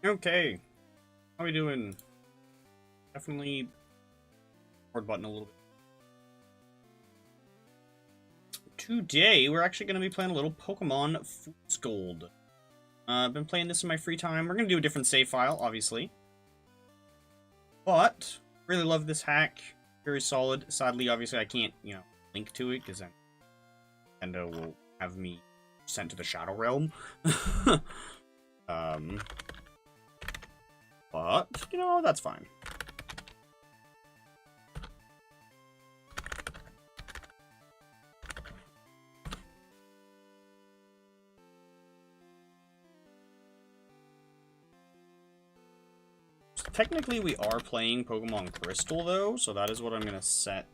Okay, how are we doing? Definitely forward button a little bit. Today, we're actually going to be playing a little Pokemon Fool's Gold. I've been playing this in my free time. We're going to do a different save file, obviously. But, really love this hack. Very solid. Sadly, obviously, I can't, link to it, because then Nintendo will have me sent to the Shadow Realm. But, that's fine. Technically, we are playing Pokemon Crystal, though, so that is what I'm going to set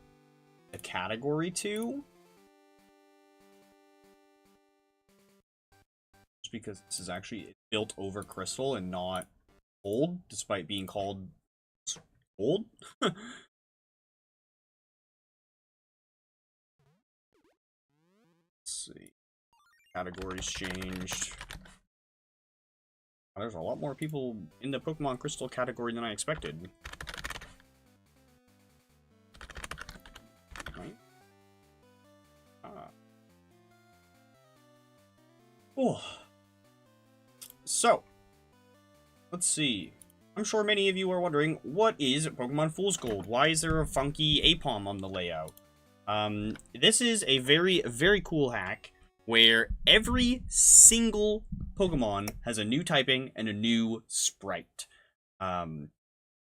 the category to. Just because this is actually built over Crystal and not Gold, despite being called Gold. Let's see. Categories changed. There's a lot more people in the Pokemon Crystal category than I expected. Right? Oh. So, let's see. I'm sure many of you are wondering, what is Pokemon Fool's Gold? Why is there a funky Aipom on the layout? This is a very, very cool hack where every single Pokemon has a new typing and a new sprite. And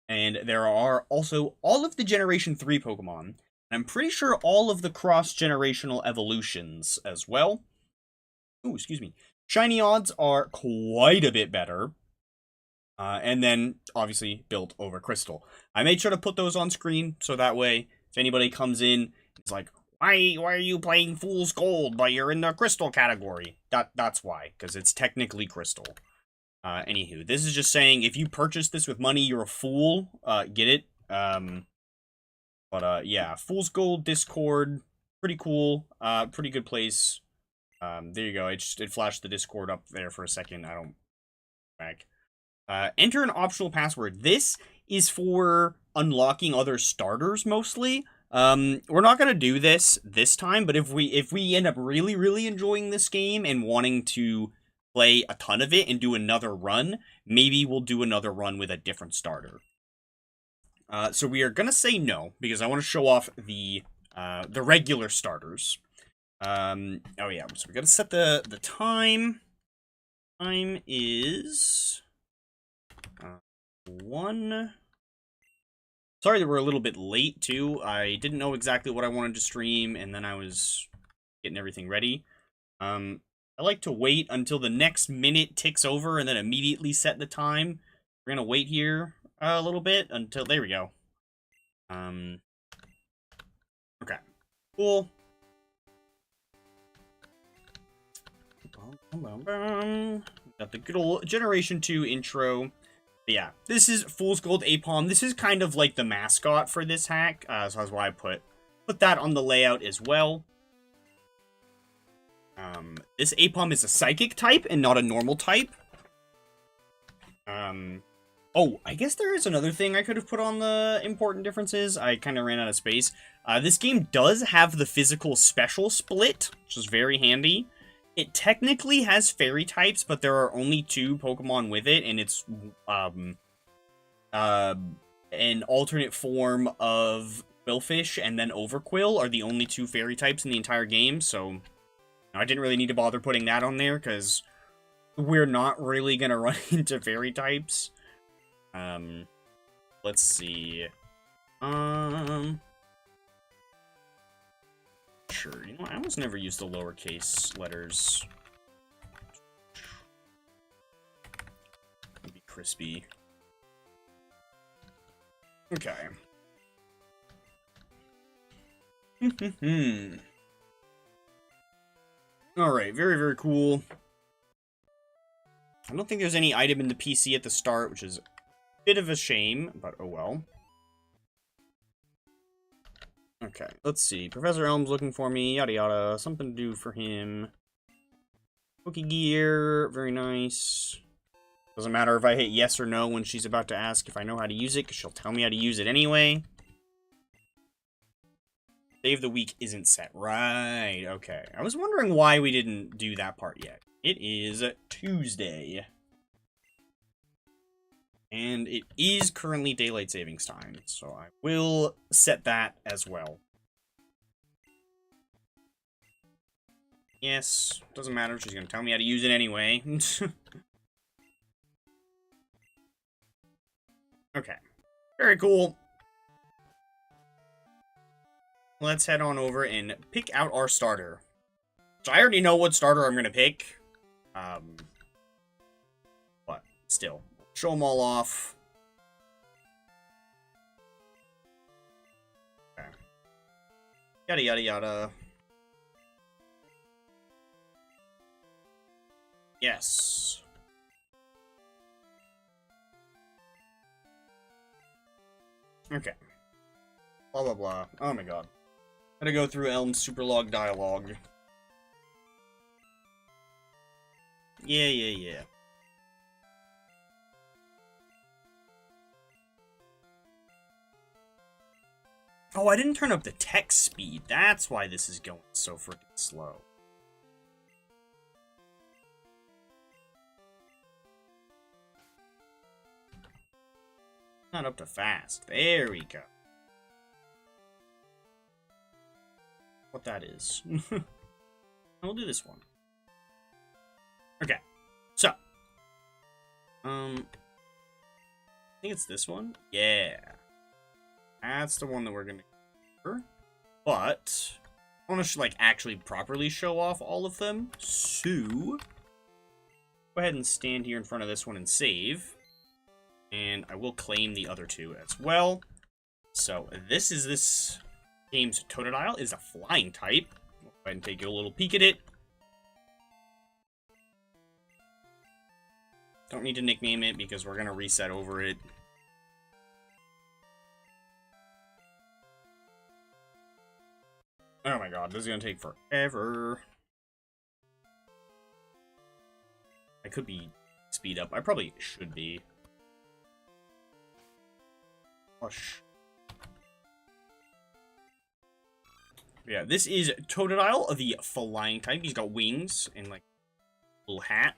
there are also all of the Generation 3 Pokemon, and I'm pretty sure all of the cross-generational evolutions as well. Ooh, excuse me. Shiny odds are quite a bit better. And then, obviously, built over Crystal. I made sure to put those on screen, so that way, if anybody comes in, it's like, why are you playing Fool's Gold, but you're in the Crystal category? That's why, because it's technically Crystal. Anywho, this is just saying, if you purchase this with money, you're a fool. Get it? Yeah, Fool's Gold Discord, pretty cool. Pretty good place. There you go. It flashed the Discord up there for a second. I don't... back. Enter an optional password. This is for unlocking other starters, mostly. We're not gonna do this time, but if we end up really, really enjoying this game and wanting to play a ton of it and do another run, maybe we'll do another run with a different starter. So we are gonna say no, because I want to show off the regular starters. Oh yeah, so we gotta set the time. Time is 1. Sorry that we're a little bit late, too. I didn't know exactly what I wanted to stream, and then I was getting everything ready. I like to wait until the next minute ticks over and then immediately set the time. We're gonna wait here a little bit until... there we go. Okay. Cool. Got the good old Generation 2 intro. But yeah, this is Fool's Gold Aipom. This is kind of like the mascot for this hack, so that's why I put that on the layout as well. This Aipom is a psychic type and not a normal type. Oh, I guess there is another thing I could have put on the important differences. I kind of ran out of space. This game does have the physical special split, which is very handy. It technically has fairy types, but there are only 2 Pokemon with it, and it's an alternate form of Qwilfish and then Overqwil are the only 2 fairy types in the entire game, so I didn't really need to bother putting that on there, because we're not really going to run into fairy types. Let's see. Sure, I almost never use the lowercase letters. It'd be crispy. Okay. Alright, very, very cool. I don't think there's any item in the PC at the start, which is a bit of a shame, but oh well. Okay, let's see. Professor Elm's looking for me, yada yada. Something to do for him. Pokegear, very nice. Doesn't matter if I hit yes or no when she's about to ask if I know how to use it, because she'll tell me how to use it anyway. Day of the week isn't set. Right, okay. I was wondering why we didn't do that part yet. It is Tuesday. And it is currently daylight savings time, so I will set that as well. Yes, doesn't matter. She's going to tell me how to use it anyway. Okay. Very cool. Let's head on over and pick out our starter. So I already know what starter I'm going to pick. But still. Show them all off. Okay. Yada yada yada. Yes. Okay. Blah blah blah. Oh my god. Gotta go through Elm's Superlog dialogue. Yeah. Oh, I didn't turn up the text speed. That's why this is going so freaking slow. Not up to fast. There we go. What that is. We'll do this one. Okay. So. I think it's this one. Yeah. That's the one that we're gonna cover. But I want to like actually properly show off all of them. So go ahead and stand here in front of this one and save. And I will claim the other two as well. So this game's Totodile is a flying type. We'll go ahead and take a little peek at it. Don't need to nickname it because we're gonna reset over it. Oh my god, this is gonna take forever. I could be speed up. I probably should be. Hush. Yeah, this is Totodile, the flying type. He's got wings and like a little hat.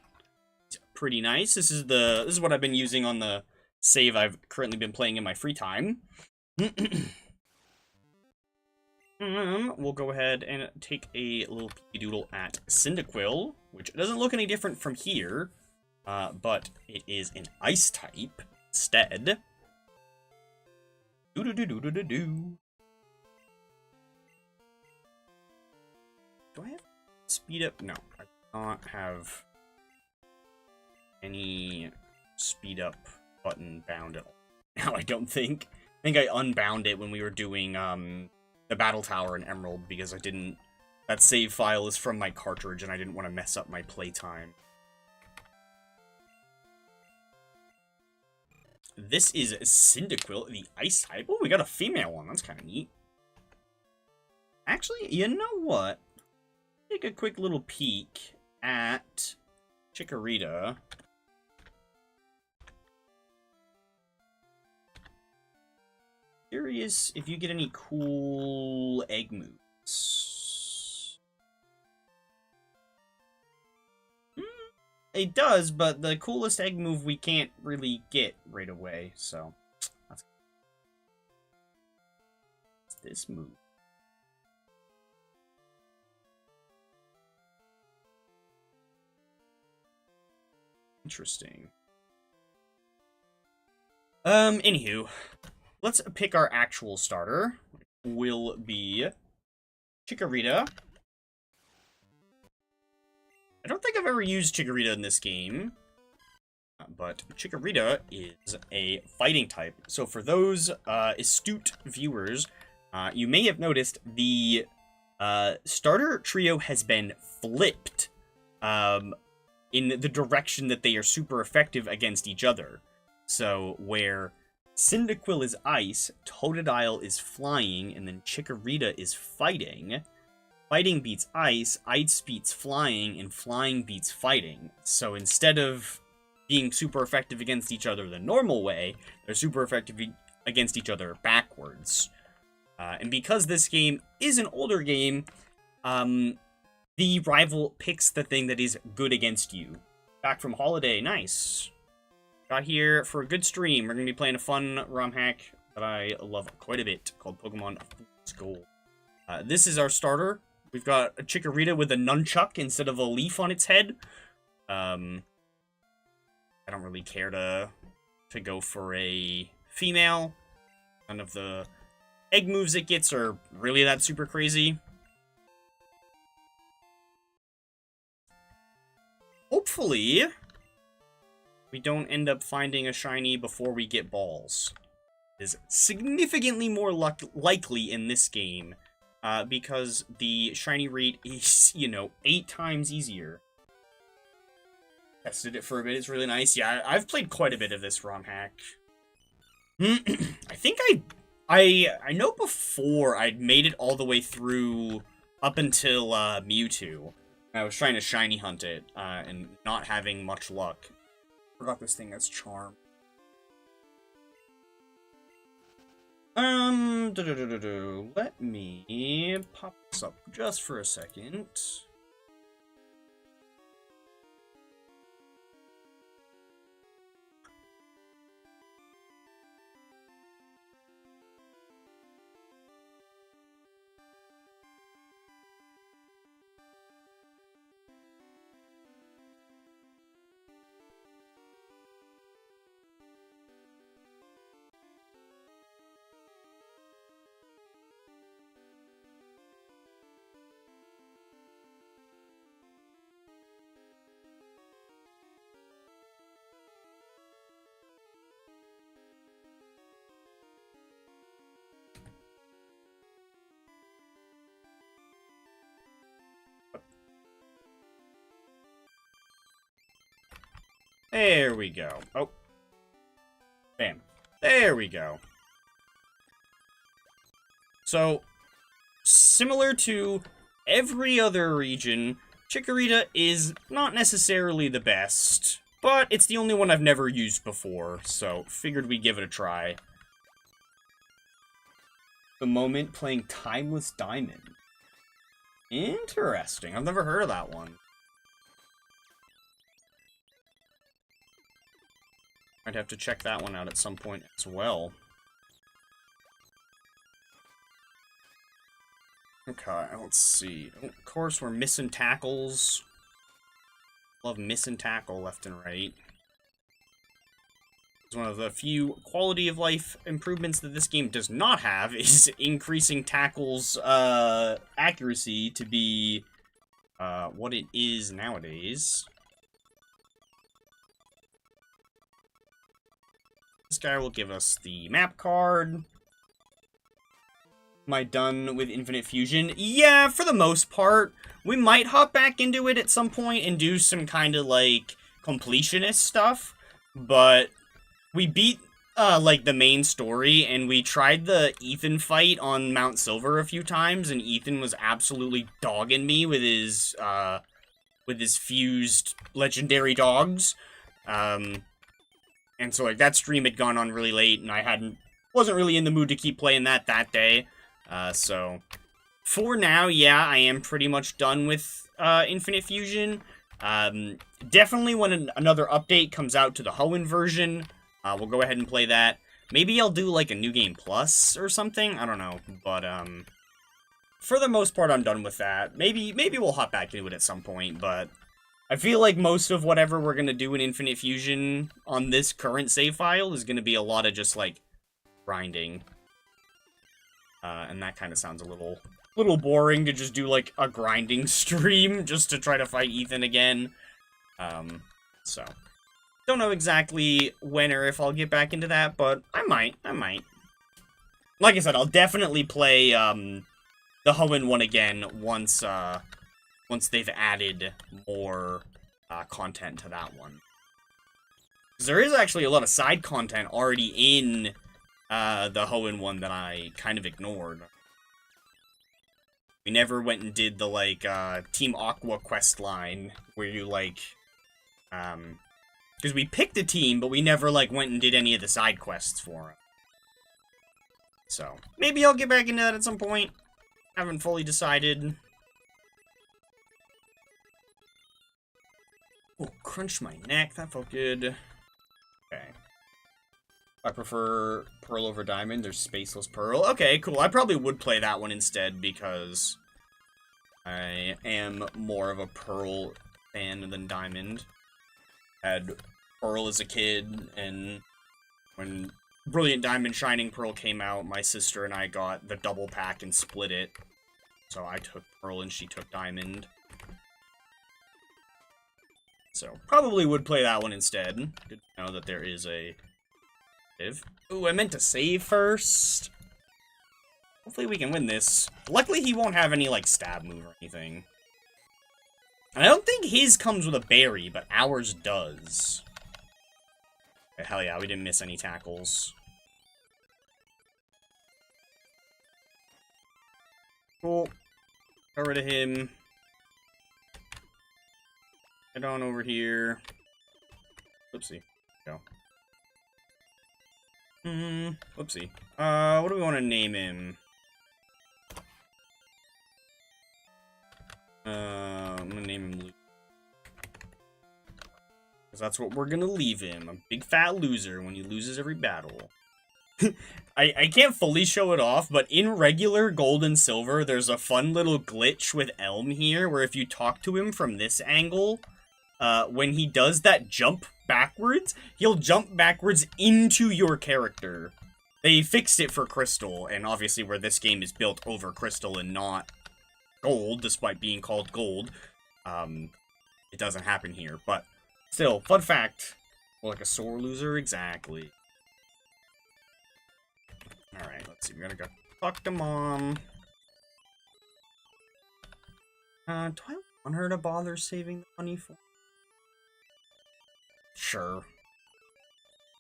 It's pretty nice. This is what I've been using on the save I've currently been playing in my free time. We'll go ahead and take a little peek-a-doodle at Cyndaquil, which doesn't look any different from here, but it is an ice type instead. Do-do-do-do-do-do-do. Do I have speed up? No, I do not have any speed up button bound at all. Now, I don't think. I think I unbound it when we were doing the Battle Tower in Emerald because I didn't. That save file is from my cartridge and I didn't want to mess up my playtime. This is Cyndaquil, the ice type. Oh, we got a female one. That's kind of neat. Actually, you know what? Take a quick little peek at Chikorita. Curious if you get any cool egg moves. It does, but the coolest egg move we can't really get right away, so that's this move. Interesting. Anywho, let's pick our actual starter. Will be Chikorita. I don't think I've ever used Chikorita in this game, but Chikorita is a fighting type. So for those astute viewers, you may have noticed the starter trio has been flipped in the direction that they are super effective against each other. So where Cyndaquil is ice, Totodile is flying, and then Chikorita is fighting. Fighting beats ice beats flying, and flying beats fighting. So instead of being super effective against each other the normal way, they're super effective against each other backwards. And because this game is an older game, the rival picks the thing that is good against you. Back from holiday, nice. Got here for a good stream. We're going to be playing a fun ROM hack that I love quite a bit called Pokemon Fool's Gold. This is our starter. We've got a Chikorita with a nunchuck instead of a leaf on its head. I don't really care to go for a female. None of the egg moves it gets are really that super crazy. Hopefully, we don't end up finding a shiny before we get balls. It is significantly more likely in this game, because the shiny rate is, 8 times easier. Tested it for a bit, it's really nice. Yeah, I've played quite a bit of this ROM hack. I think I know before I'd made it all the way through up until Mewtwo. I was trying to shiny hunt it, and not having much luck. Forgot this thing has charm. Let me pop this up just for a second. There we go. Oh. Bam. There we go. So, similar to every other region, Chikorita is not necessarily the best, but it's the only one I've never used before, so figured we'd give it a try. The moment playing Timeless Diamond. Interesting. I've never heard of that one. I'd have to check that one out at some point as well. Okay, let's see. Of course, we're missing tackles. Love missing tackle left and right. It's one of the few quality of life improvements that this game does not have, is increasing tackles accuracy to be what it is nowadays. This guy will give us the map card. Am I done with Infinite Fusion? Yeah, for the most part. We might hop back into it at some point and do some kind of, like, completionist stuff. But we beat, like, the main story, and we tried the Ethan fight on Mount Silver a few times, and Ethan was absolutely dogging me with his fused legendary dogs. And so, like, that stream had gone on really late, and I wasn't really in the mood to keep playing that day. So, for now, yeah, I am pretty much done with, Infinite Fusion. Definitely when another update comes out to the Hoenn version, we'll go ahead and play that. Maybe I'll do, like, a New Game Plus or something, I don't know, but, for the most part, I'm done with that. Maybe we'll hop back into it at some point, but I feel like most of whatever we're gonna do in Infinite Fusion on this current save file is gonna be a lot of just, like, grinding. And that kind of sounds a little boring to just do, like, a grinding stream just to try to fight Ethan again. So, don't know exactly when or if I'll get back into that, but I might. Like I said, I'll definitely play, the Hoenn one again once they've added more, content to that one. Because there is actually a lot of side content already in, the Hoenn one that I kind of ignored. We never went and did the, like, Team Aqua quest line, where you, like, Because we picked a team, but we never, like, went and did any of the side quests for him. So, maybe I'll get back into that at some point. Haven't fully decided. Oh, crunch my neck. That felt good. Okay. I prefer Pearl over Diamond. There's Spaceless Pearl. Okay, cool. I probably would play that one instead because I am more of a Pearl fan than Diamond. Had Pearl as a kid, and when Brilliant Diamond Shining Pearl came out, my sister and I got the double pack and split it. So I took Pearl and she took Diamond. So, probably would play that one instead. Good to know that there is a... Ooh, I meant to save first. Hopefully we can win this. Luckily he won't have any, like, stab move or anything. And I don't think his comes with a berry, but ours does. Okay, hell yeah, we didn't miss any tackles. Cool. Got rid of him. Head on over here. Oopsie. Go. Whoopsie. What do we want to name him? I'm gonna name him Luke. Because that's what we're gonna leave him. A big fat loser when he loses every battle. I can't fully show it off, but in regular Gold and Silver, there's a fun little glitch with Elm here, where if you talk to him from this angle, when he does that jump backwards, he'll jump backwards into your character. They fixed it for Crystal, and obviously where this game is built over Crystal and not Gold, despite being called Gold, it doesn't happen here. But still, fun fact, like a sore loser, exactly. Alright, let's see, we gotta go talk to Mom. Do I want her to bother saving the money for? Sure.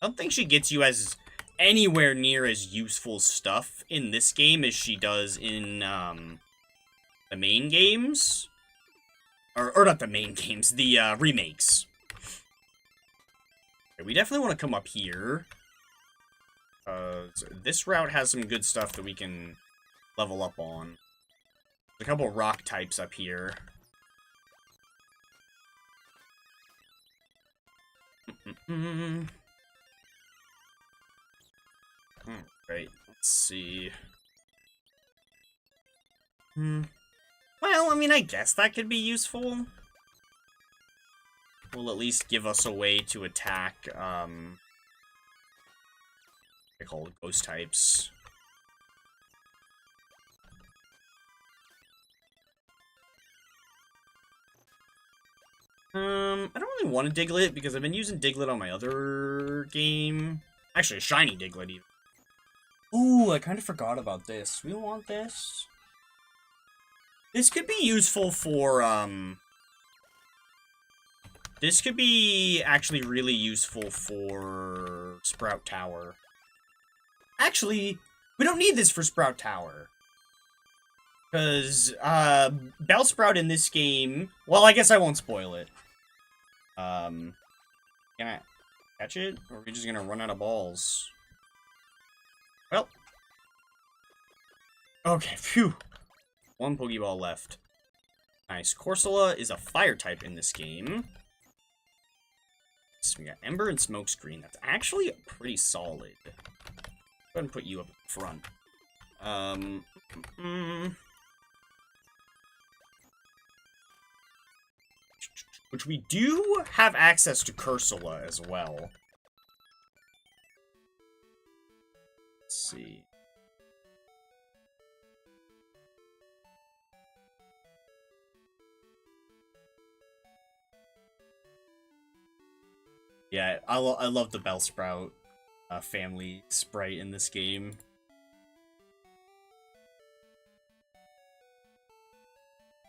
I don't think she gets you as anywhere near as useful stuff in this game as she does in, the main games. Or not the main games, the, remakes. Okay, we definitely want to come up here. This route has some good stuff that we can level up on. There's a couple rock types up here. Alright, let's see. Well, I mean, I guess that could be useful. Will at least give us a way to attack, they call it ghost types. I don't really want to Diglett because I've been using Diglett on my other game. Actually, a shiny Diglett even. Ooh, I kind of forgot about this. We want this. This could be useful for, this could be actually really useful for Sprout Tower. Actually, we don't need this for Sprout Tower. Because, Bellsprout in this game... Well, I guess I won't spoil it. Can I catch it? Or are we just gonna run out of balls? Well. Okay, phew. One Pokeball left. Nice. Corsola is a fire type in this game. So we got Ember and Smokescreen. That's actually pretty solid. Go ahead and put you up in front. Which we do have access to Cursola as well. Let's see. Yeah, I love the Bellsprout family sprite in this game.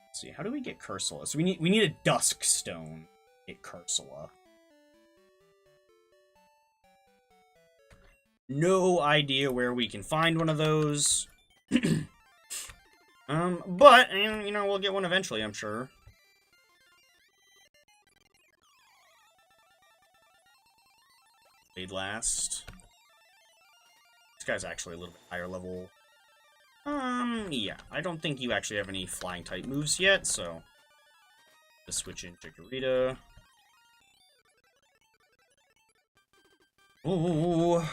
Let's see, how do we get Cursola? So we need a Dusk Stone to get Cursola. No idea where we can find one of those. But you know, we'll get one eventually, I'm sure. made last. This guy's actually a little bit higher level. Yeah. I don't think you actually have any flying type moves yet, so... Let's switch in Chikorita. Ooh.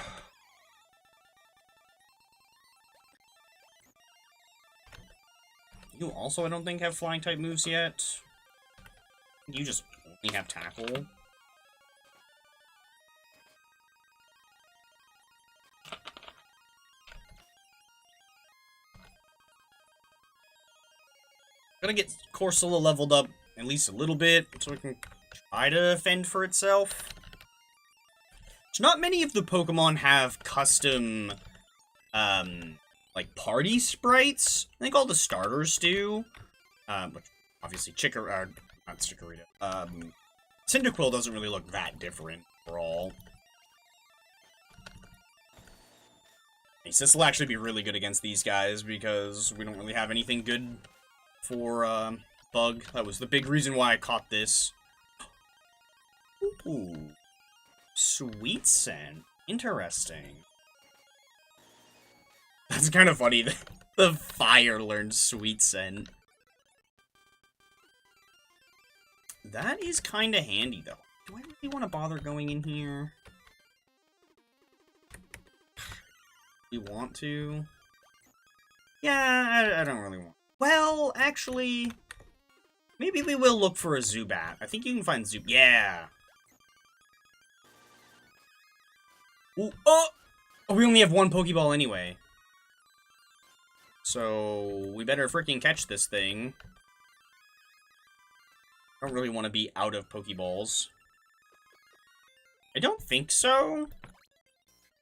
You also, I don't think, have flying type moves yet. You just only have tackle. Gonna get Corsola leveled up at least a little bit so it can try to fend for itself. So not many of the Pokemon have custom, like, party sprites. I think all the starters do. But obviously, not Chikorita. Cyndaquil doesn't really look that different overall. This will actually be really good against these guys because we don't really have anything good for, Bug. That was the big reason why I caught this. Ooh. Sweet Scent. Interesting. That's kind of funny. The fire learned Sweet Scent. That is kind of handy, though. Do I really want to bother going in here? We want to? Yeah, I don't really want. Well, actually, maybe we will look for a Zubat. I think you can find Yeah. Ooh, oh! We only have one Pokeball anyway. So, we better freaking catch this thing. I don't really want to be out of Pokeballs. I don't think so.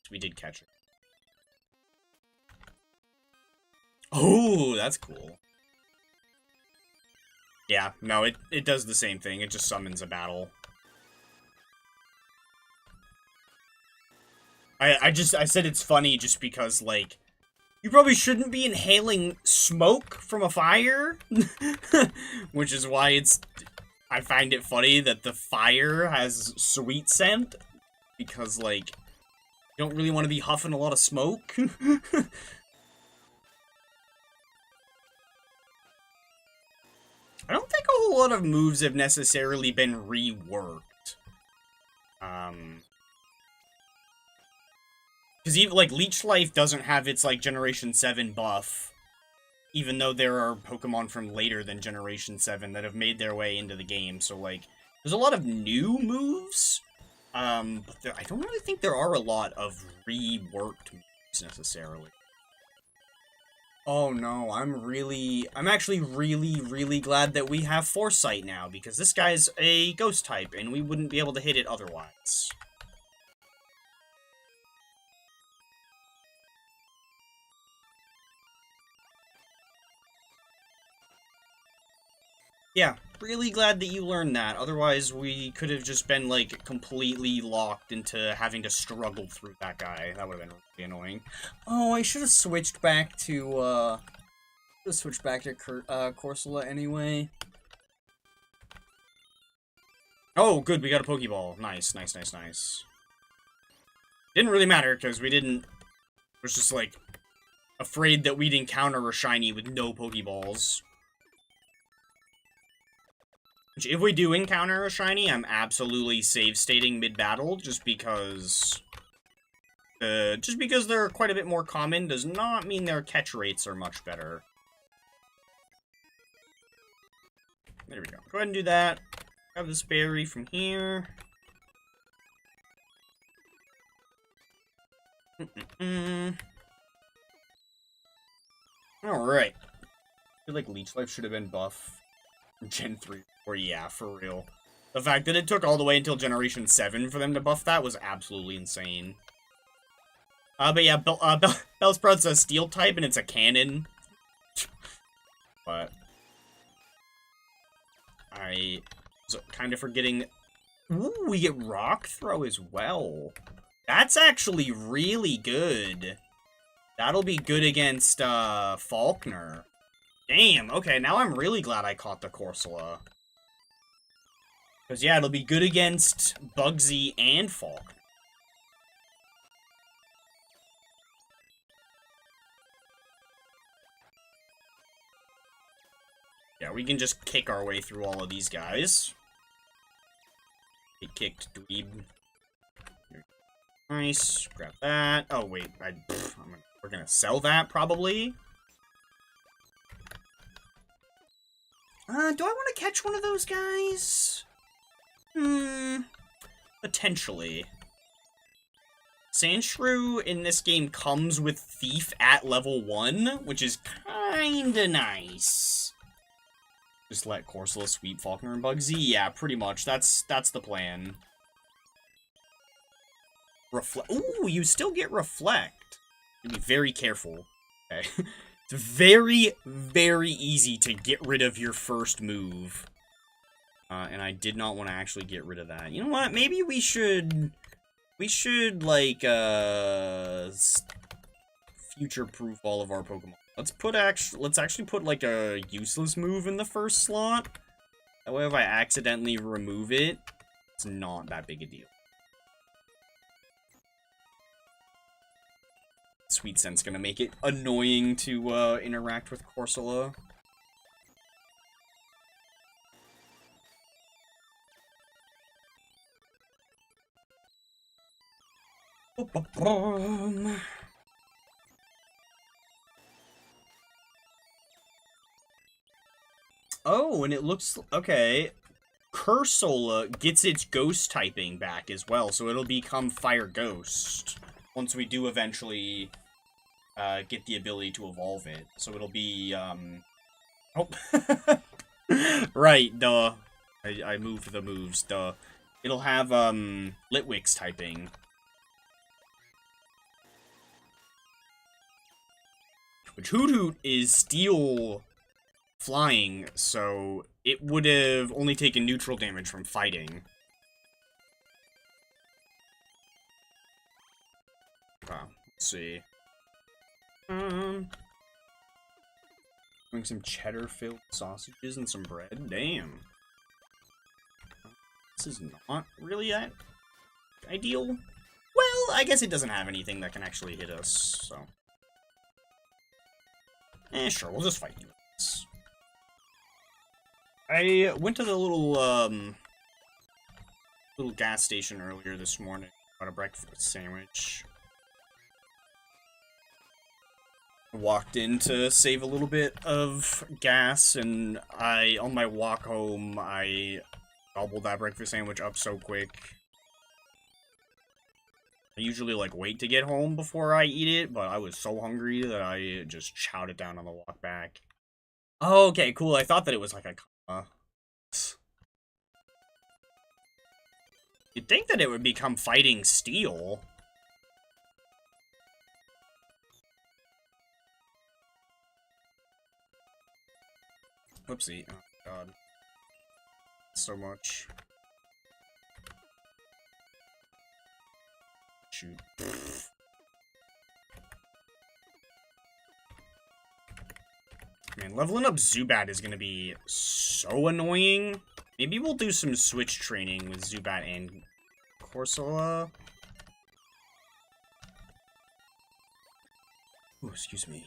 We did catch it. Oh, that's cool. Yeah, no, it does the same thing. It just summons a battle. I said it's funny just because, like, you probably shouldn't be inhaling smoke from a fire. Which is why I find it funny that the fire has Sweet Scent. Because, like, you don't really want to be huffing a lot of smoke. I don't think a whole lot of moves have necessarily been reworked. Because even, like, Leech Life doesn't have its, like, Generation 7 buff. Even though there are Pokemon from later than Generation 7 that have made their way into the game. So, like, there's a lot of new moves. But I don't really think there are a lot of reworked moves, necessarily. Oh no, I'm actually really glad that we have Foresight now, because this guy's a Ghost type, and we wouldn't be able to hit it otherwise. Yeah, really glad that you learned that, otherwise we could have just been, like, completely locked into having to struggle through that guy. That would have been really annoying. Oh, I should have switched back to, Corsola anyway. Oh, good, we got a Pokeball. Nice. Didn't really matter, because it was just, like, afraid that we'd encounter a shiny with no Pokeballs. Which, if we do encounter a shiny, I'm absolutely save-stating mid-battle, just because they're quite a bit more common does not mean their catch rates are much better. There we go. Go ahead and do that. Grab this berry from here. Alright. I feel like Leech Life should have been buff. Gen 3, or yeah, for real. The fact that it took all the way until Generation 7 for them to buff that was absolutely insane. But yeah, Bellsprout's a Steel type, and it's a cannon. But I was kind of forgetting... Ooh, we get Rock Throw as well. That's actually really good. That'll be good against, Falkner. Damn, okay, now I'm really glad I caught the Corsola. Because, yeah, it'll be good against Bugsy and Falkner. we can just kick our way through all of these guys. Get kicked, dweeb. Nice. Grab that. Oh, wait. We're gonna sell that, probably. Do I want to catch one of those guys? Potentially. Sandshrew in this game comes with Thief at level 1, which is kinda nice. Just let Corsola sweep Falkner and Bugsy? Yeah, pretty much. That's the plan. Ooh, you still get Reflect. You be very careful. Okay. It's very, very easy to get rid of your first move. And I did not want to actually get rid of that. You know what? Maybe we should... like, future-proof all of our Pokemon. Let's actually put, like, a useless move in the first slot. That way, if I accidentally remove it, it's not that big a deal. Sweet Scent's gonna make it annoying to, interact with Corsola. Oh, and it looks... okay. Cursola gets its ghost typing back as well, so it'll become Fire Ghost. Once we do eventually get the ability to evolve it. So it'll be, oh. Right, duh. I moved the moves, duh. It'll have, Litwick's typing. Which Hoothoot is steel flying, so it would have only taken neutral damage from fighting. Wow, let's see. Doing some cheddar-filled sausages and some bread? Damn. This is not really that ideal. Well, I guess it doesn't have anything that can actually hit us, so... sure, we'll just fight you with this. I went to the little gas station earlier this morning, got a breakfast sandwich. Walked in to save a little bit of gas, and on my walk home, I gobbled that breakfast sandwich up so quick. I usually, like, wait to get home before I eat it, but I was so hungry that I just chowed it down on the walk back. Oh, okay, cool. I thought that it was like a comma. You'd think that it would become Fighting Steel. Whoopsie. Oh, God. So much. Shoot. Man, leveling up Zubat is gonna be so annoying. Maybe we'll do some switch training with Zubat and Corsola. Ooh, excuse me.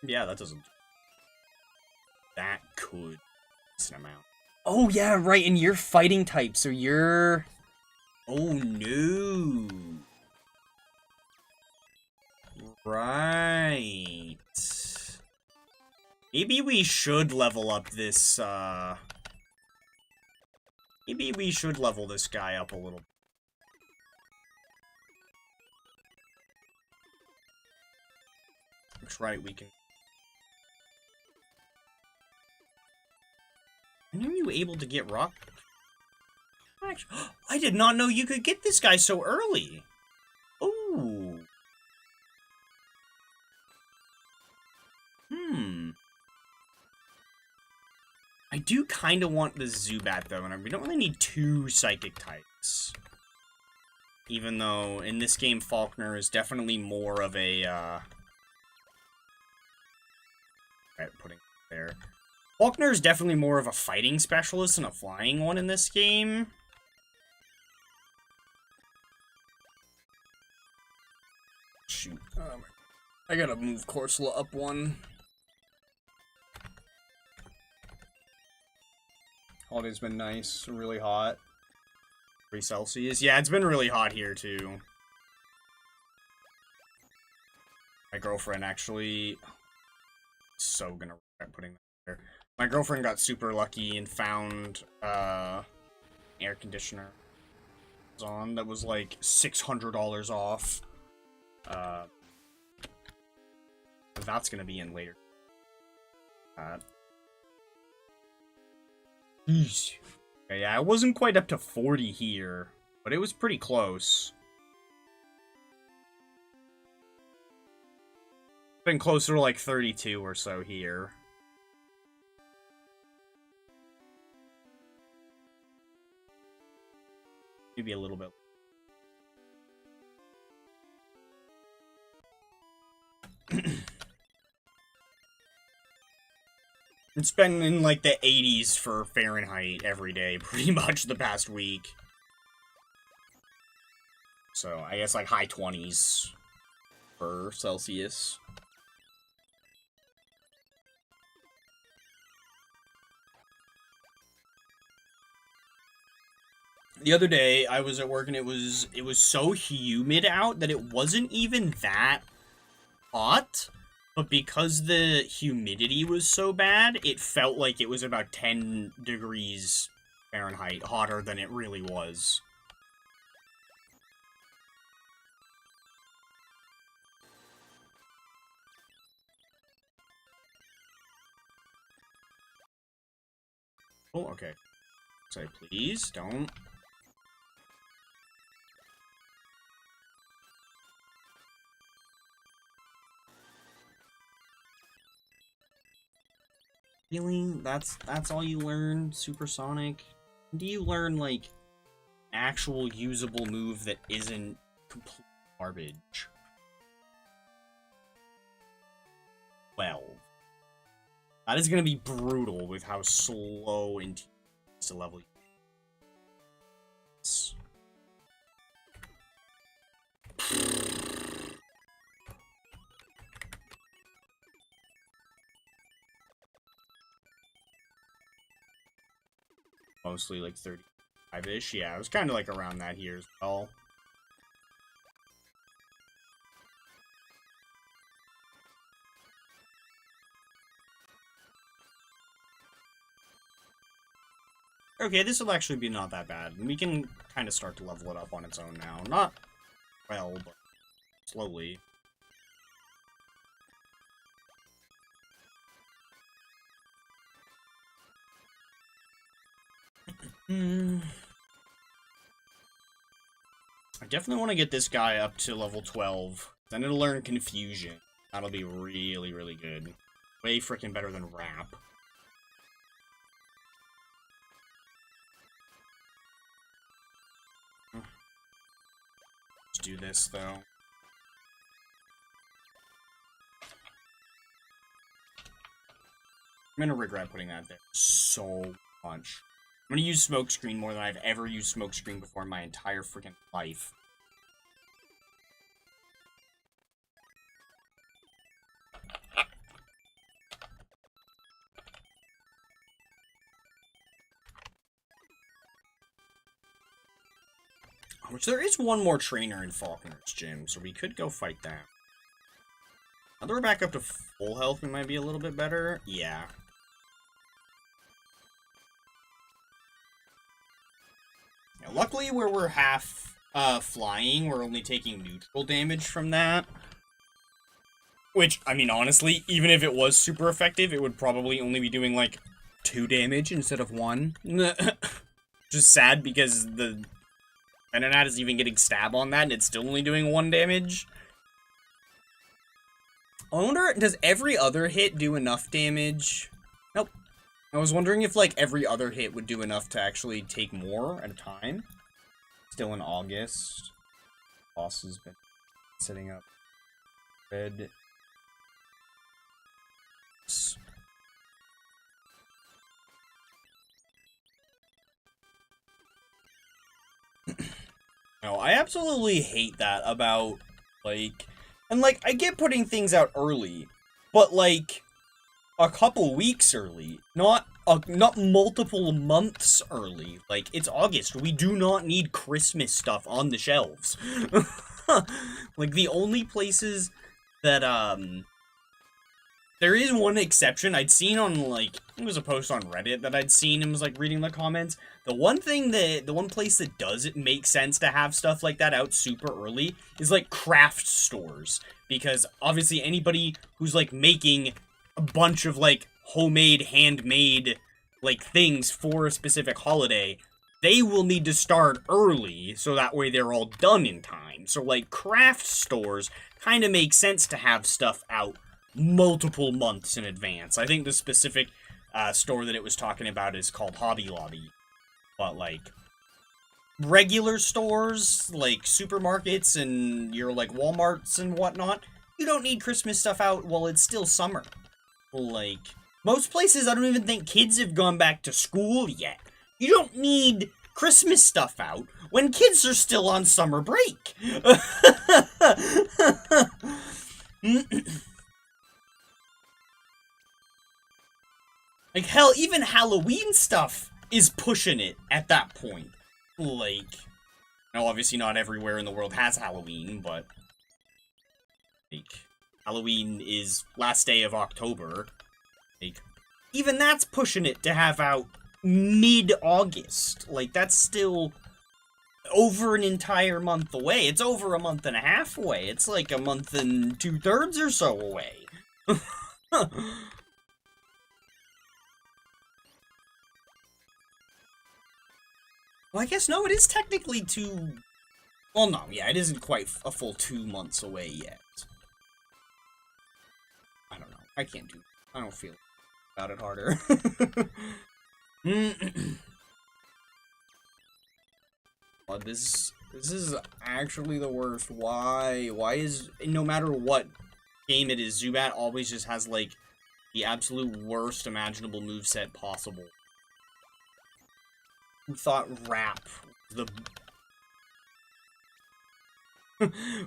Yeah, that doesn't... that could... decent amount. Oh, yeah, right, and you're fighting type, so you're... oh, no. Right. Maybe we should level up this, maybe we should level this guy up a little. That's right, we can... when are you able to get rock? Actually, I did not know you could get this guy so early. Ooh. I do kind of want the Zubat, though, and we don't really need 2 Psychic types. Even though, in this game, Falkner is definitely more of a, right, putting it there. Falkner is definitely more of a fighting specialist than a flying one in this game. Shoot. Oh, my... I gotta move Corsola up one. Holiday's been nice, really hot. 3 Celsius. Yeah, it's been really hot here too. My girlfriend actually... So gonna regret putting that there. My girlfriend got super lucky and found air conditioner on that was like $600 off. That's gonna be in later. Okay, yeah, I wasn't quite up to 40 here, but it was pretty close. Been closer to like 32 or so here. Maybe a little bit. It's been in like the 80s for Fahrenheit every day, pretty much the past week. So I guess like high 20s for Celsius. The other day I was at work and it was so humid out that it wasn't even that hot. But because the humidity was so bad, it felt like it was about 10 degrees Fahrenheit hotter than it really was. Oh, okay. Say, please, don't. Really? That's all you learn, Supersonic? Do you learn, like, actual usable move that isn't complete garbage? 12. That is gonna be brutal with how slow and to level you. Mostly like 35-ish. Yeah, it was kind of like around that here as well. Okay, this will actually be not that bad. We can kind of start to level it up on its own now. Not well, but slowly. I definitely want to get this guy up to level 12. Then it'll learn Confusion. That'll be really, really good. Way freaking better than Rap. Let's do this, though. I'm gonna regret putting that there so much. I'm gonna use Smokescreen more than I've ever used Smokescreen before in my entire freaking life. Which there is one more trainer in Falconer's gym, so we could go fight that. Now that we're back up to full health, we might be a little bit better. Yeah. Now, luckily, where we're half flying, we're only taking neutral damage from that. Which, I mean, honestly, even if it was super effective, it would probably only be doing, like, 2 damage instead of 1. Just sad because the Venonat is even getting stab on that, and it's still only doing 1 damage. I wonder, does every other hit do enough damage? Nope. I was wondering if, like, every other hit would do enough to actually take more at a time. Still in August. Boss has been setting up red. No, I absolutely hate that about, like, And, like, I get putting things out early, but, like, a couple weeks early, not multiple months early. Like, it's August. We do not need Christmas stuff on the shelves. Like, the only places that, there is one exception I'd seen on, like, it was a post on Reddit that I'd seen and was, like, reading the comments. The one place that does it make sense to have stuff like that out super early is, like, craft stores. Because, obviously, anybody who's, like, making a bunch of, like, homemade, handmade, like, things for a specific holiday, they will need to start early, so that way they're all done in time. So, like, craft stores kind of make sense to have stuff out multiple months in advance. I think the specific store that it was talking about is called Hobby Lobby. But, like, regular stores, like supermarkets and your, like, Walmarts and whatnot, you don't need Christmas stuff out while it's still summer. Like, most places, I don't even think kids have gone back to school yet. You don't need Christmas stuff out when kids are still on summer break. Like, hell, even Halloween stuff is pushing it at that point. Like, now obviously not everywhere in the world has Halloween, but, like, Halloween is last day of October. Like, even that's pushing it to have out mid-August. Like, that's still over an entire month away. It's over a month and a half away. It's like a month and 2/3 or so away. Well, I guess, no, it is technically well, no, yeah, it isn't quite a full 2 months away yet. I don't know. I don't feel about it harder. Oh, this is actually the worst. Why is, no matter what game it is, Zubat always just has, like, the absolute worst imaginable moveset possible. Who thought rap was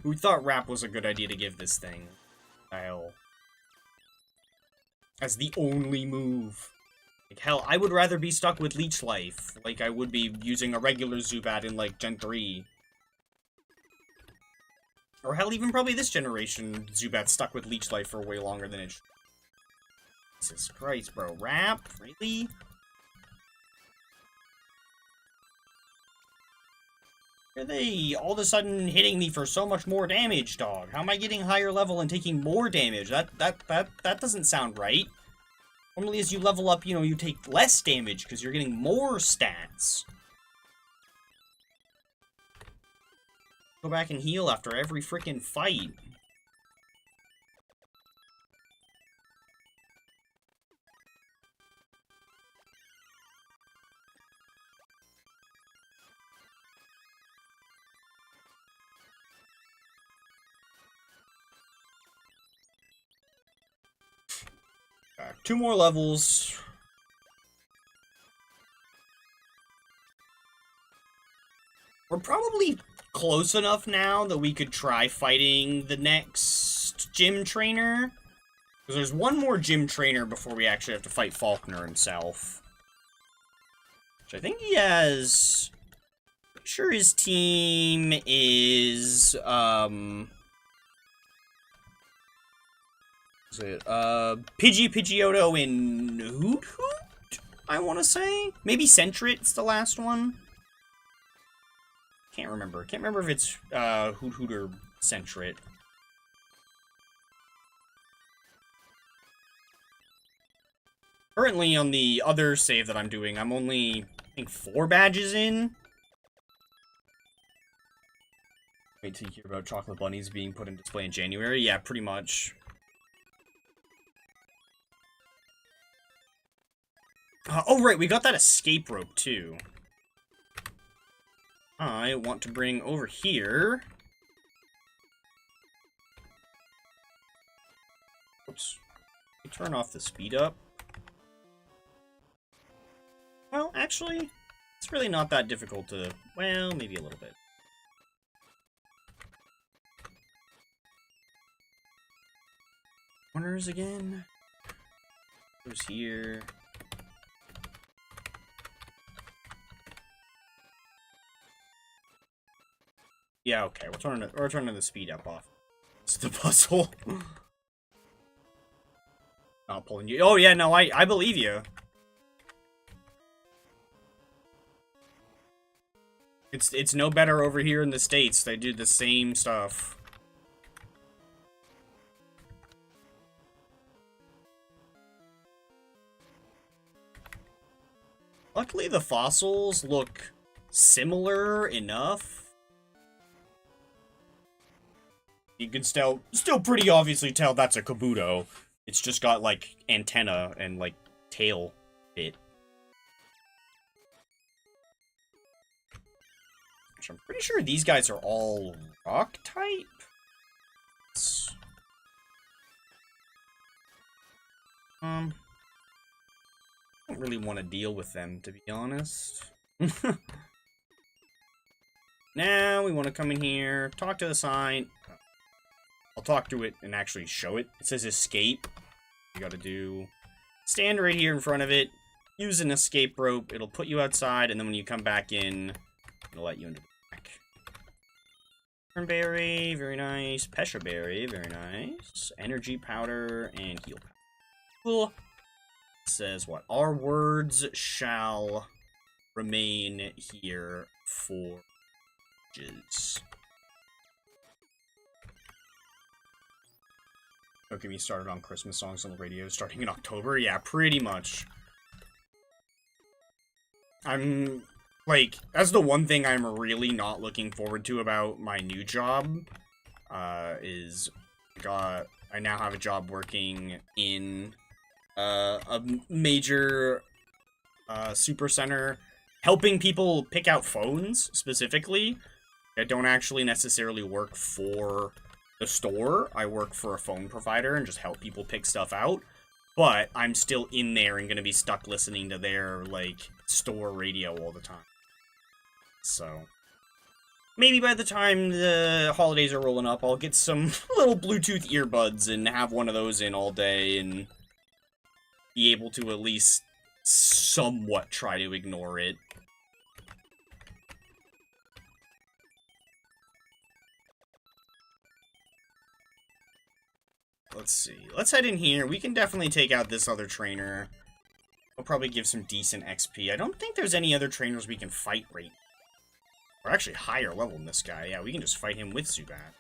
Who thought rap was a good idea to give this thing? Hell. As the only move. Like, hell, I would rather be stuck with Leech Life, like I would be using a regular Zubat in, like, Gen 3. Or hell, even probably this generation, Zubat's stuck with Leech Life for way longer than it should. Jesus Christ, bro. Rap? Really? Are they all of a sudden hitting me for so much more damage, dog? How am I getting higher level and taking more damage? That doesn't sound right. Normally as you level up, you know, you take less damage because you're getting more stats. Go back and heal after every freaking fight. Back. 2 more levels. We're probably close enough now that we could try fighting the next gym trainer. Because there's one more gym trainer before we actually have to fight Falkner himself. Which I think he has... I'm sure his team is, is it, Pidgeotto and Hoot Hoot, I want to say? Maybe Sentret's the last one? Can't remember. Can't remember if it's, Hoot Hoot or Sentret. Currently, on the other save that I'm doing, I'm only, I think, 4 badges in. Wait till you hear about chocolate bunnies being put in display in January. Yeah, pretty much. Oh, right, we got that escape rope, too. I want to bring over here... Oops. Let me turn off the speed up. Well, actually, it's really not that difficult to... Well, maybe a little bit. Corners again. Goes here. Yeah, okay. We're turning the speed up off. It's the puzzle. Not pulling you. Oh yeah, no, I believe you. It's no better over here in the States. They do the same stuff. Luckily, the fossils look similar enough. You can still pretty obviously tell that's a Kabuto. It's just got, like, antenna and, like, tail bit. Which I'm pretty sure these guys are all rock type. I don't really want to deal with them, to be honest. Now we want to come in here, talk to the sign. I'll talk to it and actually show it. It says escape. You gotta do... Stand right here in front of it, use an escape rope, it'll put you outside, and then when you come back in, it'll let you into the back. Turnberry, very nice. Pesha berry, very nice. Energy powder, and heal powder. Cool. It says what? Our words shall remain here for ages. Don't get me started on Christmas songs on the radio starting in October. Yeah, pretty much. I'm, like, that's the one thing I'm really not looking forward to about my new job, is, I now have a job working in, a major, super center, helping people pick out phones, specifically, that don't actually necessarily work for the store. I work for a phone provider and just help people pick stuff out, but I'm still in there and gonna be stuck listening to their, like, store radio all the time. So, maybe by the time the holidays are rolling up, I'll get some little Bluetooth earbuds and have one of those in all day and be able to at least somewhat try to ignore it. Let's see. Let's head in here. We can definitely take out this other trainer. I'll probably give some decent XP. I don't think there's any other trainers we can fight right now. We're actually higher level than this guy. Yeah, we can just fight him with Zubat.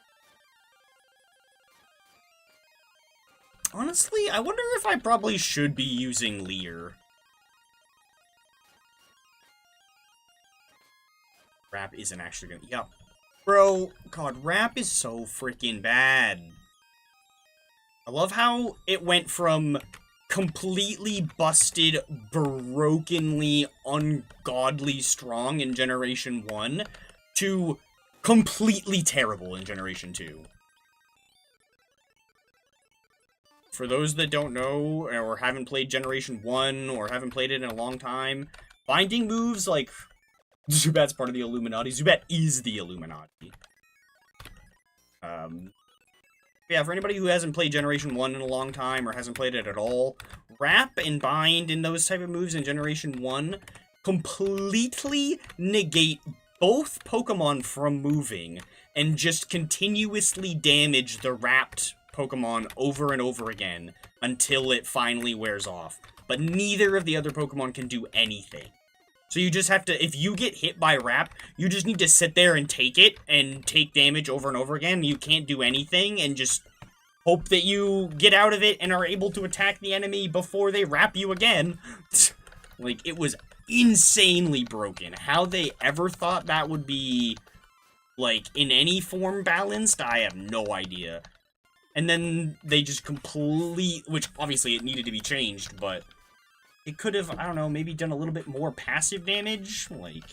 Honestly, I wonder if I probably should be using Leer. Rap isn't actually gonna... Yup. Bro, God, Rap is so freaking bad. I love how it went from completely busted, brokenly, ungodly strong in Generation 1 to completely terrible in Generation 2. For those that don't know, or haven't played Generation 1, or haven't played it in a long time, binding moves like... Zubat's part of the Illuminati. Zubat is the Illuminati. Yeah, for anybody who hasn't played Generation 1 in a long time, or hasn't played it at all, Wrap and Bind and those type of moves in Generation 1 completely negate both Pokemon from moving, and just continuously damage the Wrapped Pokemon over and over again, until it finally wears off. But neither of the other Pokemon can do anything. So you just have to, if you get hit by Wrap, you just need to sit there and take it, and take damage over and over again. You can't do anything, and just hope that you get out of it and are able to attack the enemy before they wrap you again. Like, it was insanely broken. How they ever thought that would be, like, in any form balanced, I have no idea. And then they just which obviously it needed to be changed, but... It could have, I don't know, maybe done a little bit more passive damage, like...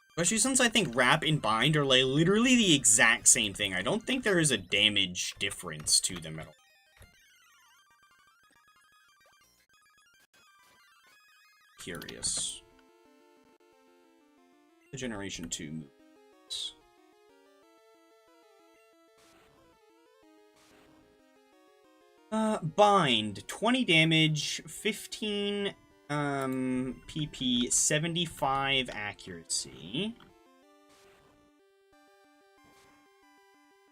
Especially since I think Wrap and Bind are, like, literally the exact same thing. I don't think there is a damage difference to them at all. Curious. The Generation 2 moves. Bind. 20 damage, 15, PP, 75 accuracy.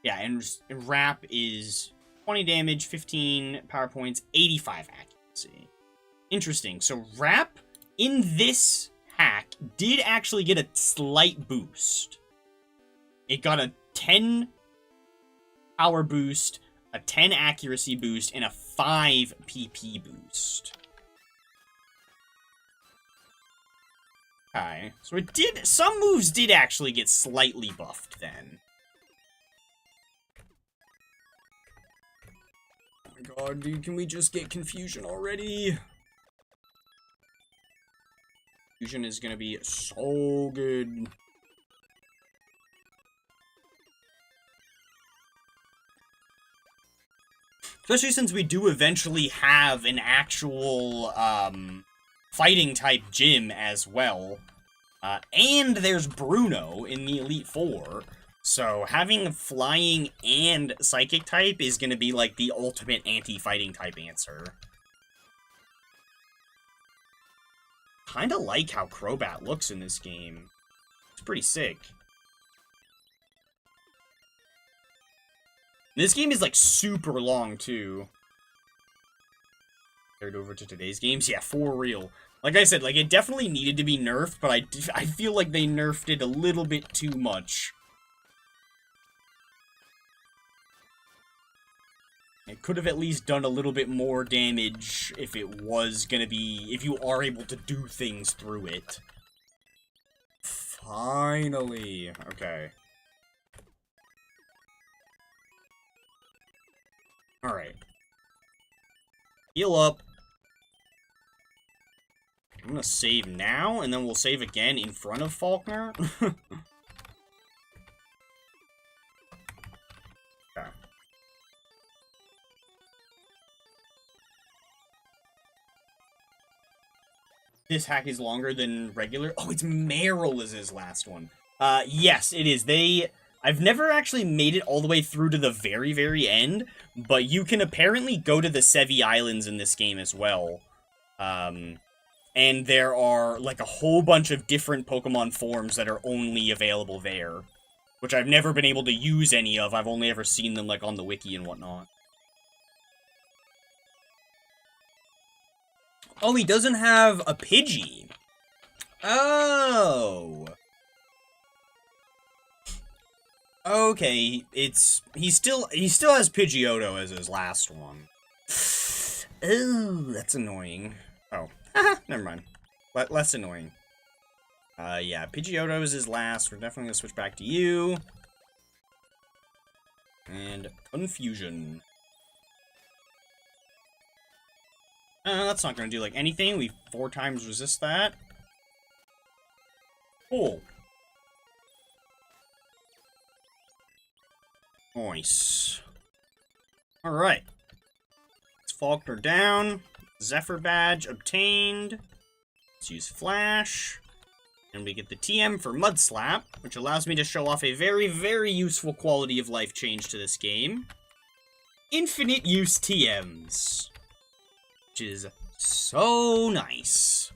Yeah, and Wrap is 20 damage, 15 power points, 85 accuracy. Interesting. So Wrap, in this hack, did actually get a slight boost. It got a 10 power boost, a 10 accuracy boost, and a 5 PP boost. Okay, so it did, some moves did actually get slightly buffed then. Oh my god, dude, can we just get Confusion already? Confusion is gonna be so good. Especially since we do eventually have an actual, fighting type gym as well. And there's Bruno in the Elite Four. So having flying and psychic type is going to be like the ultimate anti-fighting type answer. Kinda like how Crobat looks in this game. It's pretty sick. This game is like super long too. Compared over to today's games, yeah, for real. Like I said, like it definitely needed to be nerfed, but I feel like they nerfed it a little bit too much. It could have at least done a little bit more damage if it was gonna be, if you are able to do things through it. Finally. Okay. Alright. Heal up. I'm gonna save now, and then we'll save again in front of Falkner. Okay. This hack is longer than regular. Oh, it's Meryl is his last one. Yes, it is. I've never actually made it all the way through to the very, very end, but you can apparently go to the Sevi Islands in this game as well. And there are, like, a whole bunch of different Pokemon forms that are only available there. Which I've never been able to use any of. I've only ever seen them, like, on the wiki and whatnot. Oh, he doesn't have a Pidgey. Oh. Okay, he still has Pidgeotto as his last one. Oh, that's annoying. Oh, never mind. Less annoying. Yeah, Pidgeotto is his last. We're definitely gonna switch back to you. And Confusion. That's not gonna do, like, anything. We 4 times resist that. Cool. Nice. Alright. Let's Falkner down. Zephyr badge obtained. Let's use Flash. And we get the TM for Mud Slap, which allows me to show off a very, very useful quality of life change to this game. Infinite use TMs. Which is so nice.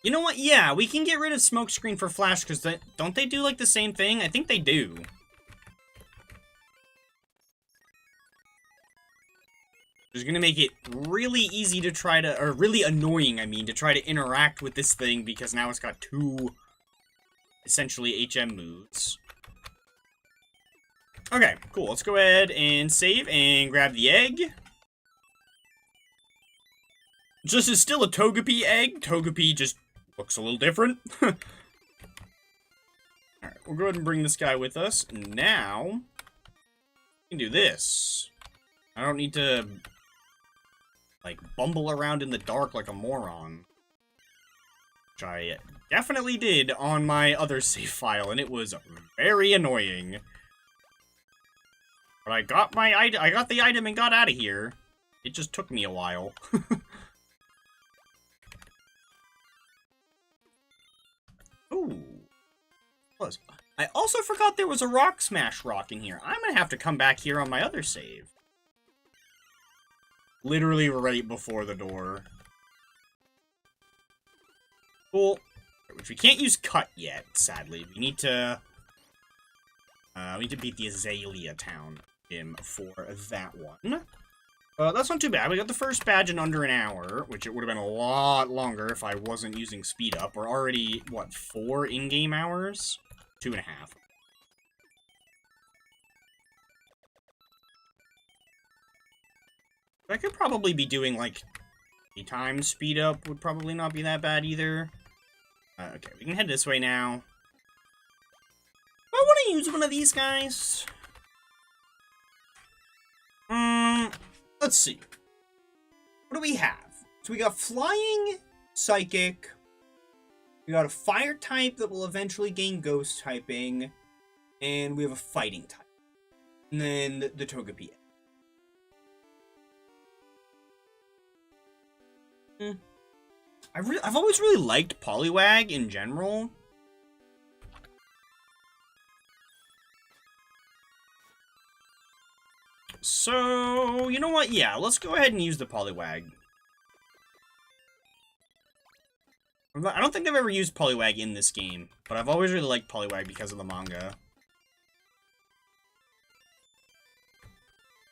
You know what? Yeah, we can get rid of Smokescreen for Flash, because don't they do, like, the same thing? I think they do. Which is going to make it really easy to try to, or really annoying, I mean, to try to interact with this thing, because now it's got 2, essentially, HM moves. Okay, cool. Let's go ahead and save and grab the egg. This is still a Togepi egg. Togepi just looks a little different. Alright, we'll go ahead and bring this guy with us. Now, we can do this. I don't need to, like, bumble around in the dark like a moron. Which I definitely did on my other save file, and it was very annoying. But I got the item and got out of here. It just took me a while. Oh. Was. I also forgot there was a Rock Smash Rock in here. I'm gonna have to come back here on my other save. Literally right before the door. Cool. Which we can't use Cut yet, sadly. We need to beat the Azalea Town gym for that one. That's not too bad. We got the first badge in under an hour, which it would have been a lot longer if I wasn't using speed up. We're already, what, 4 in-game hours? 2.5. I could probably be doing, like, 3 times speed up would probably not be that bad either. Okay, we can head this way now. I want to use one of these guys. Let's see. What do we have? So we got Flying, Psychic. We got a Fire type that will eventually gain Ghost typing. And we have a Fighting type. And then the Togepi. I've always really liked Poliwag in general. So, you know what? Yeah, let's go ahead and use the Poliwag. I don't think I've ever used Poliwag in this game, but I've always really liked Poliwag because of the manga.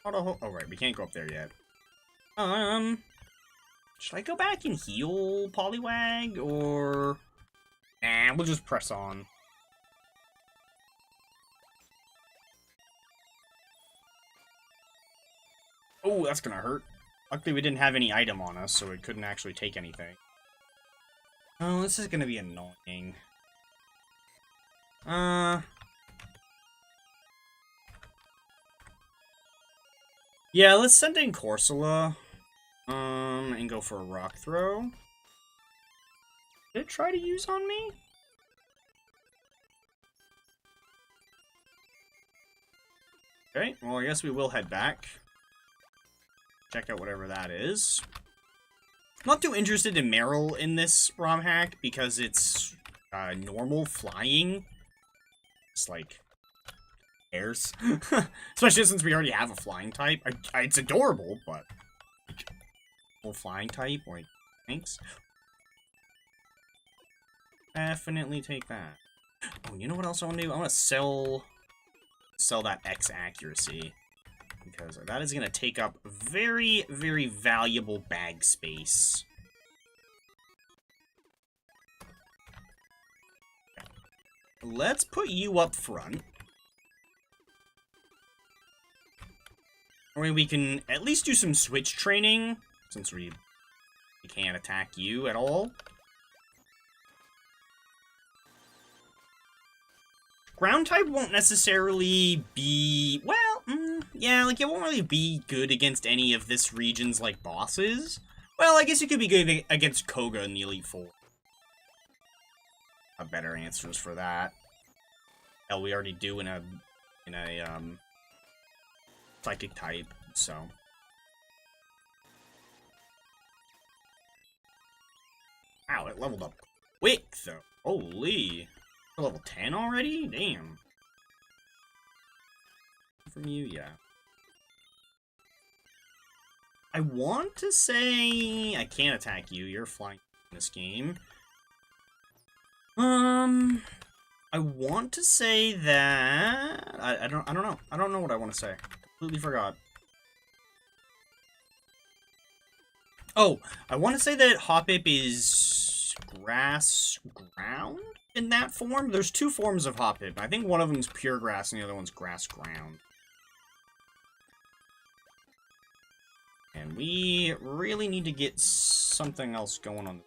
Oh, right, we can't go up there yet. Should I go back and heal Poliwag, or... Nah, we'll just press on. Oh, that's gonna hurt. Luckily we didn't have any item on us, so it couldn't actually take anything. Oh, this is gonna be annoying. Yeah, let's send in Corsola. And go for a rock throw. Did it try to use on me? Okay, well, I guess we will head back. Check out whatever that is. Not too interested in Meryl in this ROM hack because it's normal flying. It's like airs. Especially since we already have a flying type. It's adorable, but full flying type, like, thanks. Definitely take that. Oh, you know what else I want to do? I want to sell that X accuracy. Because that is going to take up very, very valuable bag space. Let's put you up front. Or we can at least do some switch training, since we can't attack you at all. Ground type won't necessarily be, well, yeah, like, it won't really be good against any of this region's, like, bosses. Well, I guess it could be good against Koga in the Elite Four. Have better answers for that. Hell, we already do in a psychic type, so. Wow, it leveled up quick, though. Holy. We're level 10 already? Damn. From you, yeah. I want to say I can't attack you. You're flying in this game. I want to say that I don't know. I don't know what I want to say. Completely forgot. Oh, I want to say that Hoppip is grass ground in that form. There's 2 forms of Hoppip. I think one of them's pure grass and the other one's grass ground. And we really need to get something else going on.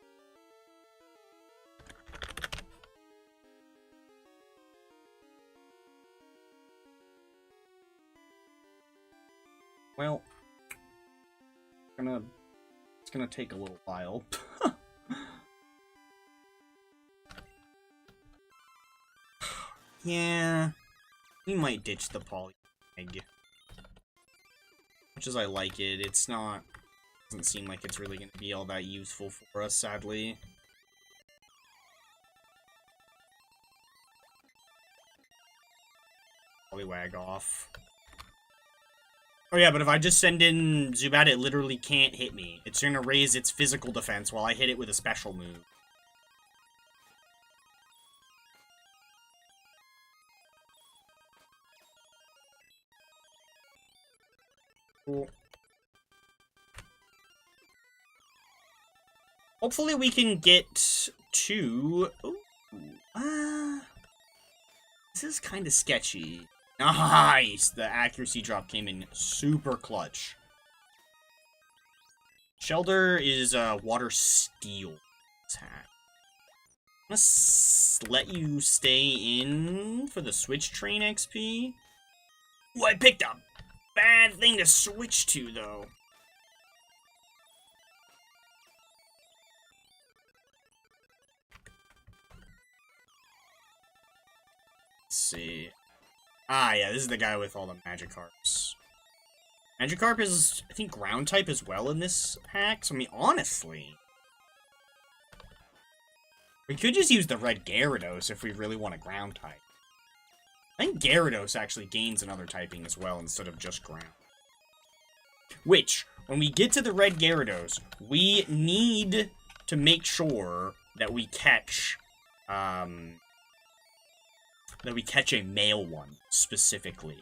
Well, it's gonna take a little while. Yeah, we might ditch the Poliwag. Much as I like it, it's not. Doesn't seem like it's really gonna be all that useful for us, sadly. Poliwag off. Oh yeah, but if I just send in Zubat, it literally can't hit me. It's gonna raise its physical defense while I hit it with a special move. Cool. Hopefully we can get to... Ooh, this is kind of sketchy. Nice! The accuracy drop came in super clutch. Shelter is water steel attack. I'm gonna let you stay in for the switch train XP. Ooh, I picked a bad thing to switch to, though. Let's see. Ah, yeah, this is the guy with all the Magikarps. Magikarp is, I think, ground type as well in this hack. So, I mean, honestly, we could just use the red Gyarados if we really want a ground type. I think Gyarados actually gains another typing as well instead of just ground. Which, when we get to the red Gyarados, we need to make sure that we catch, a male one, specifically.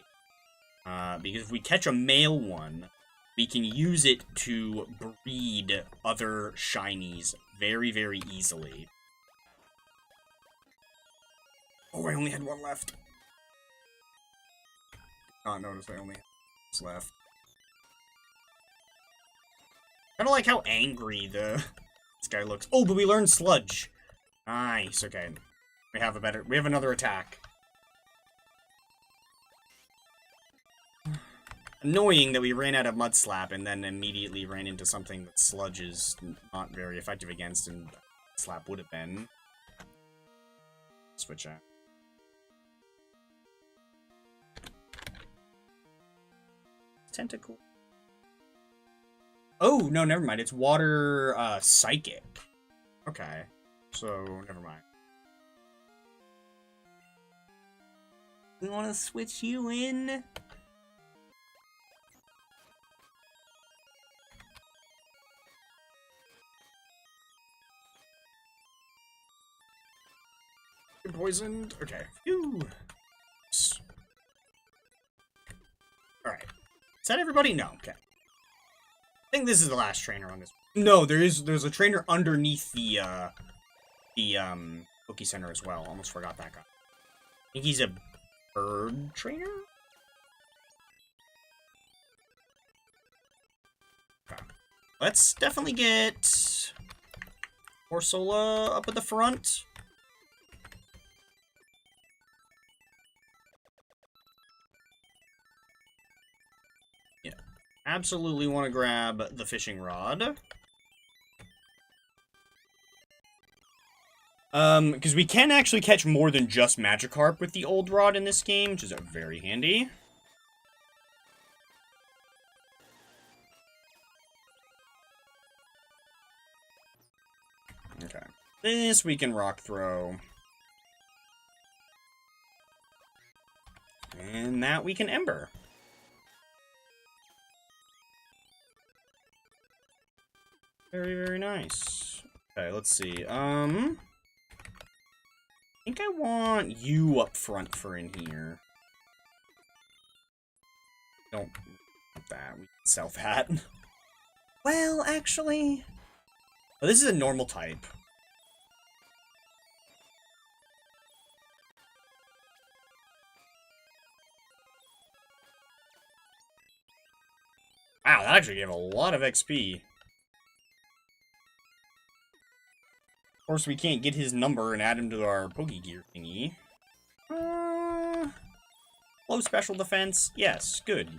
Because if we catch a male one, we can use it to breed other shinies very, very easily. Oh, I only had one left. Not notice I only had one left. I don't like how angry this guy looks. Oh, but we learned Sludge. Nice, okay. We have another attack. Annoying that we ran out of Mud Slap and then immediately ran into something that Sludge is not very effective against, and Slap would have been. Switch out. Tentacle. Oh, no, never mind. It's Water, Psychic. Okay. So, never mind. We want to switch you in? You're poisoned? Okay. Phew. Alright. Is that everybody? No, okay. I think this is the last trainer on this. No, there's a trainer underneath the Poke Center as well. Almost forgot that guy. I think he's a bird trainer? Okay. Let's definitely get Corsola up at the front. Yeah. Absolutely want to grab the fishing rod. Because we can actually catch more than just Magikarp with the old rod in this game, which is very handy. Okay. This we can Rock Throw. And that we can Ember. Very, very nice. Okay, let's see. I think I want you up front for in here. Don't want that. We can sell that. Well, actually... Oh, this is a normal type. Wow, that actually gave a lot of XP. Of course, we can't get his number and add him to our Pokegear thingy. Low special defense? Yes, good.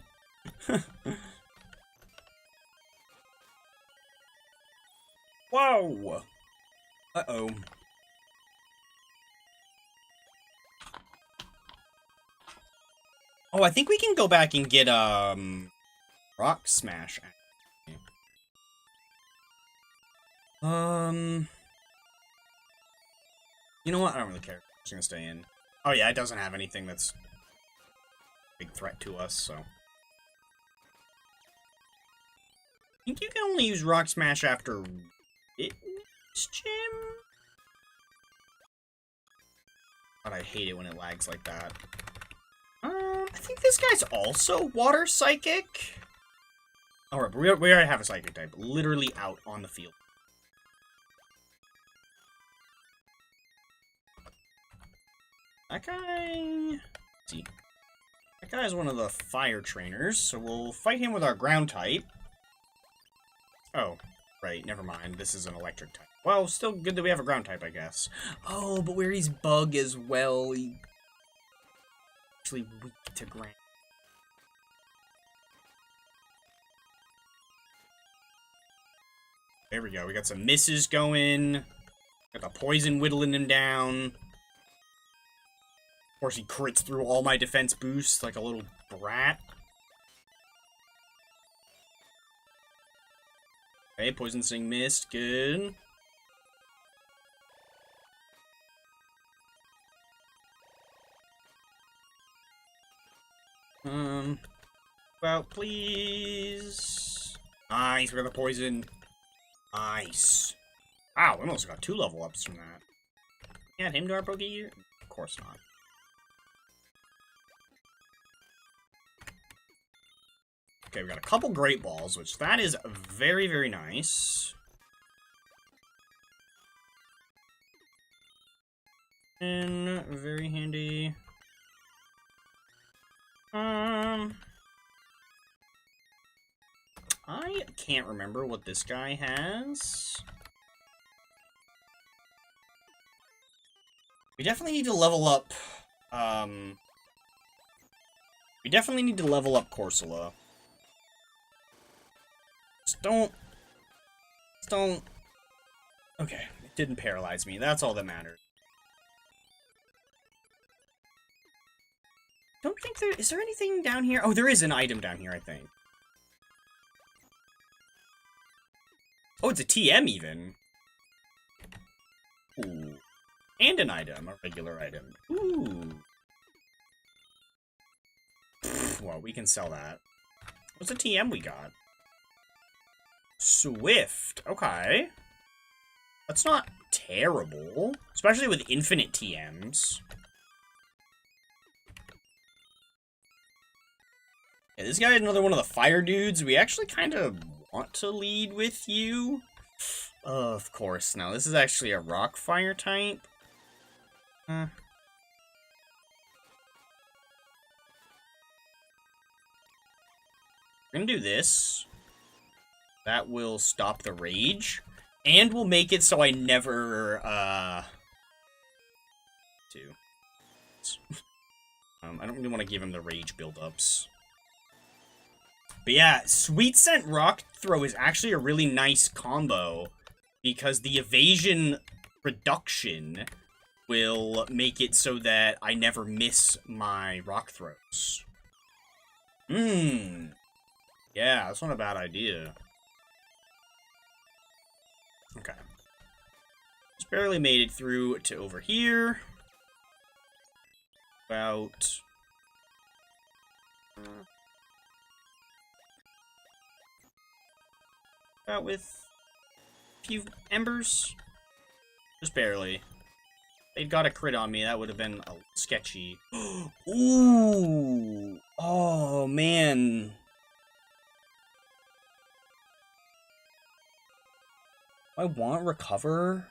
Whoa! Uh-oh. Oh, I think we can go back and get, Rock Smash. You know what? I don't really care. I'm just gonna stay in. Oh yeah, it doesn't have anything that's... big threat to us, so. I think you can only use Rock Smash after Fitness Gym? God, I hate it when it lags like that. I think this guy's also Water Psychic. Alright, but we already have a Psychic type literally out on the field. That guy... Let's see. That guy is one of the fire trainers, so we'll fight him with our ground type. Oh, right, never mind. This is an electric type. Well, still good that we have a ground type, I guess. Oh, but where he's bug as well, he... actually weak to ground. There we go. We got some misses going. Got the poison whittling him down. Of course, he crits through all my defense boosts like a little brat. Okay, Poison Sting missed. Good. Well, please. Nice, we got the poison. Nice. Wow, we almost got 2 level ups from that. Add him to our Pokegear? Of course not. Okay, we got a couple Great Balls, which that is very, very nice. And very handy. I can't remember what this guy has. We definitely need to level up, we definitely need to level up Corsola. Just don't... Okay, it didn't paralyze me. That's all that matters. Don't think there... Is there anything down here? Oh, there is an item down here, I think. Oh, it's a TM, even. Ooh. And an item. A regular item. Ooh. Well, we can sell that. What's a TM we got? Swift. Okay. That's not terrible. Especially with infinite TMs. Yeah, this guy is another one of the fire dudes. We actually kind of want to lead with you. Of course. Now, this is actually a rock fire type. We're gonna do this. That will stop the rage. And will make it so I never, I don't really want to give him the rage buildups. But yeah, Sweet Scent Rock Throw is actually a really nice combo. Because the evasion reduction will make it so that I never miss my rock throws. Yeah, that's not a bad idea. Okay. Just barely made it through to over here. About... about with a few embers. Just barely. They'd got a crit on me, that would have been sketchy. Ooh! Oh, man. I want recover.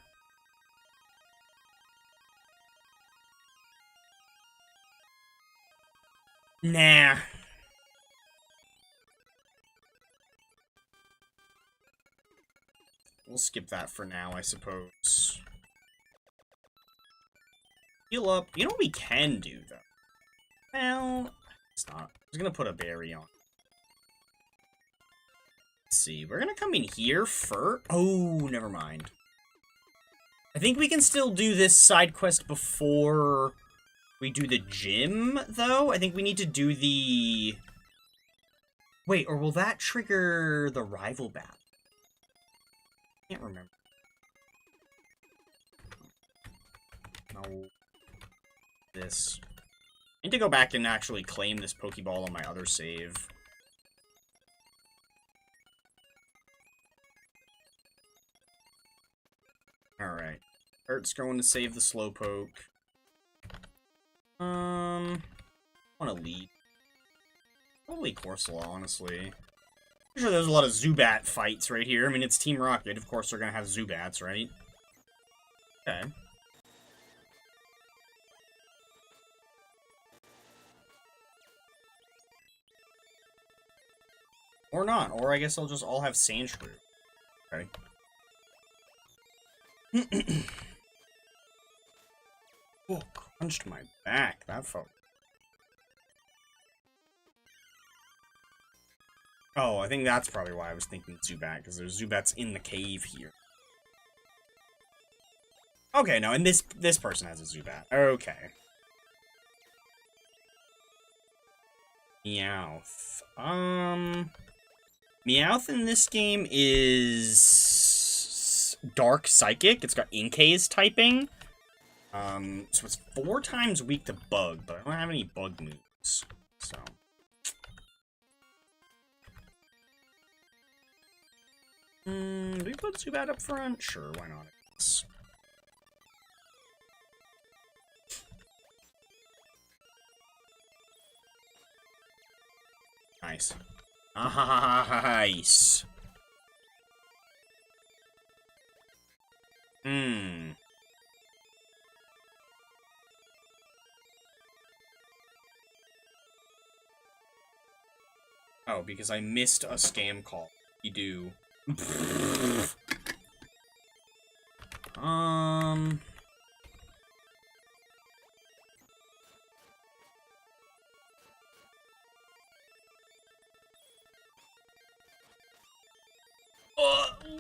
Nah. We'll skip that for now, I suppose. Heal up. You know what we can do, though? Well, it's not. I was gonna put a berry on. Let's see. We're gonna come in here first. Oh, never mind. I think we can still do this side quest before we do the gym, though. I think we need to do the... Wait, or will that trigger the rival battle? I can't remember. No. This. need to go back and actually claim this Pokeball on my other save. Alright. Kurt's going to save the Slowpoke. I want to lead. Probably Corsola, honestly. I'm sure there's a lot of Zubat fights right here. I mean, it's Team Rocket. Of course, they're gonna have Zubats, right? Okay. Or not. Or I guess they'll just all have Sandshrew. Okay. Oh, crunched my back. That felt... Oh, I think that's probably why I was thinking Zubat, because there's Zubats in the cave here. Okay, no, and this person has a Zubat. Okay. Meowth. Meowth in this game is Dark Psychic. It's got Inkay's typing. So it's 4 times weak to Bug, but I don't have any Bug moves, so... do we put Zubat up front? Sure, why not? Nice. Nice. Oh, because I missed a scam call. You do.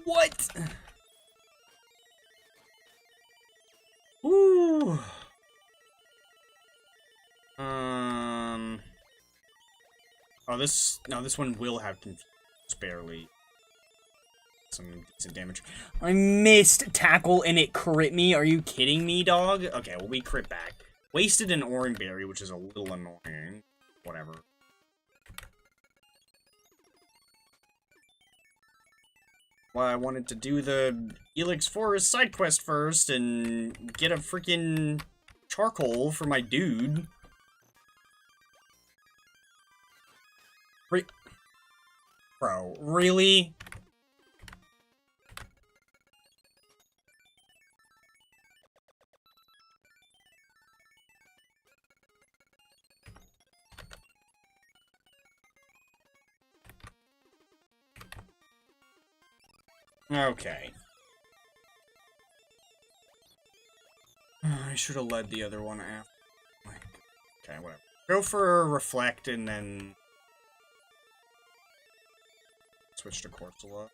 What? Ooh. Oh, this one will have confused barely. Some decent damage. I missed Tackle and it crit me. Are you kidding me, dog? Okay, well, we crit back. Wasted an Orange Berry, which is a little annoying. Whatever. Well, I wanted to do the Elix Forest side quest first and get a freaking charcoal for my dude. Bro, really? Okay. I should have led the other one after. Okay, whatever. Go for Reflect and then switch to Corsola.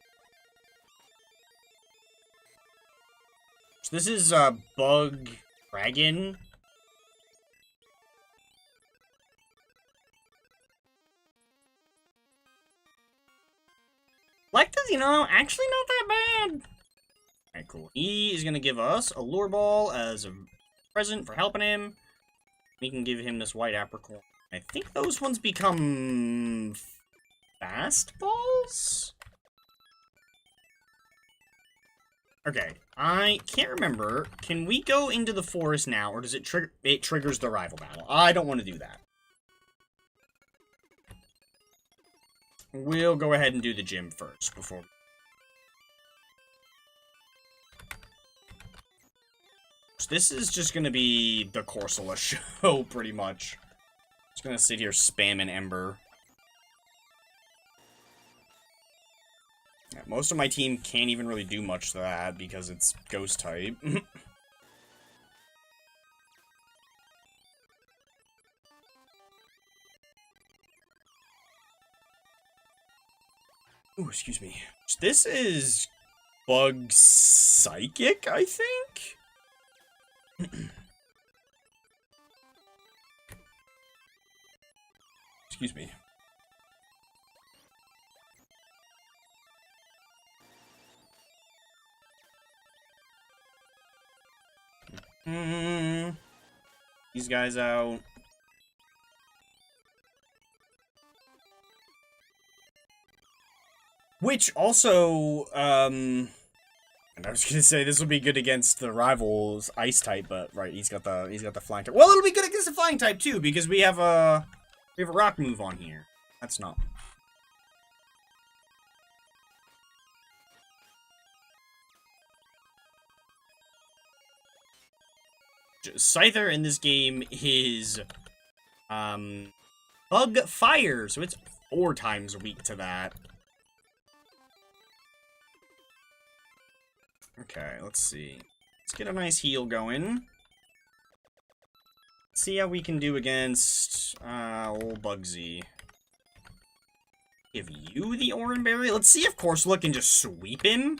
So this is Bug Dragon. Lecta's, you know, actually not that bad. Alright, cool. He is gonna give us a Lure Ball as a present for helping him. We can give him this white apricorn. I think those ones become fast balls? Okay, I can't remember. Can we go into the forest now, or does it trigger? It triggers the rival battle. I don't want to do that. We'll go ahead and do the gym first before. So this is just gonna be the Corsola show, pretty much. Just gonna sit here spamming Ember. Yeah, most of my team can't even really do much to that because it's Ghost type. Ooh, excuse me. This is Bug Psychic, I think? Excuse me. These guys out. Which also, and I was gonna say this would be good against the rival's ice type, but right, he's got the flying type. Well, it'll be good against the flying type too, because we have a rock move on here. That's not. Scyther in this game is bug fire, so it's 4 times weak to that. Okay, let's see. Let's get a nice heal going. See how we can do against old Bugsy. Give you the Oran Berry. Let's see if Corsola can just sweep him.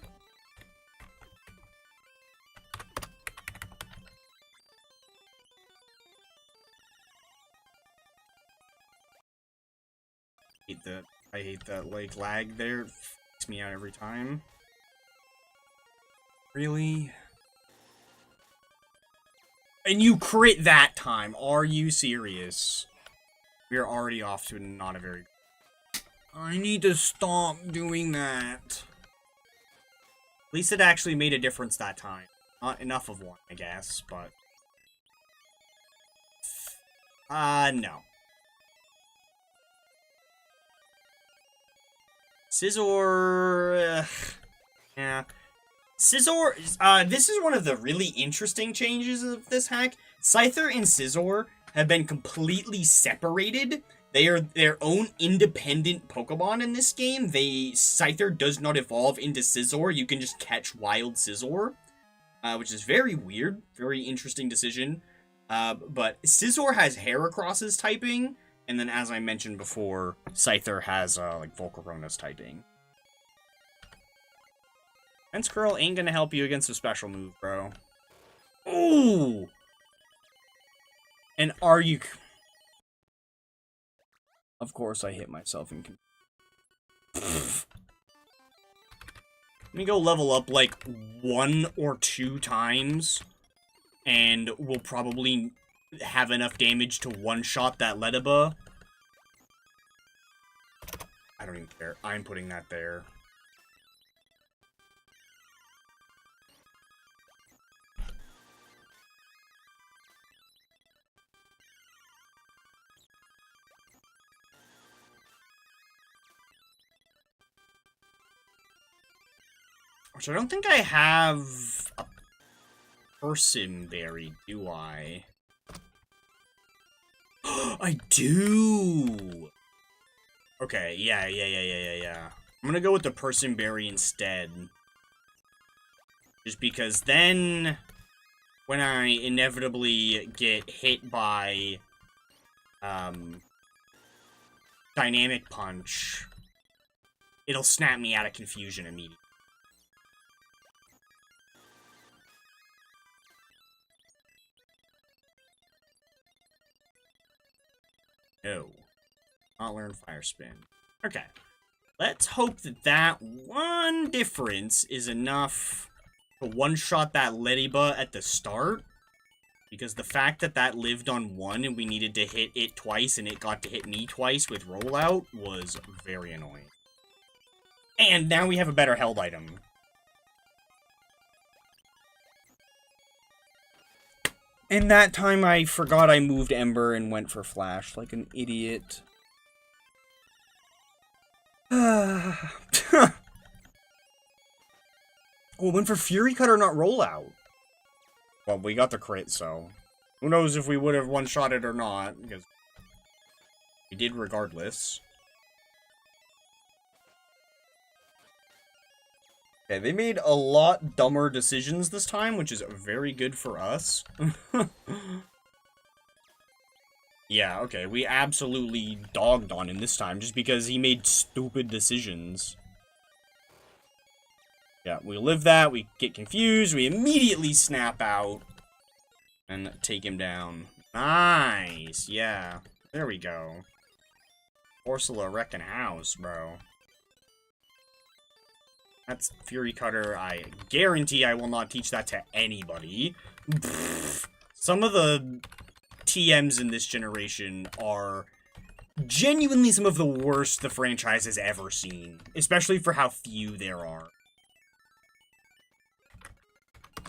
I hate that like lag there. It freaks me out every time. Really? And you crit that time. Are you serious? We are already off to not a very... I need to stop doing that. At least it actually made a difference that time. Not enough of one, I guess, but... no. Scizor... yeah. Scizor, this is one of the really interesting changes of this hack. Scyther and Scizor have been completely separated. They are their own independent Pokemon in this game. Scyther does not evolve into Scizor. You can just catch wild Scizor, which is very weird. Very interesting decision. But Scizor has Heracross's typing, and then as I mentioned before, Scyther has, like, Volcarona's typing. Fence Curl ain't gonna help you against a special move, bro. Ooh! And are you... Of course I hit myself in... Let me go level up, like, 1 or 2 times, and we'll probably have enough damage to one-shot that Lediba. I don't even care. I'm putting that there. Which I don't think I have a Person Berry, do I? I do! Okay, yeah. I'm gonna go with the Person Berry instead. Just because then, when I inevitably get hit by, Dynamic Punch, it'll snap me out of confusion immediately. No. Not learn Fire Spin. Okay. Let's hope that that one difference is enough to one-shot that Lediba at the start. Because the fact that that lived on 1 and we needed to hit it twice and it got to hit me twice with Rollout was very annoying. And now we have a better held item. And that time I forgot I moved Ember and went for Flash like an idiot. Well, went for Fury Cutter, not Rollout. Well, we got the crit, so... Who knows if we would have one-shot it or not, because... We did regardless. Okay, they made a lot dumber decisions this time, which is very good for us. Yeah, okay, we absolutely dogged on him this time, just because he made stupid decisions. Yeah, we live that, we get confused, we immediately snap out, and take him down. Nice, yeah. There we go. Corsola wrecking house, bro. That's Fury Cutter. I guarantee I will not teach that to anybody. Some of the TMs in this generation are genuinely some of the worst the franchise has ever seen, especially for how few there are.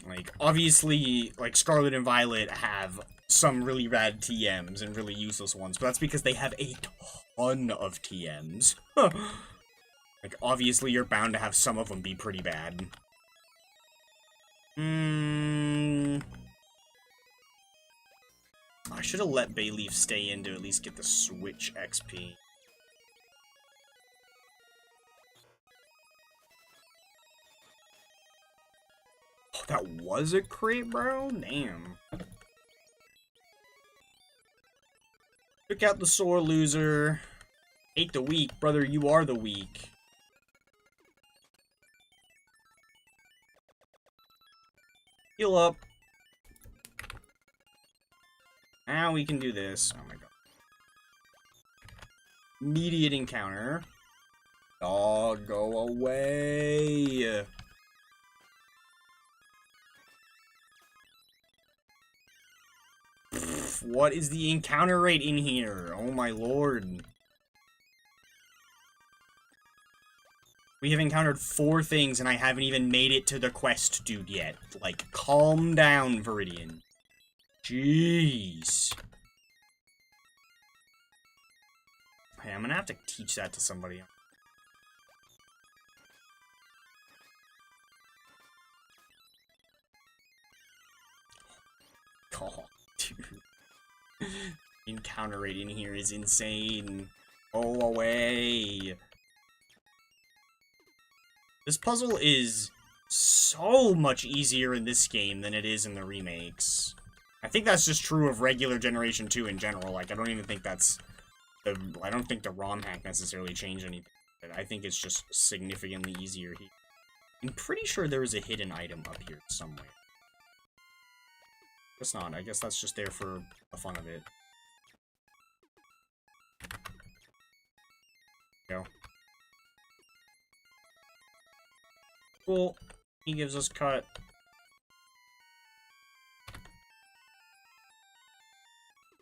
Like, obviously, like, Scarlet and Violet have some really rad TMs and really useless ones, but that's because they have a ton of TMs. Like, obviously, you're bound to have some of them be pretty bad. I should have let Bayleaf stay in to at least get the Switch XP. Oh, that was a crit, bro? Damn. Took out the sore loser. Hate the weak, brother, you are the weak. Heal up. Now we can do this. Oh my god. Immediate encounter. Dog, go away. Pfft, what is the encounter rate in here? Oh my lord. We have encountered 4 things and I haven't even made it to the quest dude yet. Like, calm down, Viridian. Jeez. Hey, I'm gonna have to teach that to somebody. Oh, dude. Encounter rate in here is insane. Go away. This puzzle is so much easier in this game than it is in the remakes. I think that's just true of regular Generation 2 in general. Like, I don't even think that's... I don't think the ROM hack necessarily changed anything. I think it's just significantly easier here. I'm pretty sure there is a hidden item up here somewhere. Guess not. I guess that's just there for the fun of it. Go. Cool. He gives us cut.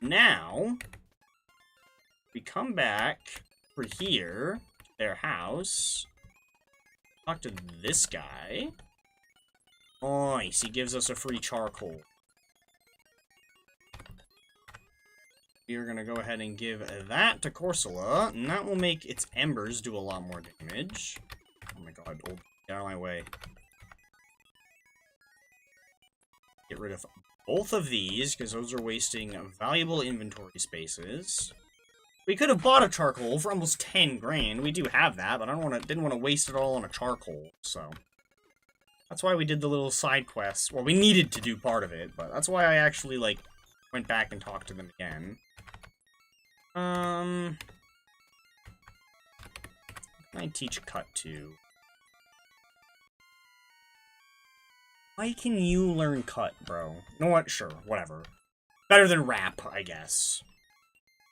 Now, we come back for here, their house, talk to this guy. Nice, he gives us a free charcoal. We are going to go ahead and give that to Corsola, and that will make its embers do a lot more damage. Oh my god, get out of my way. Get rid of both of these, because those are wasting valuable inventory spaces. We could have bought a charcoal for almost 10 grand. We do have that, but I didn't want to waste it all on a charcoal, so. That's why we did the little side quests. Well, we needed to do part of it, but that's why I actually, like, went back and talked to them again. Can I teach cut to? Why can you learn cut, bro? You know what? Sure, whatever. Better than rap, I guess.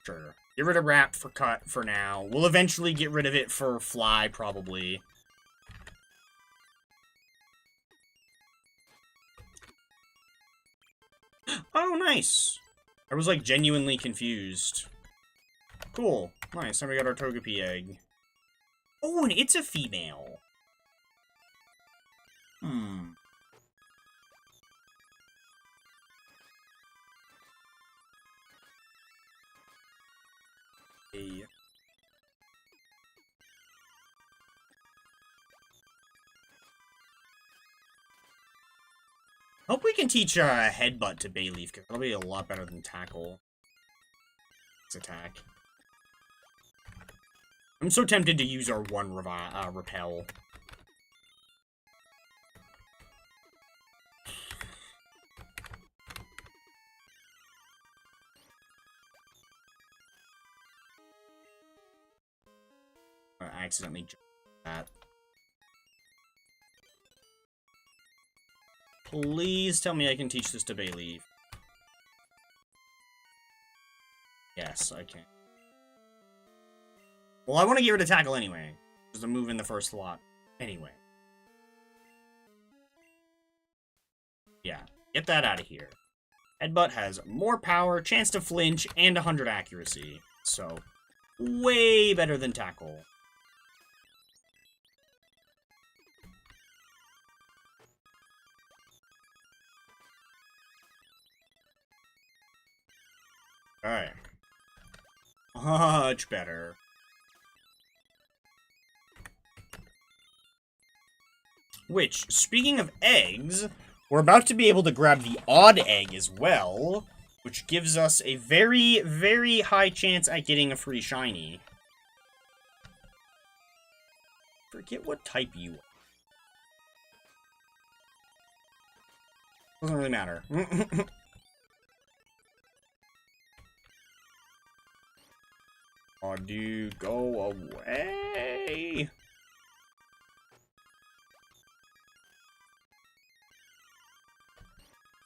Sure. Get rid of rap for cut for now. We'll eventually get rid of it for fly, probably. Oh, nice! I was, like, genuinely confused. Cool. Nice. Now we got our Togepi egg. Oh, and it's a female. Hey. Hope we can teach Headbutt to Bayleaf, because that'll be a lot better than Tackle. Its attack. I'm so tempted to use our one Repel. I accidentally jumped that. Please tell me I can teach this to Bayleaf. Yes, I can. Well, I want to get rid of Tackle anyway. Just a move in the first slot. Anyway. Yeah, get that out of here. Headbutt has more power, chance to flinch, and 100 accuracy. So, way better than Tackle. Alright. Much better. Which, speaking of eggs, we're about to be able to grab the odd egg as well, which gives us a very, very high chance at getting a free shiny. Forget what type you are. Doesn't really matter. Oh, dude, go away.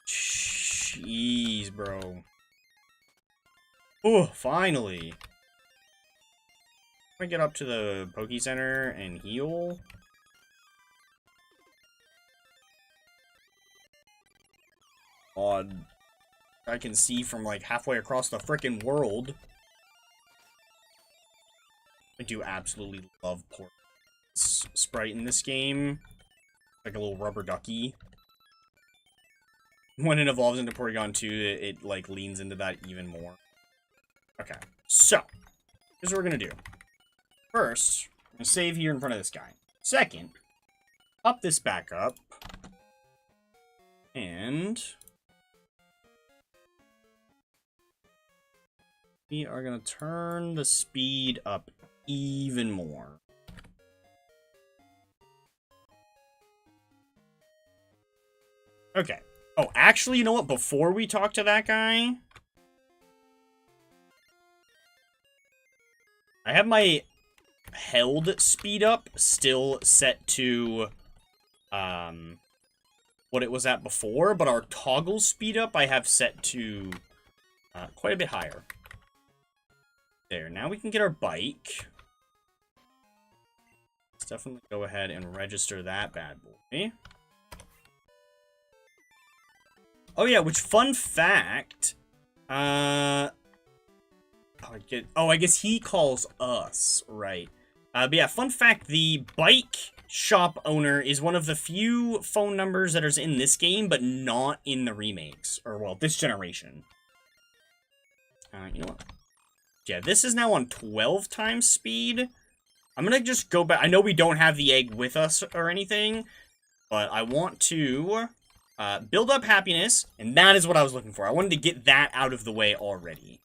Jeez, bro. Oh, finally. Can I get up to the Poke Center and heal? Odd. I can see from like halfway across the frickin' world. I do absolutely love Port's sprite in this game. Like a little rubber ducky. When it evolves into Porygon 2, it like leans into that even more. Okay, so here's what we're gonna do. First, I'm gonna save here in front of this guy. Second, pop this back up. And we are gonna turn the speed up even more. Okay. Oh, actually, you know what? Before we talk to that guy, I have my held speed up still set to what it was at before, but our toggle speed up I have set to quite a bit higher. There, now we can get our bike. Let's definitely go ahead and register that bad boy. Oh yeah, which, fun fact, I guess he calls us, right. But yeah, fun fact, the bike shop owner is one of the few phone numbers that is in this game, but not in the remakes, or, well, this generation. You know what? Yeah, this is now on 12 times speed. I'm gonna just go back. I know we don't have the egg with us or anything, but I want to build up happiness, and that is what I was looking for. I wanted to get that out of the way already.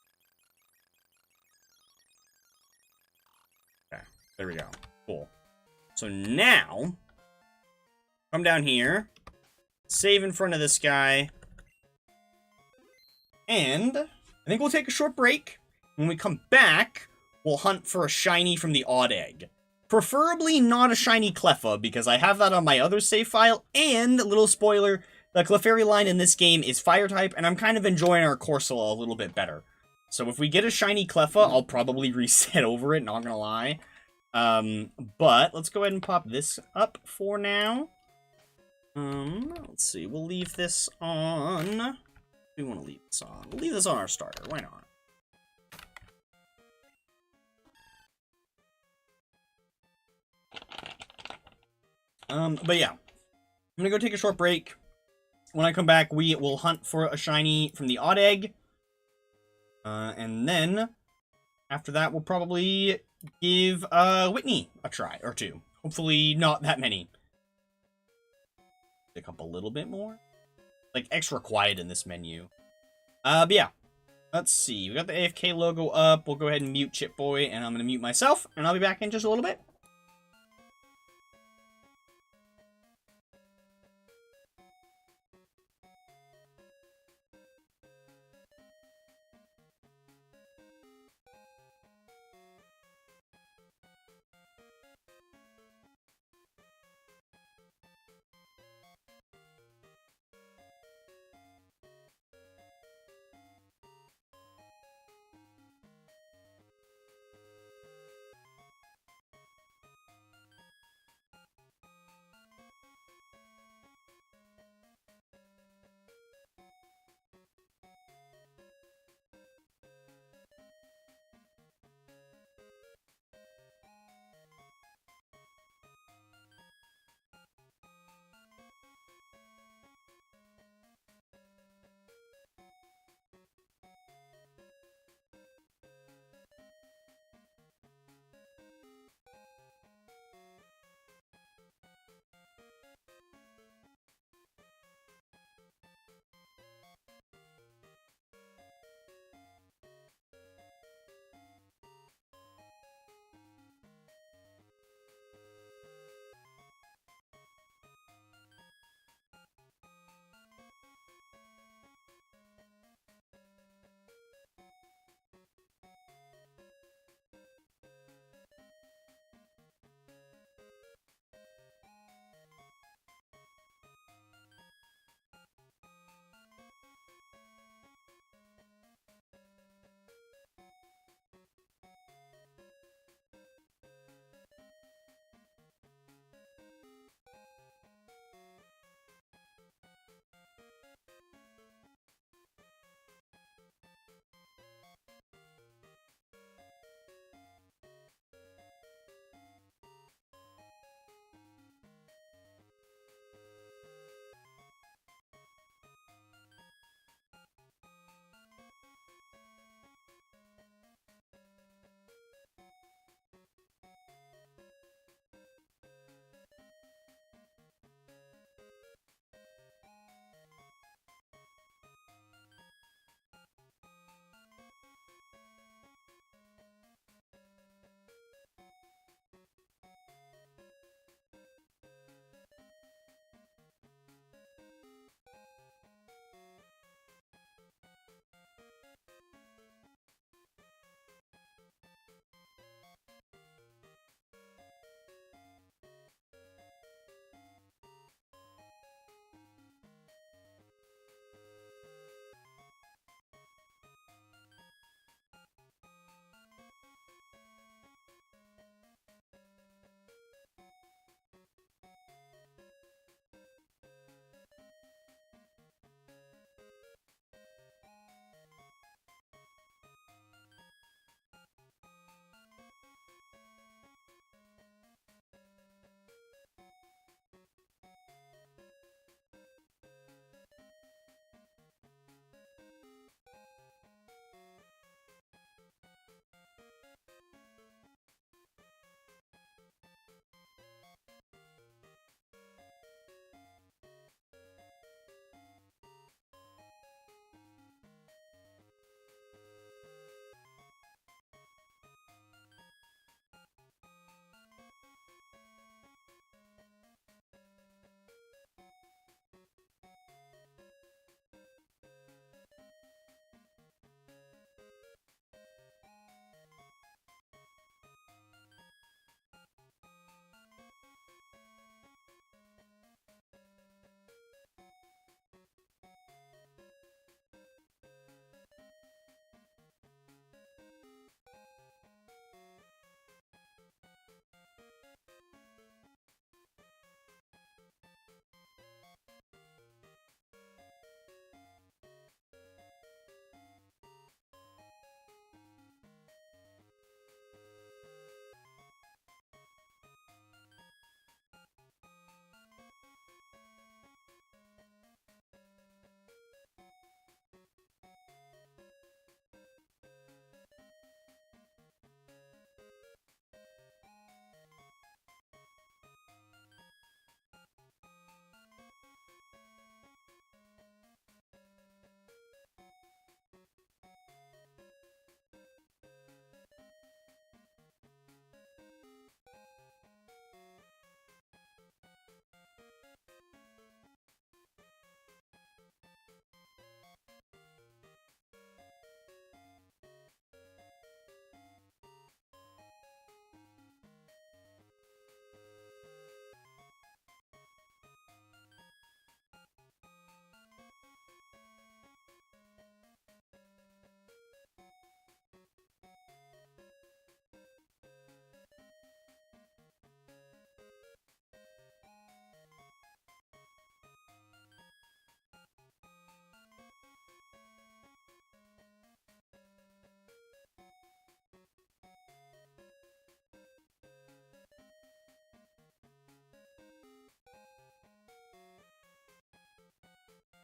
Okay, there we go. Cool. So now, come down here, save in front of this guy, and I think we'll take a short break. When we come back, we'll hunt for a shiny from the odd egg. Preferably not a shiny Cleffa, because I have that on my other save file, and, little spoiler, the Clefairy line in this game is Fire-type, and I'm kind of enjoying our Corsola a little bit better. So if we get a shiny Cleffa, I'll probably reset over it, not gonna lie. But let's go ahead and pop this up for now. Let's see, we'll leave this on. We want to leave this on. We'll leave this on our starter, why not? But yeah, I'm gonna go take a short break. When I come back, we will hunt for a shiny from the odd egg. And then, after that, we'll probably give, Whitney a try, or two. Hopefully not that many. Pick up a little bit more. Like, extra quiet in this menu. But yeah. Let's see, we got the AFK logo up. We'll go ahead and mute Chip-Boy, and I'm gonna mute myself, and I'll be back in just a little bit.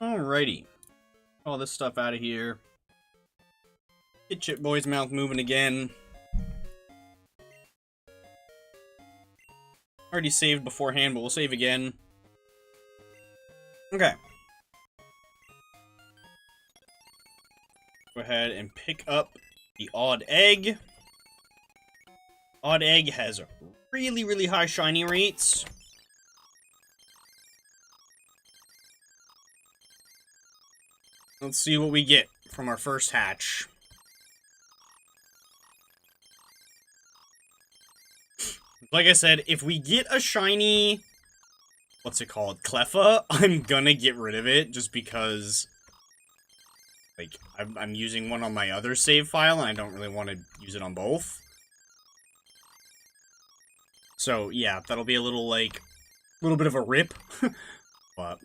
Alrighty. All this stuff out of here. Get Chip Boy's mouth moving again. Already saved beforehand, but we'll save again. Okay. Go ahead and pick up the Odd Egg. Odd Egg has really, really high shiny rates. Let's see what we get from our first hatch. Like I said, if we get a shiny, what's it called, Cleffa, I'm gonna get rid of it just because, like, I'm using one on my other save file and I don't really want to use it on both. So, yeah, that'll be a little bit of a rip. But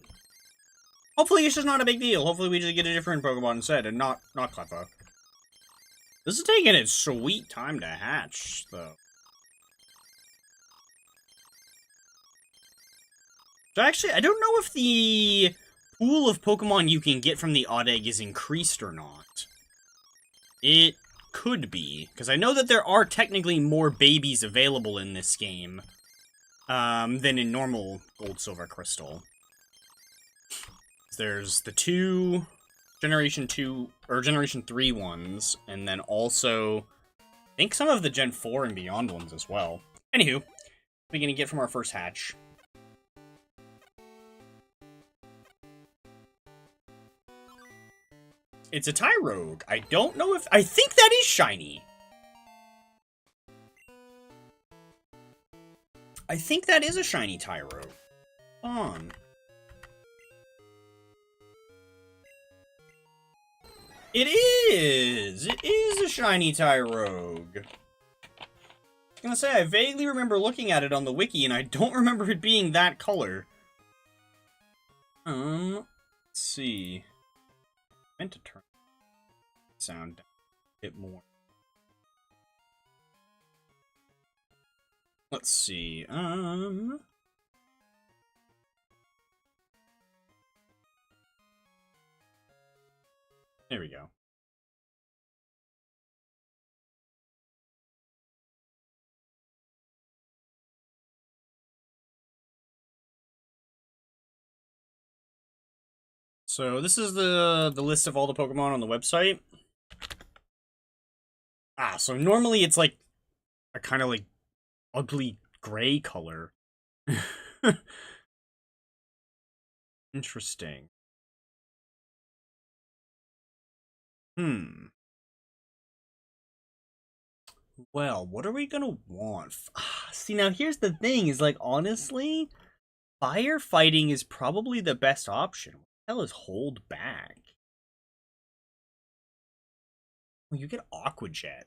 hopefully it's just not a big deal. Hopefully we just get a different Pokemon instead and not Cleffa. This is taking its sweet time to hatch, though. So actually, I don't know if the pool of Pokemon you can get from the Odd Egg is increased or not. It could be, because I know that there are technically more babies available in this game than in normal Gold, Silver, Crystal. There's the two Generation 2, or Generation 3 ones, and then also, I think some of the Gen 4 and beyond ones as well. Anywho, what are we gonna get from our first hatch? It's a Tyrogue. I don't know if... I think that is shiny. I think that is a shiny Tyrogue. Hold on. It is! It is a shiny Tyrogue. I was gonna say, I vaguely remember looking at it on the wiki, and I don't remember it being that color. Let's see. I meant to turn the sound down a bit more. Let's see. There we go. So this is the list of all the Pokemon on the website. So normally it's like a kind of like ugly gray color. Interesting. Well, what are we gonna want? See, now here's the thing, is like, honestly, firefighting is probably the best option. What the hell is hold back? Well, you get Aqua Jet.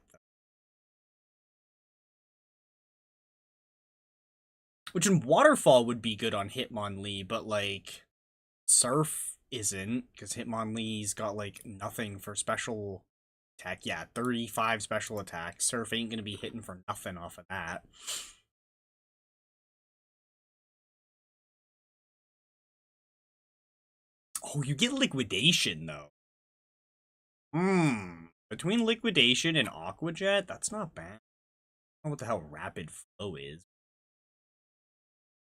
Which in Waterfall would be good on Hitmonlee, but like, Surf isn't, because Hitmonlee's got like nothing for special attack. Yeah, 35 special attack. Surf ain't gonna be hitting for nothing off of that. Oh, you get Liquidation, though. Between Liquidation and Aqua Jet, that's not bad. I don't know what the hell Rapid Flow is.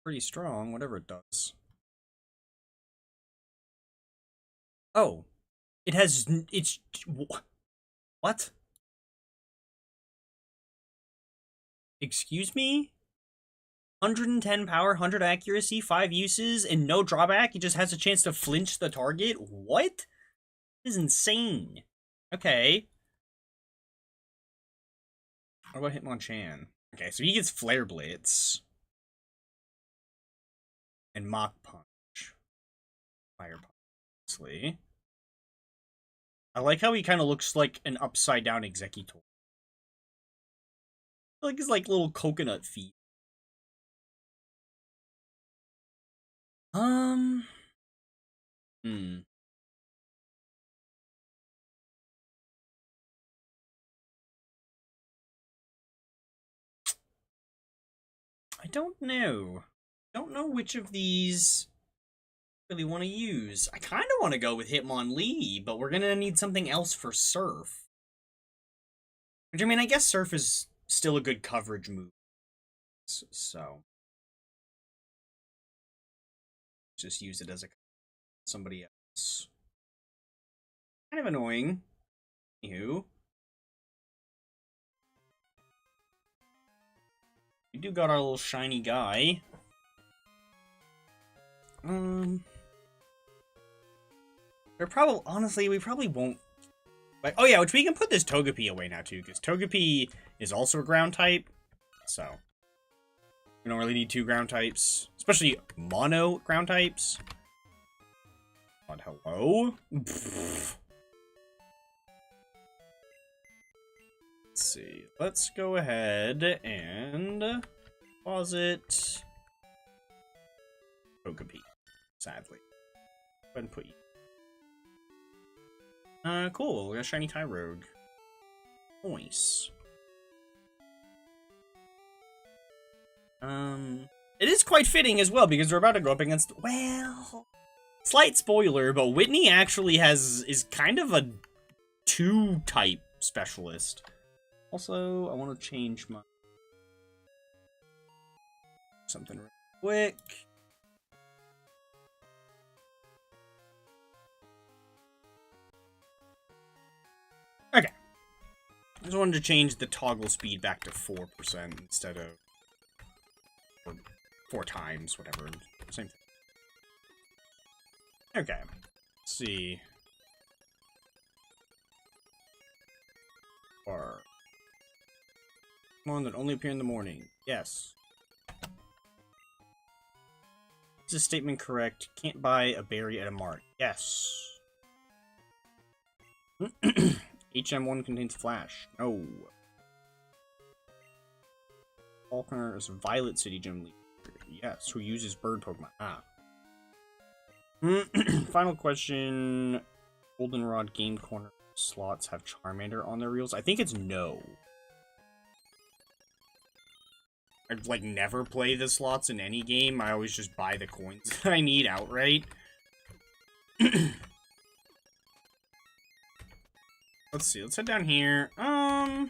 Pretty strong, whatever it does. Oh. It has... It's... What? Excuse me? 110 power, 100 accuracy, 5 uses, and no drawback? It just has a chance to flinch the target? What? This is insane. Okay. What about Hitmonchan? Okay, so he gets Flare Blitz. And Mach Punch. Fire Punch, obviously. I like how he kind of looks like an upside-down Exeggutor. Like his little coconut feet. I don't know. Don't know which of these really want to use? I kind of want to go with Hitmonlee, but we're going to need something else for Surf. Which, I mean, I guess Surf is still a good coverage move. So. Just use it as somebody else. Kind of annoying. Anywho. We do got our little shiny guy. Honestly, we probably won't. Like, oh yeah, which we can put this Togepi away now too, because Togepi is also a ground type. So we don't really need two ground types, especially mono ground types. God, hello. Let's see. Let's go ahead and deposit Togepi. Sadly, go ahead and put you. Cool. We got a shiny Tyrogue. Nice. It is quite fitting as well because we're about to go up against. Well, slight spoiler, but Whitney actually is kind of a 2-type specialist. Also, I want to change my something real quick. Okay. I just wanted to change the toggle speed back to 4% instead of 4 times, whatever. Same thing. Okay. Let's see. Or one that only appear in the morning. Yes. Is this statement correct? Can't buy a berry at a mart. Yes. HM1 contains flash. No. Falconer is a Violet City gym leader. Yes, who uses bird Pokemon. Ah. Final question. Goldenrod Game Corner slots have Charmander on their reels? I think it's no. I'd, like, never play the slots in any game. I always just buy the coins that I need outright. Let's see. Let's head down here. I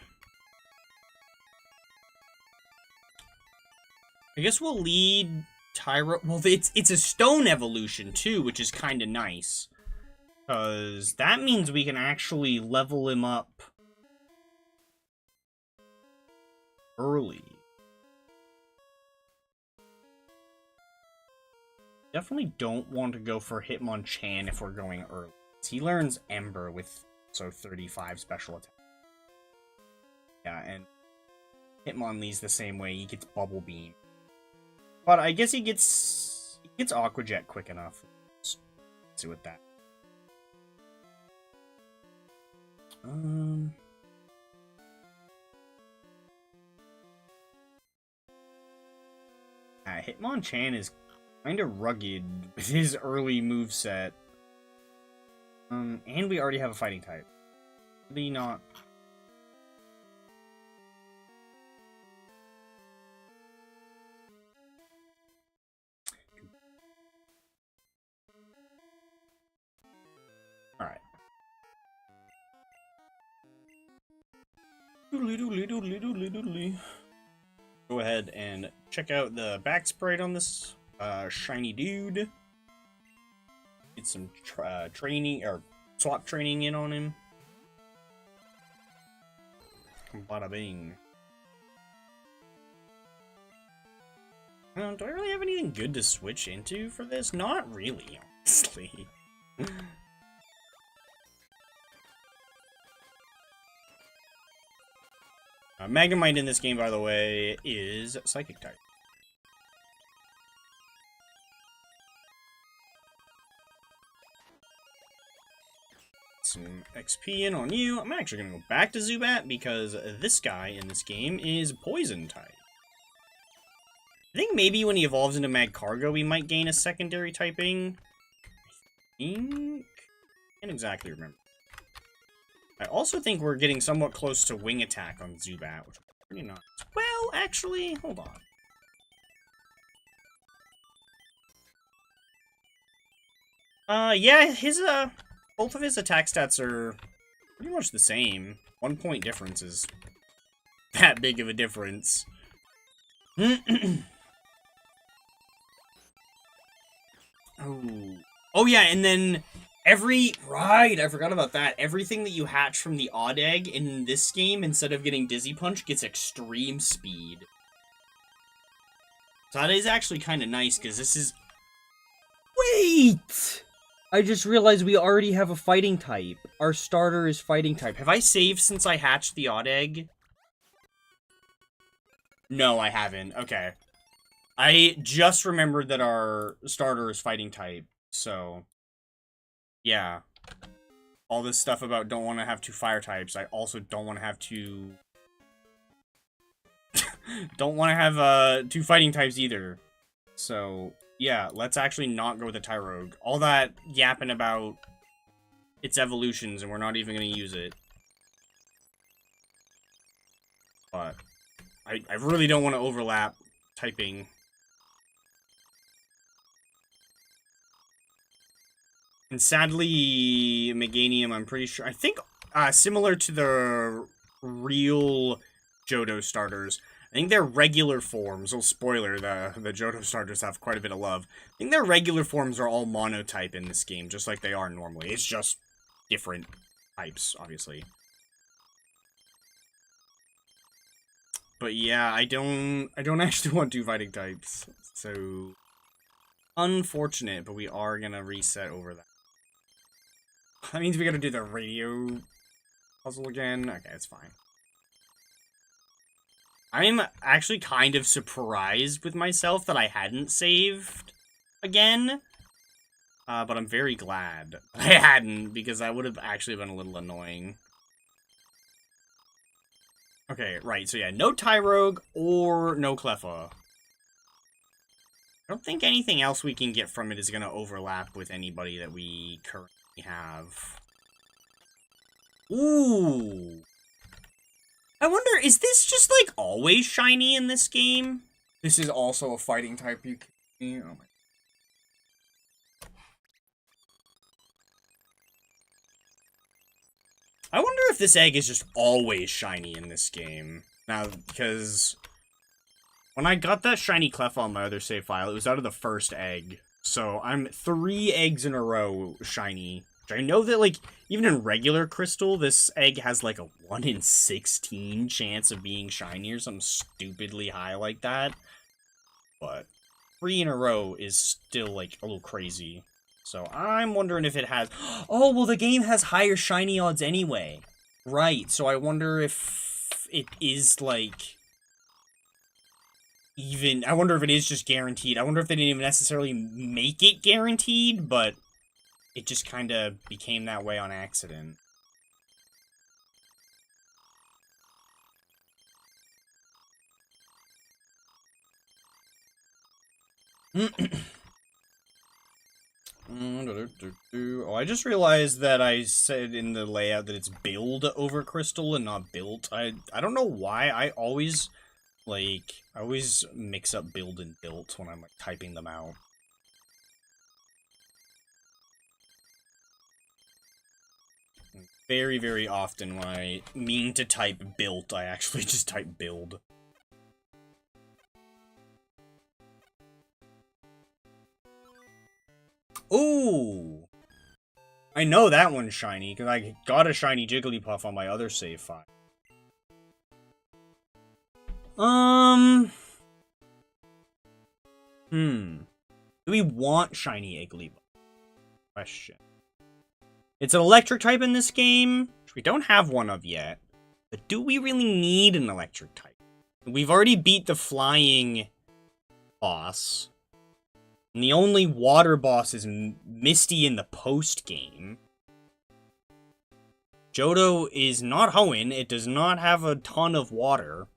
guess we'll lead Tyro. Well, it's a stone evolution too, which is kind of nice, because that means we can actually level him up early. Definitely don't want to go for Hitmonchan if we're going early. He learns Ember with. So 35 special attack. Yeah, and Hitmonlee's the same way. He gets Bubble Beam. But I guess he gets Aqua Jet quick enough. Let's see with that. Hitmonchan is kind of rugged with his early moveset. And we already have a fighting type. Really not. Alright. Doodly doodly doodly doodly doodly. Go ahead and check out the back sprite on this shiny dude. Get some training or swap training in on him. Bada bing. Do I really have anything good to switch into for this? Not really, honestly. Magnemite in this game, by the way, is Psychic type. Some XP in on you. I'm actually going to go back to Zubat because this guy in this game is Poison type. I think maybe when he evolves into Magcargo, we might gain a secondary typing. I can't exactly remember. I also think we're getting somewhat close to Wing Attack on Zubat, which is pretty nice. Well, actually, hold on. Yeah, his, both of his attack stats are pretty much the same. 1 point difference is that big of a difference. Oh. Oh, yeah, and then right, I forgot about that. Everything that you hatch from the odd egg in this game, instead of getting Dizzy Punch, gets extreme speed. So that is actually kind of nice, because this is... Wait! I just realized we already have a fighting type. Our starter is fighting type. Have I saved since I hatched the odd egg? No, I haven't. Okay. I just remembered that our starter is fighting type, so... Yeah. All this stuff about don't want to have 2 fire types, I also don't want to have 2... don't want to have 2 fighting types either. So, yeah, let's actually not go with the Tyrogue. All that yapping about its evolutions, and we're not even going to use it. But I really don't want to overlap typing. And sadly, Meganium, I'm pretty sure... I think, similar to the real Johto starters, I think their regular forms... Well, spoiler, the Johto starters have quite a bit of love. I think their regular forms are all monotype in this game, just like they are normally. It's just different types, obviously. But yeah, I don't actually want 2 fighting types. So, unfortunate, but we are gonna reset over that. That means we gotta do the radio puzzle again. Okay, it's fine. I'm actually kind of surprised with myself that I hadn't saved again. But I'm very glad I hadn't, because that would have actually been a little annoying. Okay, right, so yeah, no Tyrogue or no Cleffa. I don't think anything else we can get from it is gonna overlap with anybody that we currently have. Ooh. I wonder, is this just, like, always shiny in this game? This is also a fighting type you can... Oh my... I wonder if this egg is just always shiny in this game. Now, because... when I got that shiny Clef on my other save file, it was out of the first egg. So, I'm 3 eggs in a row shiny. Which I know that, like, even in regular Crystal, this egg has, like, a 1 in 16 chance of being shiny or something stupidly high like that. But 3 in a row is still, like, a little crazy. So, I'm wondering if it has... Oh, well, the game has higher shiny odds anyway. Right, so I wonder if it is, like... even... I wonder if it is just guaranteed. I wonder if they didn't even necessarily make it guaranteed, but it just kind of became that way on accident. Oh, I just realized that I said in the layout that it's build over crystal and not built. I don't know why. I always mix up build and built when I'm like typing them out. Very, very often when I mean to type built, I actually just type build. Ooh! I know that one's shiny, because I got a shiny Jigglypuff on my other save file. Do we want shiny Igglybuff? Question. It's an electric type in this game, which we don't have one of yet. But do we really need an electric type? We've already beat the flying boss. And the only water boss is Misty in the post-game. Johto is not Hoenn. It does not have a ton of water.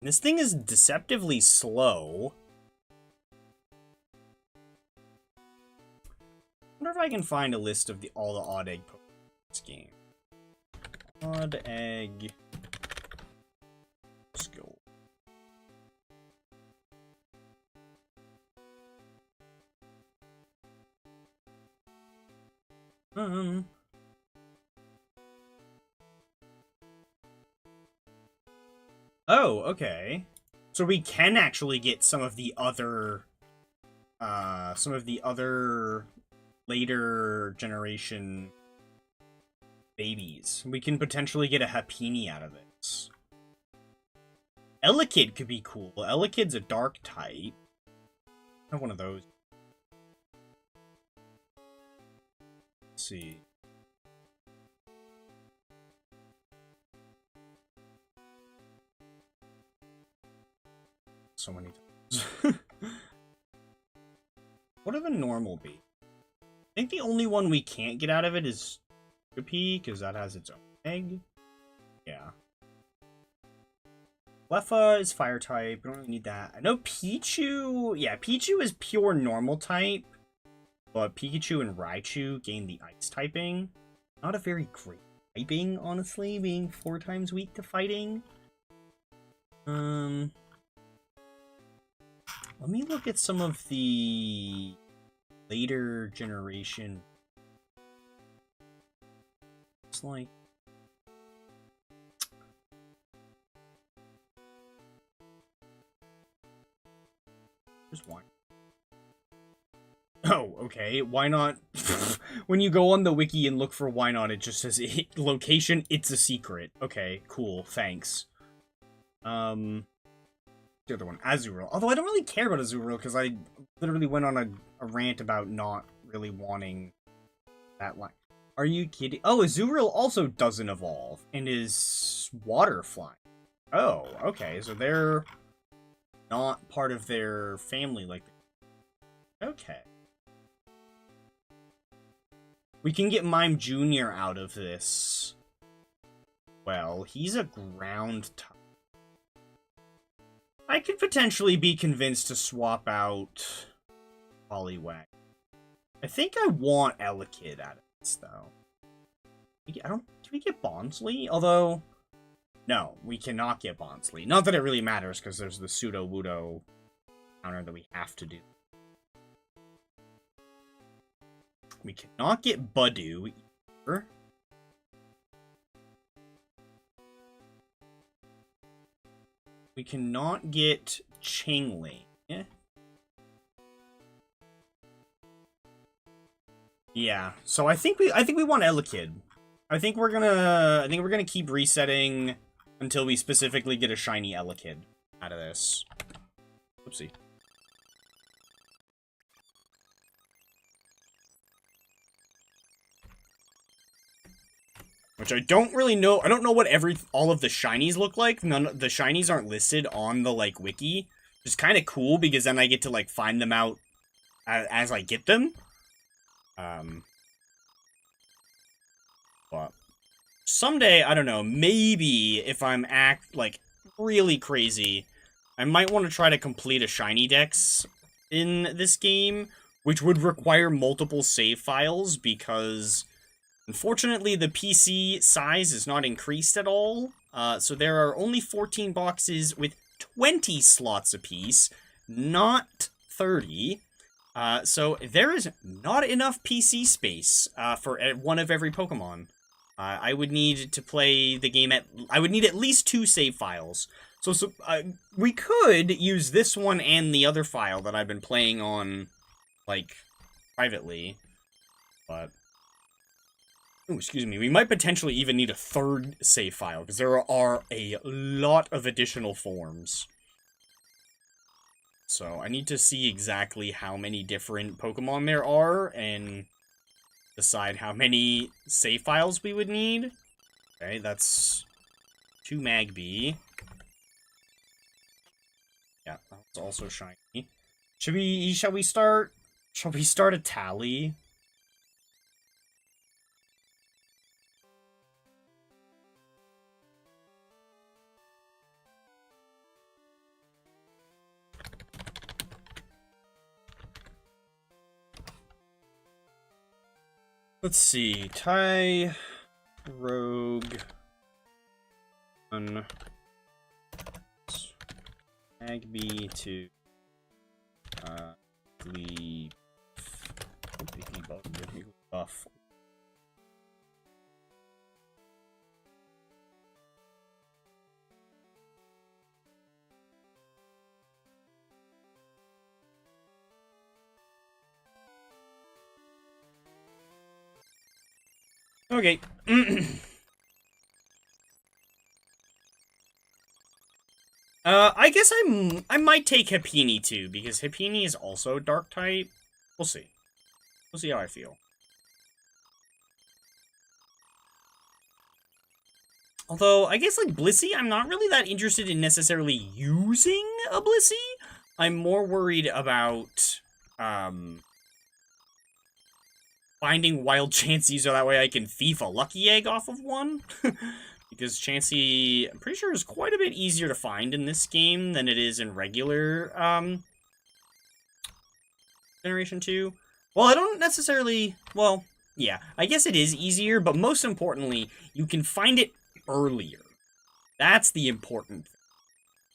This thing is deceptively slow. I wonder if I can find a list of all the odd egg Pokemon in this game. Odd egg skill. Oh, okay. So we can actually get some of the other later generation babies. We can potentially get a Happiny out of this. Elekid could be cool. Elekid's a dark type. I have one of those. Let's see. So many times. What are the normal bees? I think the only one we can't get out of it is Togepi, because that has its own egg. Yeah. Cleffa is fire type. We don't really need that. I know Pichu... Yeah, Pichu is pure normal type. But Pikachu and Raichu gain the ice typing. Not a very great typing, honestly, being 4 times weak to fighting. Let me look at some of the later generation. It's like... There's one. Oh, okay. Why not? When you go on the wiki and look for why not, it just says location, it's a secret. Okay, cool. Thanks. The other one, Azurill. Although I don't really care about Azurill because I literally went on a rant about not really wanting that line. Are you kidding? Oh, Azurill also doesn't evolve and is water flying. Oh, okay. So they're not part of their family like that. Okay. We can get Mime Jr. out of this. Well, he's a ground type. I could potentially be convinced to swap out Poliwag. I think I want Elekid out of this, though. Do we get Bonsly? Although, no, we cannot get Bonsly. Not that it really matters, because there's the Pseudo-Wudo counter that we have to do. We cannot get Budew either. We cannot get Chingling. Yeah, so I think we want Elekid. I think we're gonna keep resetting until we specifically get a shiny Elekid out of this. Oopsie. Which I don't really know. I don't know what all of the shinies look like. The shinies aren't listed on the like wiki. Which is kind of cool because then I get to like find them out as I get them. But someday, I don't know, maybe if I'm like really crazy, I might want to try to complete a shiny dex in this game, which would require multiple save files because unfortunately, the PC size is not increased at all, so there are only 14 boxes with 20 slots apiece, not 30. So there is not enough PC space for one of every Pokemon. I would need to play the game I would need at least 2 save files. So we could use this one and the other file that I've been playing on, like, privately, but... Ooh, excuse me, we might potentially even need a 3rd save file, because there are a lot of additional forms. So, I need to see exactly how many different Pokemon there are, and decide how many save files we would need. Okay, that's 2 Magby. Yeah, that's also shiny. Shall we start a tally? Let's see. Tai, Rogue, Magby to Glee buff. Okay. I guess I might take Happiny too, because Happiny is also dark type. We'll see. We'll see how I feel. Although, I guess, like, Blissey, I'm not really that interested in necessarily using a Blissey. I'm more worried about, finding wild Chansey so that way I can thief a Lucky Egg off of one. Because Chansey, I'm pretty sure, is quite a bit easier to find in this game than it is in regular, Generation 2. Well, I don't necessarily... Well, yeah, I guess it is easier, but most importantly, you can find it earlier. That's the important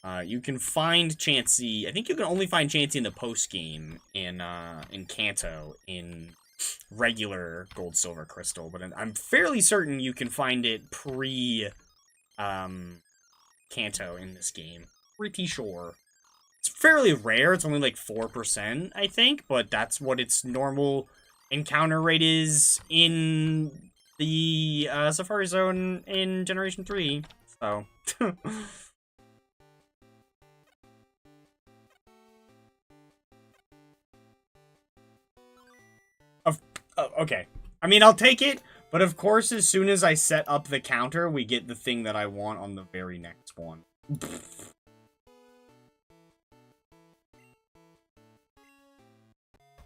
thing. You can find Chansey... I think you can only find Chansey in the post-game in Kanto, in regular Gold, Silver, Crystal, but I'm fairly certain you can find it pre, Kanto in this game. Pretty sure. It's fairly rare, it's only like 4%, I think, but that's what its normal encounter rate is in the, Safari Zone in Generation 3, so... Okay. I mean, I'll take it, but of course, as soon as I set up the counter, we get the thing that I want on the very next one.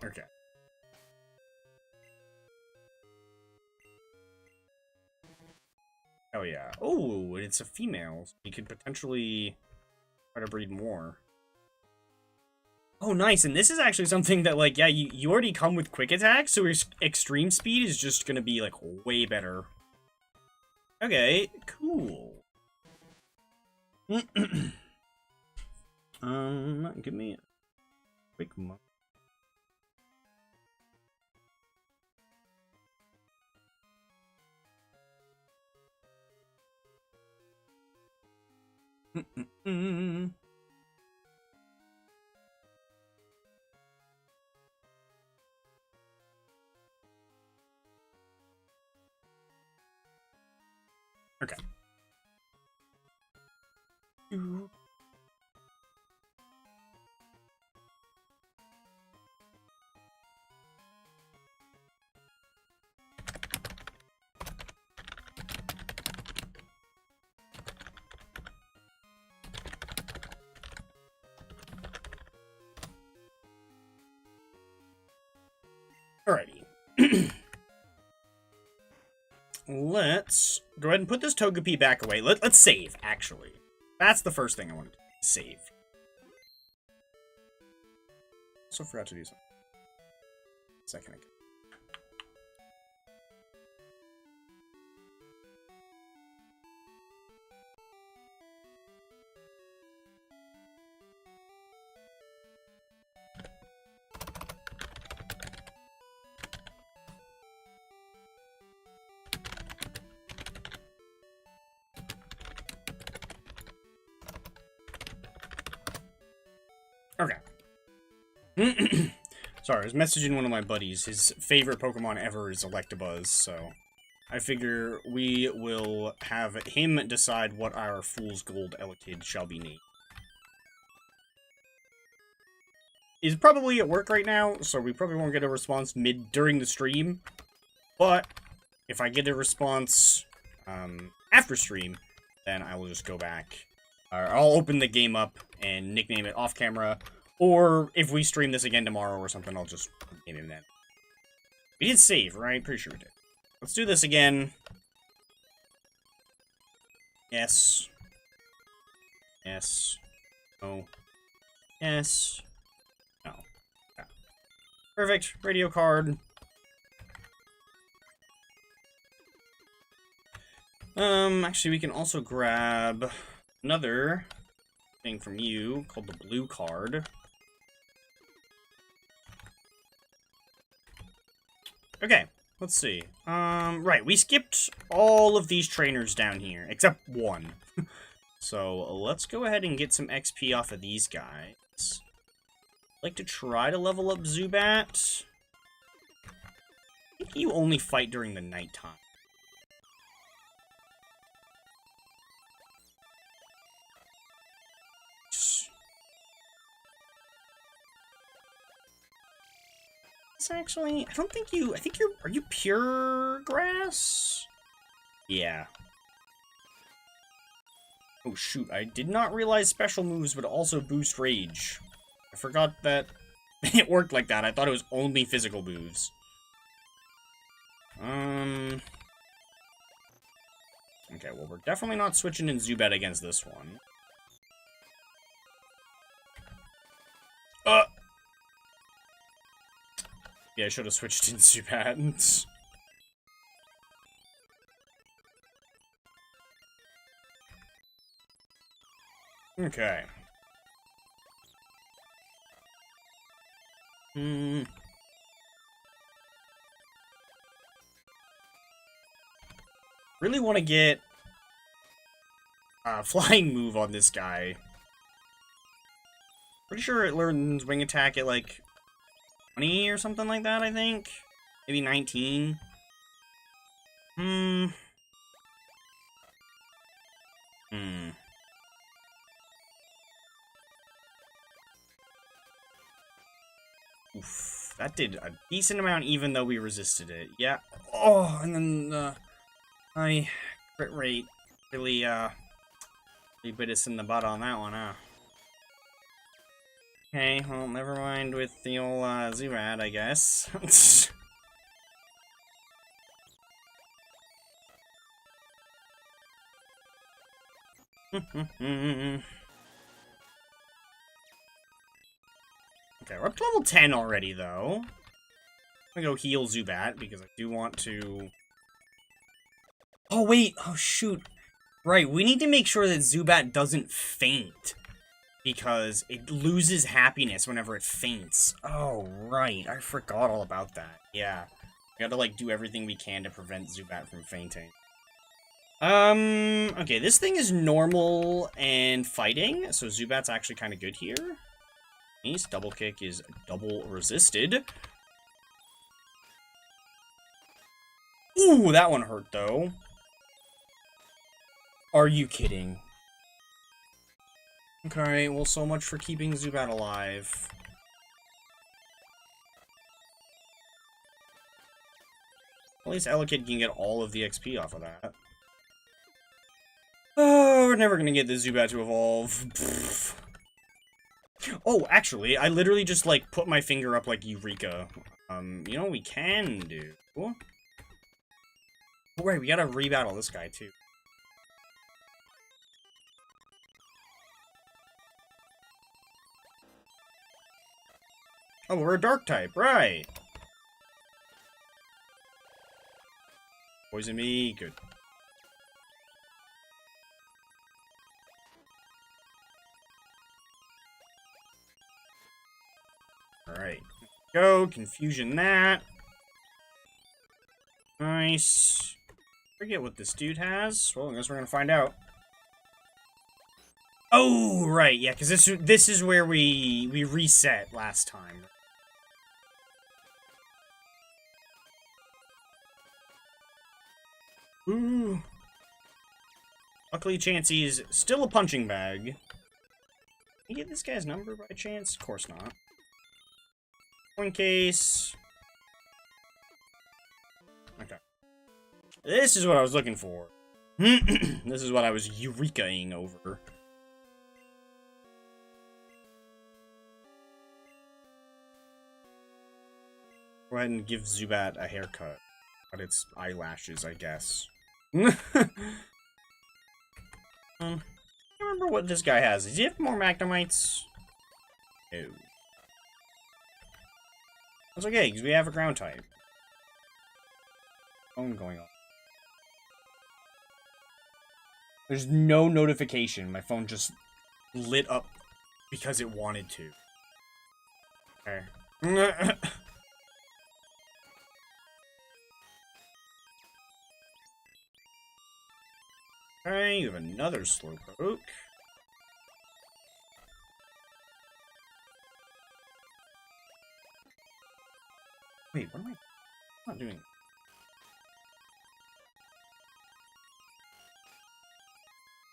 Okay. Oh yeah. Oh, it's a female. So we could potentially try to breed more. Oh, nice. And this is actually something that, like, yeah, you already come with quick attack, so your extreme speed is just gonna be, like, way better. Okay, cool. Give me a quick moment. Okay. Alrighty. Let's go ahead and put this Togepi back away. Let's save, actually. That's the first thing I want to do. Save. Also forgot to do something. Second ago. Okay. Sorry, I was messaging one of my buddies. His favorite Pokemon ever is Electabuzz, so I figure we will have him decide what our Fool's Gold Elekid shall be named. He's probably at work right now, so we probably won't get a response during the stream, but if I get a response after stream, then I will just go back. I'll open the game up and nickname it off camera. Or if we stream this again tomorrow or something, I'll just name him then. We did save, right? Pretty sure we did. Let's do this again. Yes. Yes. No. Yes. No. Yeah. Perfect. Radio card. Actually, we can also grab another thing from you called the blue card. Okay, let's see. Right, we skipped all of these trainers down here, except one. So, let's go ahead and get some XP off of these guys. I'd like to try to level up Zubat. I think you only fight during the nighttime. grass, actually? I don't think you... I think you're... Are you pure grass? Yeah. Oh, shoot. I did not realize special moves would also boost rage. I forgot that it worked like that. I thought it was only physical moves. Okay, well, we're definitely not switching in Zubat against this one. Yeah, I should have switched in Zubat. Okay. Really want to get a flying move on this guy. Pretty sure it learns wing attack at like 20 or something like that, I think. Maybe 19. Oof, that did a decent amount even though we resisted it. Yeah. Oh, and then my crit rate really bit us in the butt on that one, huh? Okay, well, never mind with the old Zubat, I guess. Okay, we're up to level 10 already, though. I'm gonna go heal Zubat, because I do want to... Oh, wait! Oh, shoot! Right, we need to make sure that Zubat doesn't faint. Because it loses happiness whenever it faints. Oh, right. I forgot all about that. Yeah. We gotta, like, do everything we can to prevent Zubat from fainting. Okay, this thing is normal and fighting, so Zubat's actually kind of good here. Nice, double kick is double resisted. Ooh, that one hurt, though. Are you kidding? Okay, well, so much for keeping Zubat alive. At least Elekid can get all of the XP off of that. Oh, we're never gonna get the Zubat to evolve. Pfft. Oh, actually, I literally just, like, put my finger up like Eureka. You know what we can do? Oh, right, we gotta rebattle this guy, too. Oh, we're a dark type, right. Poison me, good. Alright. Go, confusion that. Nice. Forget what this dude has. Well, I guess we're gonna find out. Oh, right, yeah, because this is where we reset last time. Ooh. Luckily, Chansey's still a punching bag. Can you get this guy's number by chance? Of course not. Coin case. Okay. This is what I was looking for. This is what I was eureka-ing over. Go ahead and give Zubat a haircut. But it's eyelashes, I guess. I can't remember what this guy has. Does he have more Magnemites? No. That's okay, because we have a ground type. Phone going on. There's no notification. My phone just lit up because it wanted to. Okay. Okay, you have another Slowpoke. Wait, what am I not doing?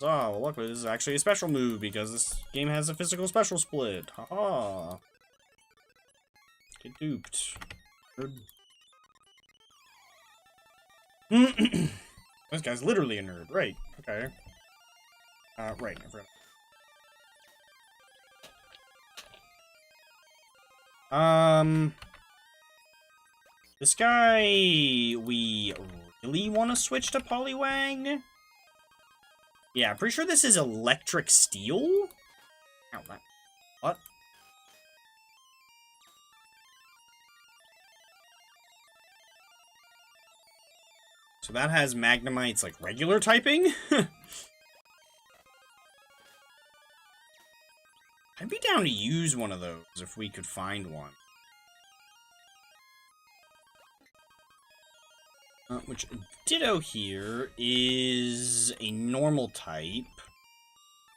Oh, well, luckily this is actually a special move because this game has a physical special split. Haha. Get duped. Nerd. This guy's literally a nerd. Right. Okay. Right. I forgot. This guy, we really want to switch to Poliwag? Yeah, I'm pretty sure this is electric steel? Ow, that... What? So that has Magnemite's, like, regular typing? I'd be down to use one of those if we could find one. Which, Ditto here is a normal type.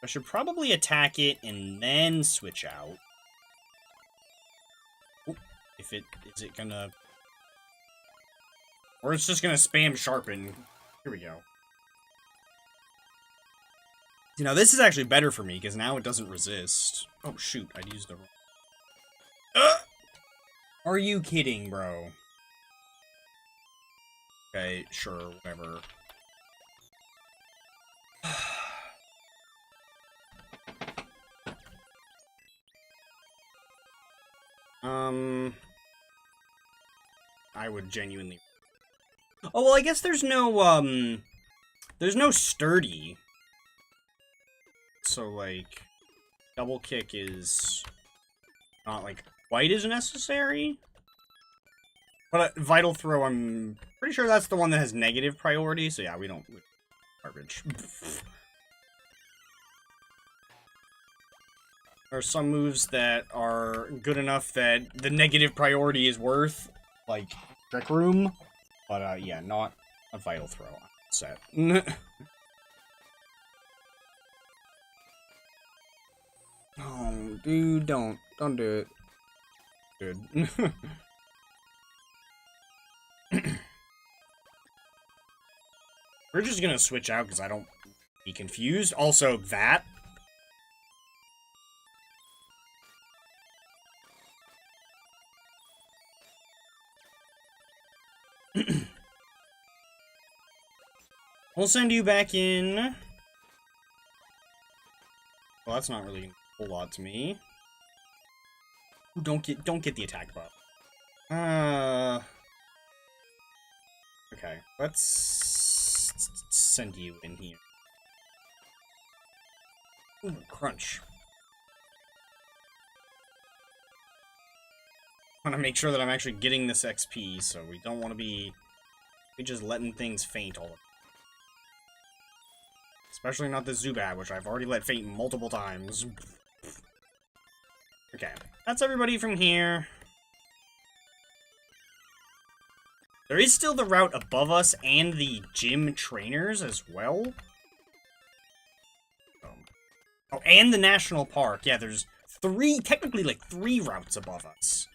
I should probably attack it and then switch out. Ooh, if it... Is it gonna... Or it's just gonna spam Sharpen. Here we go. You know, this is actually better for me, because now it doesn't resist. Oh, shoot. I'd used the wrong... Are you kidding, bro? Okay, sure, whatever. I would genuinely... Oh, well, I guess there's no, there's no sturdy. So, like, double kick is not, like, quite as necessary. But Vital Throw, I'm pretty sure that's the one that has negative priority, so yeah, we don't... Garbage. There are some moves that are good enough that the negative priority is worth, like, Trick Room. But, yeah, not a Vital Throw on set. Oh, dude, don't do it. Good. We're just gonna switch out because I don't be confused. Also, that. We'll send you back in. Well, that's not really a whole lot to me. Ooh, don't get the attack buff. Okay, let's send you in here. Ooh, crunch. I want to make sure that I'm actually getting this XP, so we don't want to be just letting things faint all the time. Especially not the Zubat, which I've already let faint multiple times. Okay, that's everybody from here. There is still the route above us and the gym trainers as well. Oh, and the national park. Yeah, there's technically like three routes above us.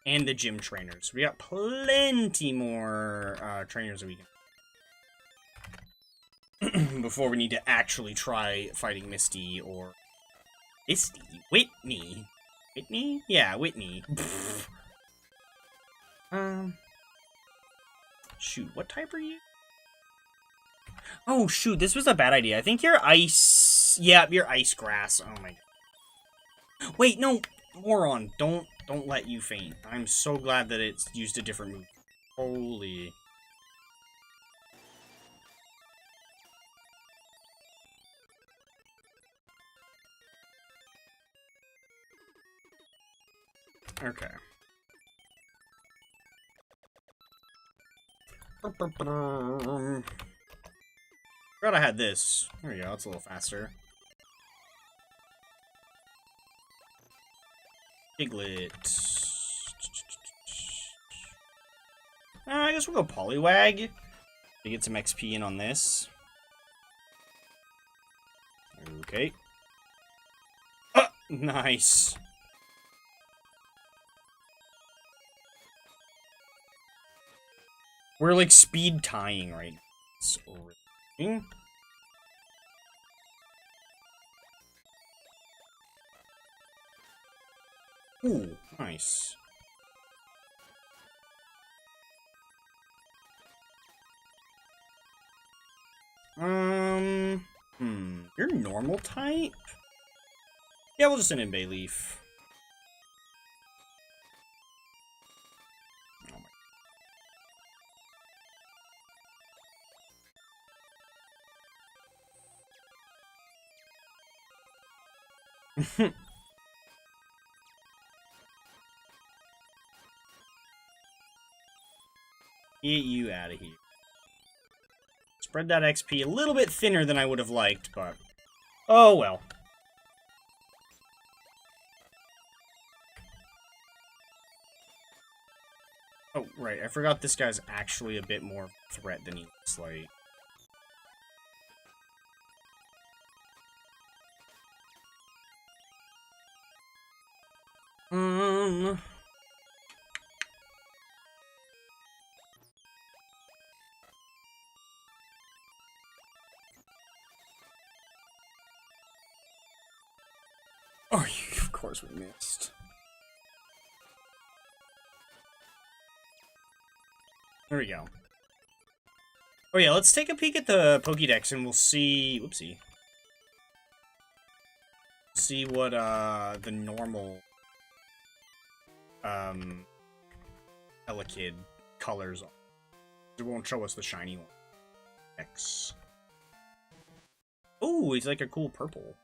And the gym trainers. We got plenty more trainers that we can... before we need to actually try fighting Misty or... Misty? Whitney? Whitney? Yeah, Whitney. Shoot, what type are you? Oh, shoot, this was a bad idea. I think you're ice... Yeah, you're ice grass. Oh my god. Wait, no, moron. Don't let you faint. I'm so glad that it's used a different move. Holy... Okay. Forgot I had this. There we go, it's a little faster. Piglet. I guess we'll go Poliwag to get some XP in on this. Okay. Nice. We're like speed tying right now. It's really... Ooh, nice. You're normal type? Yeah, we'll just send in Bayleaf. Oh my. Get you out of here. Spread that XP a little bit thinner than I would have liked, but... oh well. Oh, right, I forgot this guy's actually a bit more threat than he looks like. Oh, of course we missed. There we go. Oh yeah, let's take a peek at the Pokédex and we'll see... whoopsie. See what, the normal... Elekid colors are. It won't show us the shiny one. X. Oh, he's like a cool purple.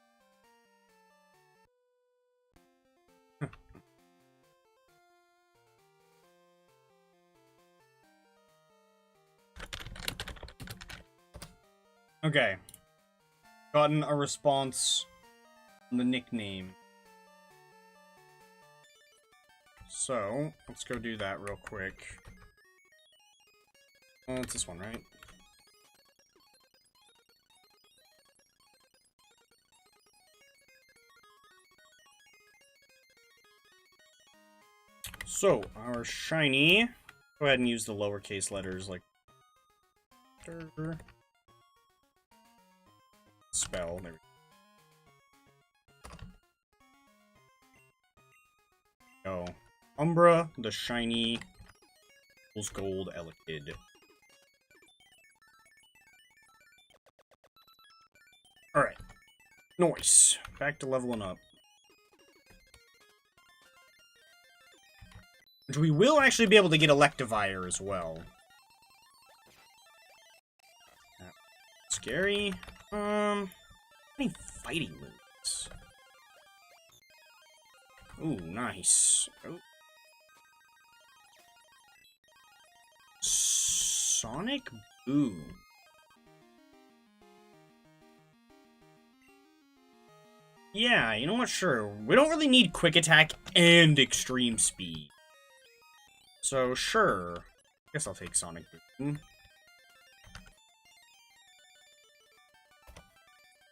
Okay. Gotten a response on the nickname. So, let's go do that real quick. It's this one, right? So, our shiny... go ahead and use the lowercase letters like... spell. There we go. Umbra, the shiny Fool's Gold Elekid. Alright. Nice. Back to leveling up. Which we will actually be able to get Electivire as well. Scary. Any fighting moves? Ooh, nice. Oh. Sonic Boom. Yeah, you know what? Sure. We don't really need Quick Attack and Extreme Speed. So, sure. Guess I'll take Sonic Boom.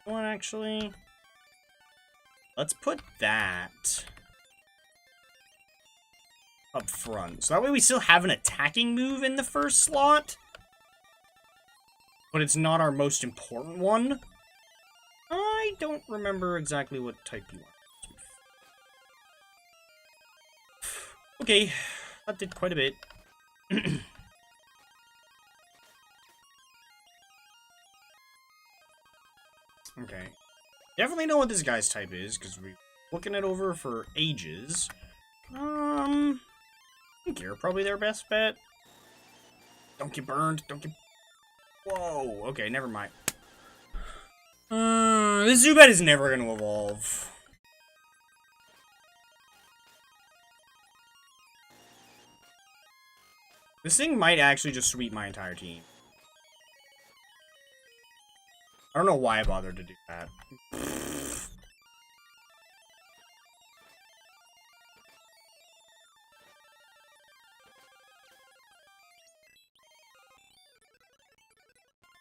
Well, actually... let's put that... up front. So that way we still have an attacking move in the first slot. But it's not our most important one. I don't remember exactly what type you want. Okay, that did quite a bit. Okay. Definitely know what this guy's type is, because we're looking it over for ages. I think you're probably their best bet. Don't get burned. Don't get... whoa. Okay, never mind. This Zubat is never going to evolve. This thing might actually just sweep my entire team. I don't know why I bothered to do that.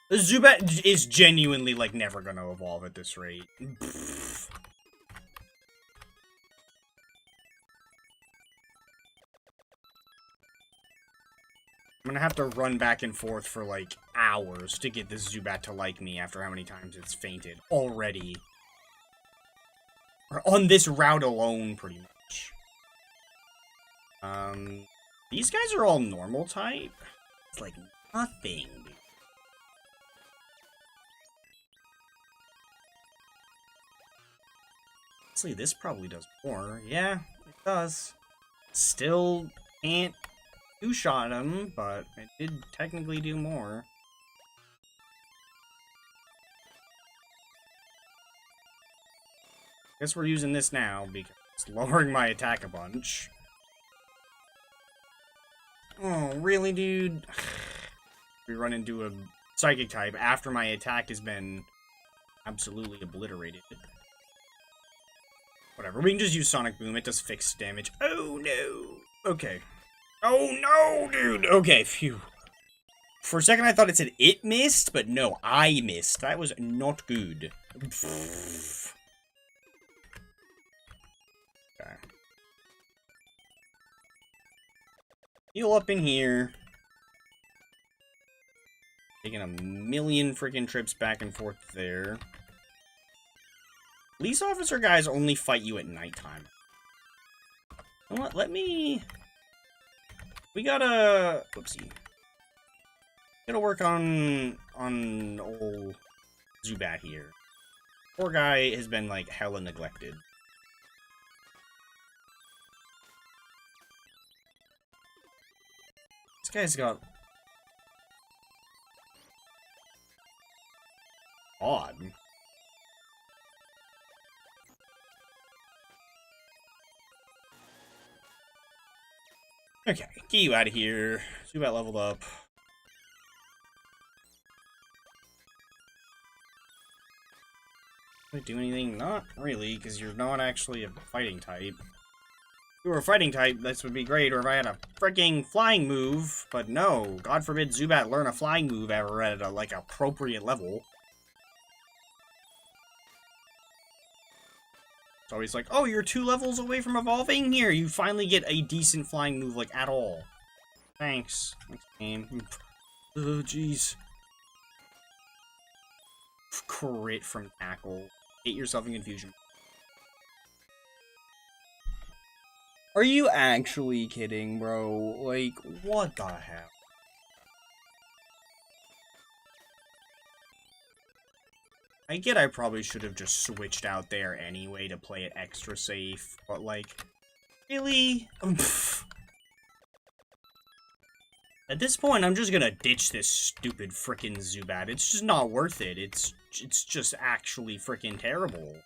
The Zubat is genuinely, like, never gonna evolve at this rate. I'm gonna have to run back and forth for, like, hours to get this Zubat to like me after how many times it's fainted already. Or on this route alone, pretty much. These guys are all normal type? It's like nothing, dude. Honestly, this probably does more. Yeah, it does. Still can't two-shot him, but it did technically do more. Guess we're using this now because it's lowering my attack a bunch. Oh, really, dude? We run into a psychic type after my attack has been absolutely obliterated. Whatever, we can just use Sonic Boom. It does fixed damage. Oh, no. Okay. Oh, no, dude. Okay, phew. For a second, I thought it said it missed, but no, I missed. That was not good. Okay. Heal up in here. Taking a million freaking trips back and forth there. Police officer guys only fight you at nighttime. You know what? Let me... We gotta... Whoopsie. Gotta work on old Zubat here. Poor guy has been, like, hella neglected. This guy's got... odd. Okay, get you out of here. Zubat leveled up. Do anything? Not really, because you're not actually a fighting type. If you were a fighting type, this would be great, or if I had a freaking flying move, but no. God forbid Zubat learn a flying move ever at a, like, appropriate level. It's always like, oh, you're 2 levels away from evolving? Here, you finally get a decent flying move, like, at all. Thanks. Thanks, game. Oh, jeez. Crit from tackle. Get yourself in confusion. Are you actually kidding, bro? Like, what the hell? I get I probably should have just switched out there anyway to play it extra safe, but like, really? At this point, I'm just gonna ditch this stupid frickin' Zubat. It's just not worth it. It's just actually frickin' terrible.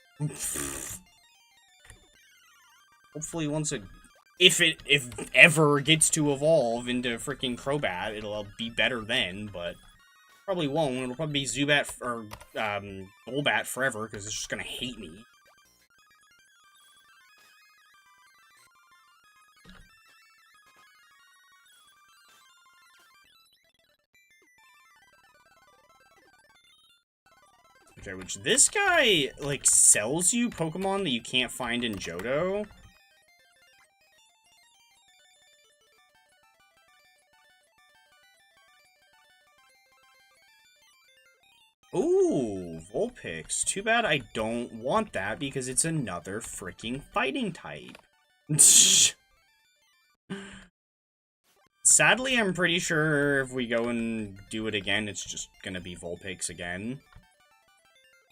Hopefully once it... If ever gets to evolve into frickin' Crobat, it'll be better then, but... Probably won't. It'll probably be Zubat or Golbat forever, because it's just gonna hate me. Okay, which this guy, like, sells you Pokemon that you can't find in Johto. Ooh, Vulpix. Too bad I don't want that because it's another freaking fighting type. Sadly, I'm pretty sure if we go and do it again, it's just gonna be Vulpix again.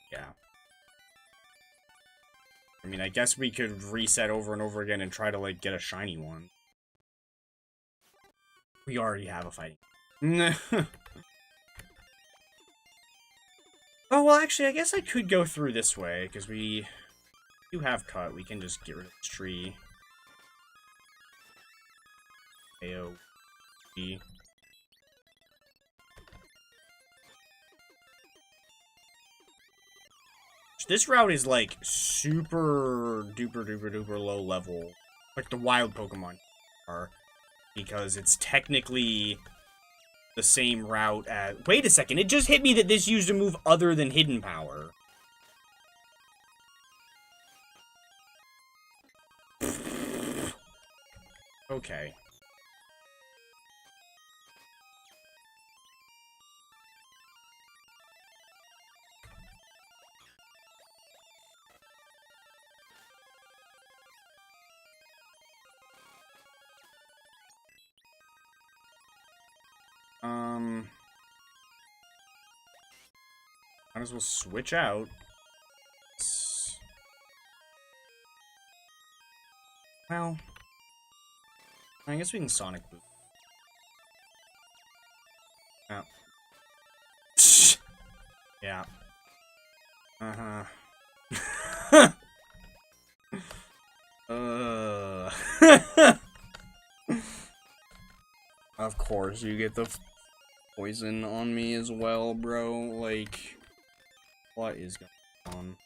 Yeah. I mean, I guess we could reset over and over again and try to, like, get a shiny one. We already have a fighting. Oh, well, actually, I guess I could go through this way, because we do have cut. We can just get rid of this tree. AoE. This route is, like, super duper duper duper low level. Like the wild Pokemon are. Because it's technically... the same route as... Wait a second, it just hit me that this used a move other than Hidden Power. Okay. Might as well switch out. Well, I guess we can Sonic Boom. Oh. Yeah. Uh-huh. Of course, you get the poison on me as well, bro. Like, what is going on?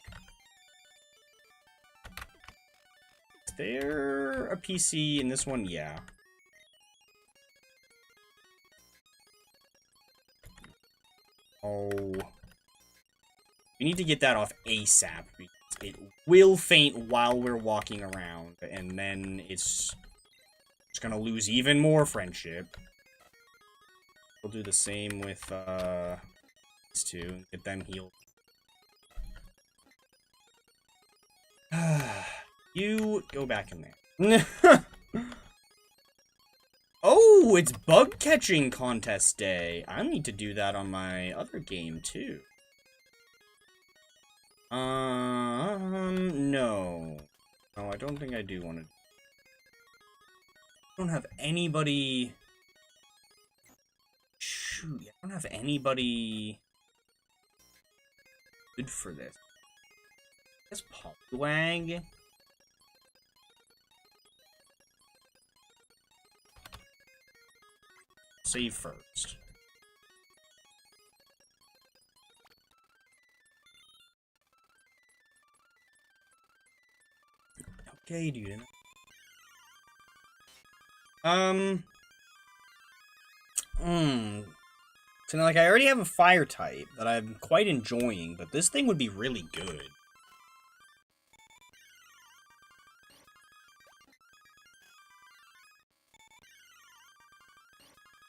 Is there a PC in this one? Yeah. Oh. We need to get that off ASAP, because it will faint while we're walking around, and then it's just gonna lose even more friendship. We'll do the same with, these two, get them healed. You go back in there. Oh, it's bug catching contest day. I need to do that on my other game too. No. No, I don't think I do want to. I don't have anybody. Shoot, I don't have anybody good for this. I guess Poliwag. Save first. Okay, dude. So, like, I already have a fire type that I'm quite enjoying, but this thing would be really good.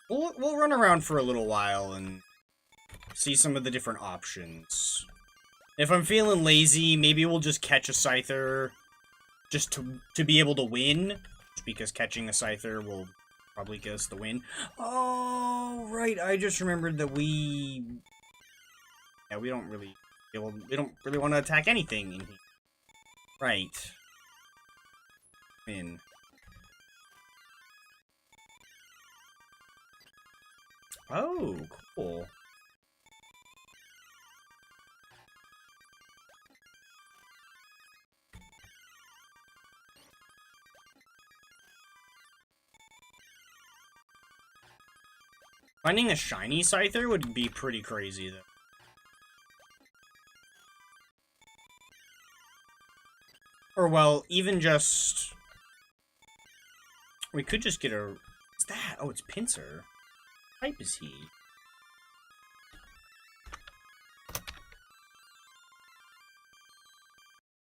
We'll run around for a little while and see some of the different options. If I'm feeling lazy, maybe we'll just catch a Scyther just to be able to win. Just because catching a Scyther will probably get us the win. Oh, right. I just remembered that we don't really want to attack anything in here. Right. Win. Oh, cool. Finding a shiny Scyther would be pretty crazy, though. Or, well, even just... We could just get a... What's that? Oh, it's Pinsir. What type is he?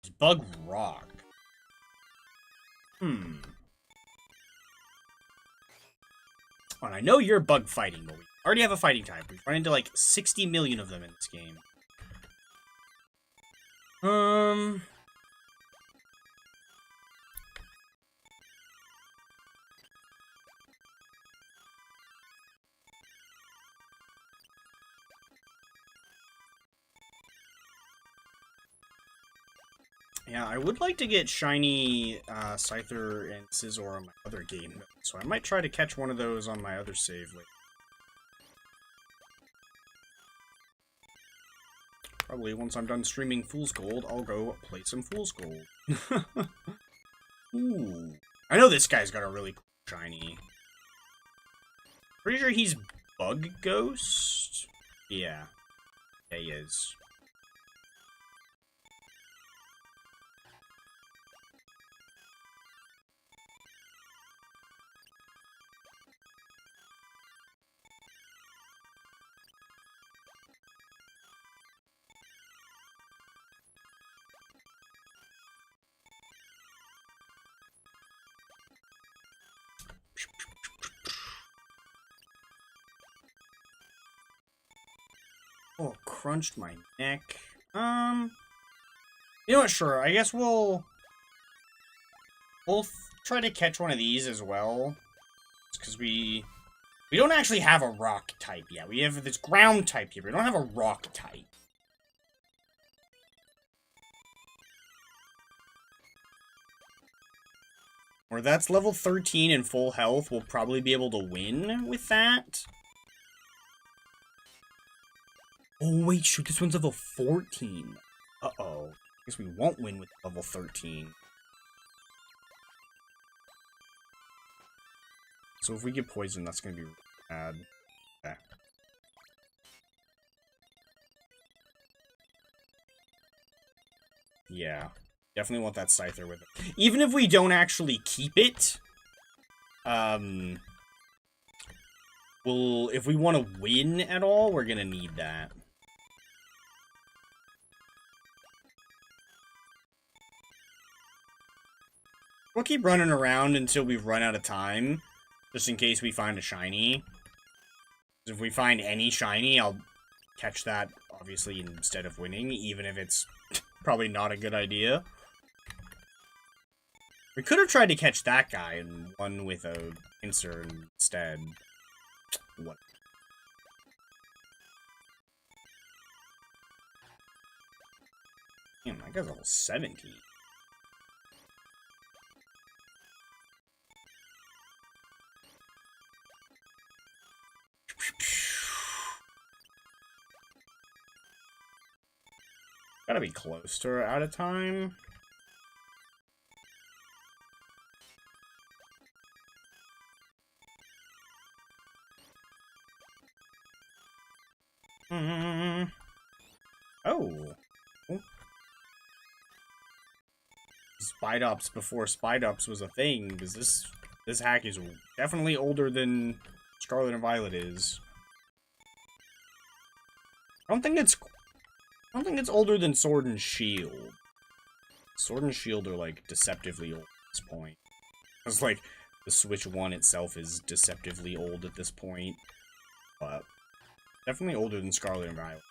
It's Bug Rock. Oh, and I know you're bug fighting, but we already have a fighting type. We've run into like 60 million of them in this game. Yeah, I would like to get shiny Scyther and Scizor on my other game, though, so I might try to catch one of those on my other save later. Probably once I'm done streaming Fool's Gold, I'll go play some Fool's Gold. Ooh. I know this guy's got a really cool shiny. Pretty sure he's Bug Ghost? Yeah. Yeah, he is. Oh, crunched my neck. You know what, sure, I guess we'll try to catch one of these as well. Because we don't actually have a rock type yet. We have this ground type here, but we don't have a rock type. Or that's level 13 and full health. We'll probably be able to win with that. Oh, wait, shoot, this one's level 14. Uh-oh. Guess we won't win with level 13. So if we get poisoned, that's going to be bad. Okay. Yeah. Definitely want that Scyther with it. Even if we don't actually keep it, if we want to win at all, we're gonna need that. We'll keep running around until we run out of time, just in case we find a shiny. If we find any shiny, I'll catch that, obviously, instead of winning, even if it's probably not a good idea. We could have tried to catch that guy and won with a pincer instead. What? Damn, that guy's level 17. Gotta be close to her out of time. Oh. Spidops before Spidops was a thing, because this hack is definitely older than Scarlet and Violet is. I don't think it's older than Sword and Shield. Sword and Shield are like deceptively old at this point. It's like the Switch 1 itself is deceptively old at this point. But definitely older than Scarlet and Violet.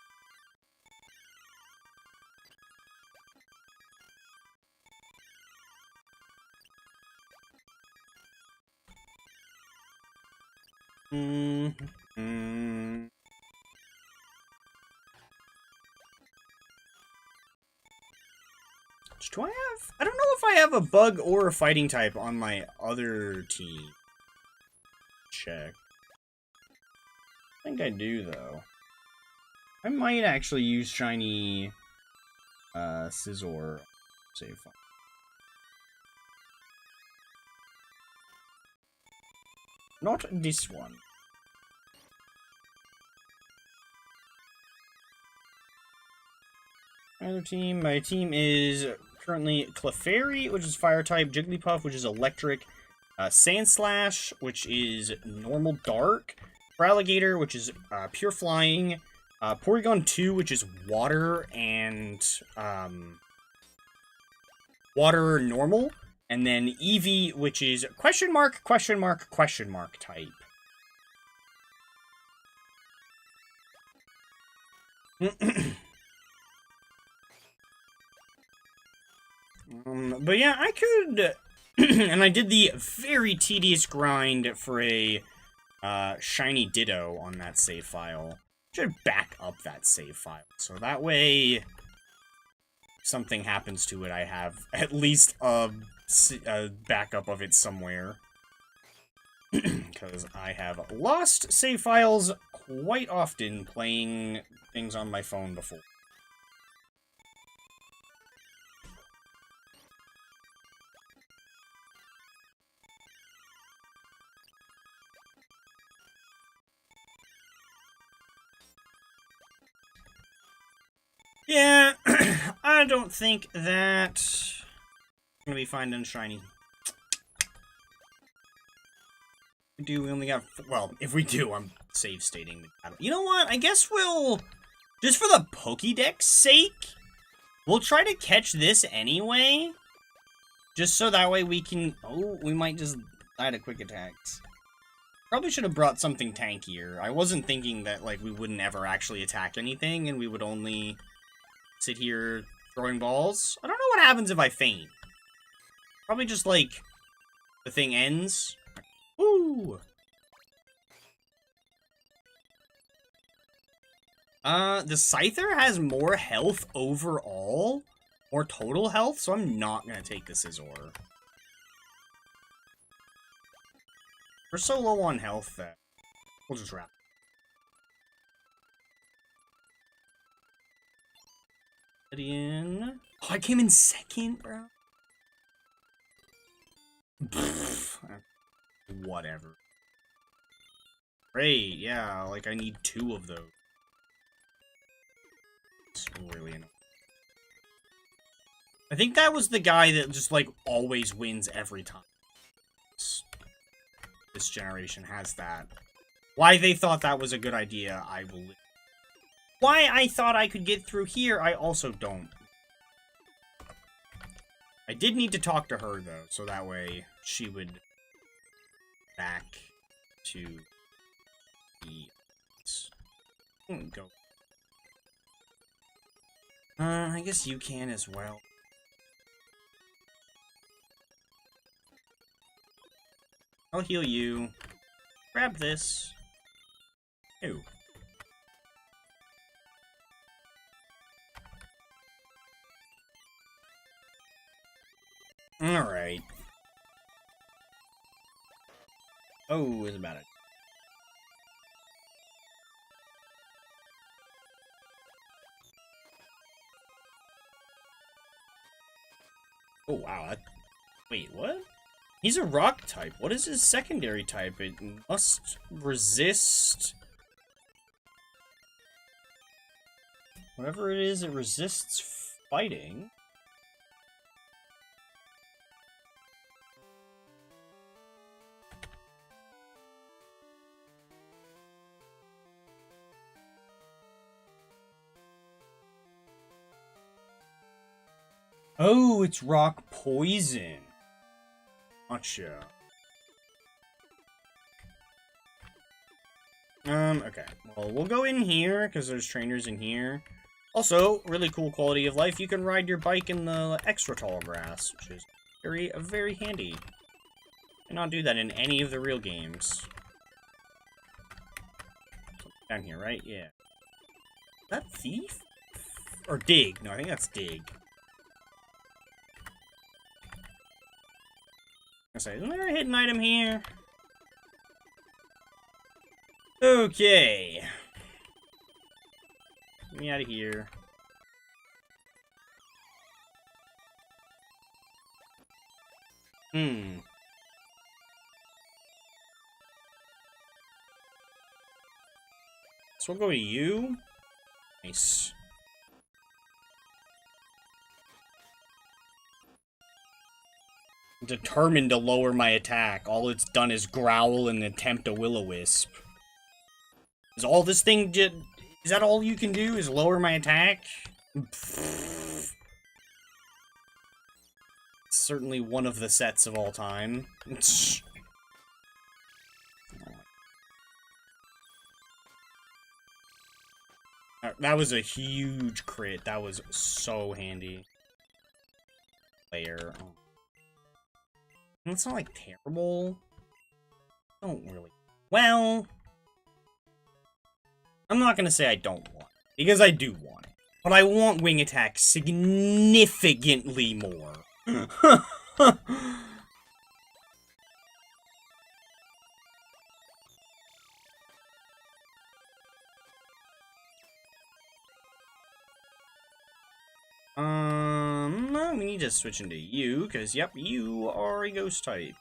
Do I have... I don't know if I have a bug or a fighting type on my other team. Check. I think I do, though. I might actually use shiny Scizor save file. Not this one. My team is currently Clefairy, which is fire type, Jigglypuff, which is electric, Sandslash, which is normal dark, Feraligatr, which is pure flying, Porygon 2, which is water and water normal, and then Eevee, which is question mark type. But yeah, I could, and I did the very tedious grind for a shiny Ditto on that save file. Should back up that save file, so that way, if something happens to it, I have at least a backup of it somewhere. Because I have lost save files quite often playing things on my phone before. Yeah, I don't think that I'm gonna be finding shiny. We only got, well, if we do, I'm save stating the battle. You know what? I guess we'll, just for the Pokédex sake, we'll try to catch this anyway. Just so that way we can, oh, we might just die to quick attacks. Probably should have brought something tankier. I wasn't thinking that, like, we wouldn't ever actually attack anything and we would only sit here throwing balls. I don't know what happens if I faint. Probably just, like, the thing ends. Woo! The Scyther has more health overall, more total health, so I'm not gonna take the Scizor. We're so low on health that we'll just wrap. In. Oh, I came in second, bro. Whatever. Great, yeah, like I need 2 of those. It's really annoying. I think that was the guy that just, like, always wins every time. This generation has that. Why they thought that was a good idea, I will... Why I thought I could get through here, I also don't. I did need to talk to her, though, so that way she would... back to... the... go. I guess you can as well. I'll heal you. Grab this. Ew. Alright. Oh, it's about it. Oh, wow. Wait, what? He's a rock type. What is his secondary type? It must resist... Whatever it is, it resists fighting. Oh, it's rock poison. Gotcha. Okay. Well, we'll go in here, because there's trainers in here. Also, really cool quality of life. You can ride your bike in the extra tall grass, which is very, very handy. And not do that in any of the real games. Down here, right? Yeah. Is that Thief? Or Dig? No, I think that's Dig. I say, isn't there a hidden item here? Okay. Get me out of here. So we'll go to you. Nice. Determined to lower my attack. All it's done is growl and attempt a will-o-wisp. Is all this thing did? Is that all you can do? Is lower my attack? It's certainly one of the sets of all time. That was a huge crit. That was so handy. Player. Oh. It's not, like, terrible. Don't really... Well... I'm not gonna say I don't want it, because I do want it. But I want wing attack significantly more. We need to switch into you, because, yep, you are a ghost type.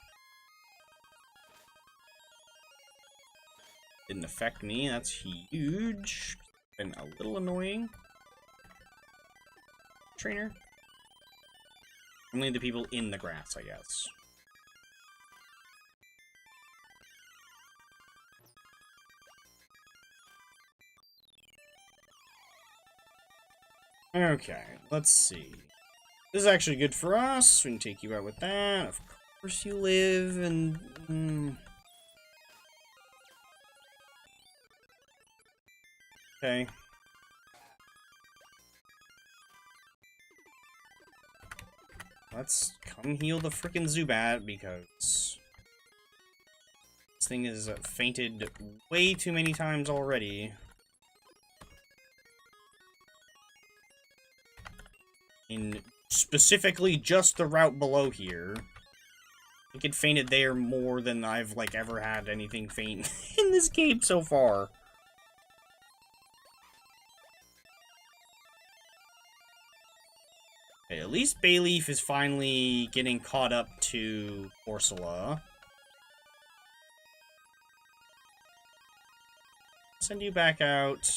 Didn't affect me, that's huge. Been a little annoying. Trainer. Only the people in the grass, I guess. Okay, let's see. This is actually good for us. We can take you out with that. Of course you live, and... Okay. Let's come heal the frickin' Zubat, because... this thing has fainted way too many times already. In specifically just the route below here. think it fainted there more than I've, like, ever had anything faint in this game so far. Okay, at least Bayleaf is finally getting caught up to Corsola. Send you back out.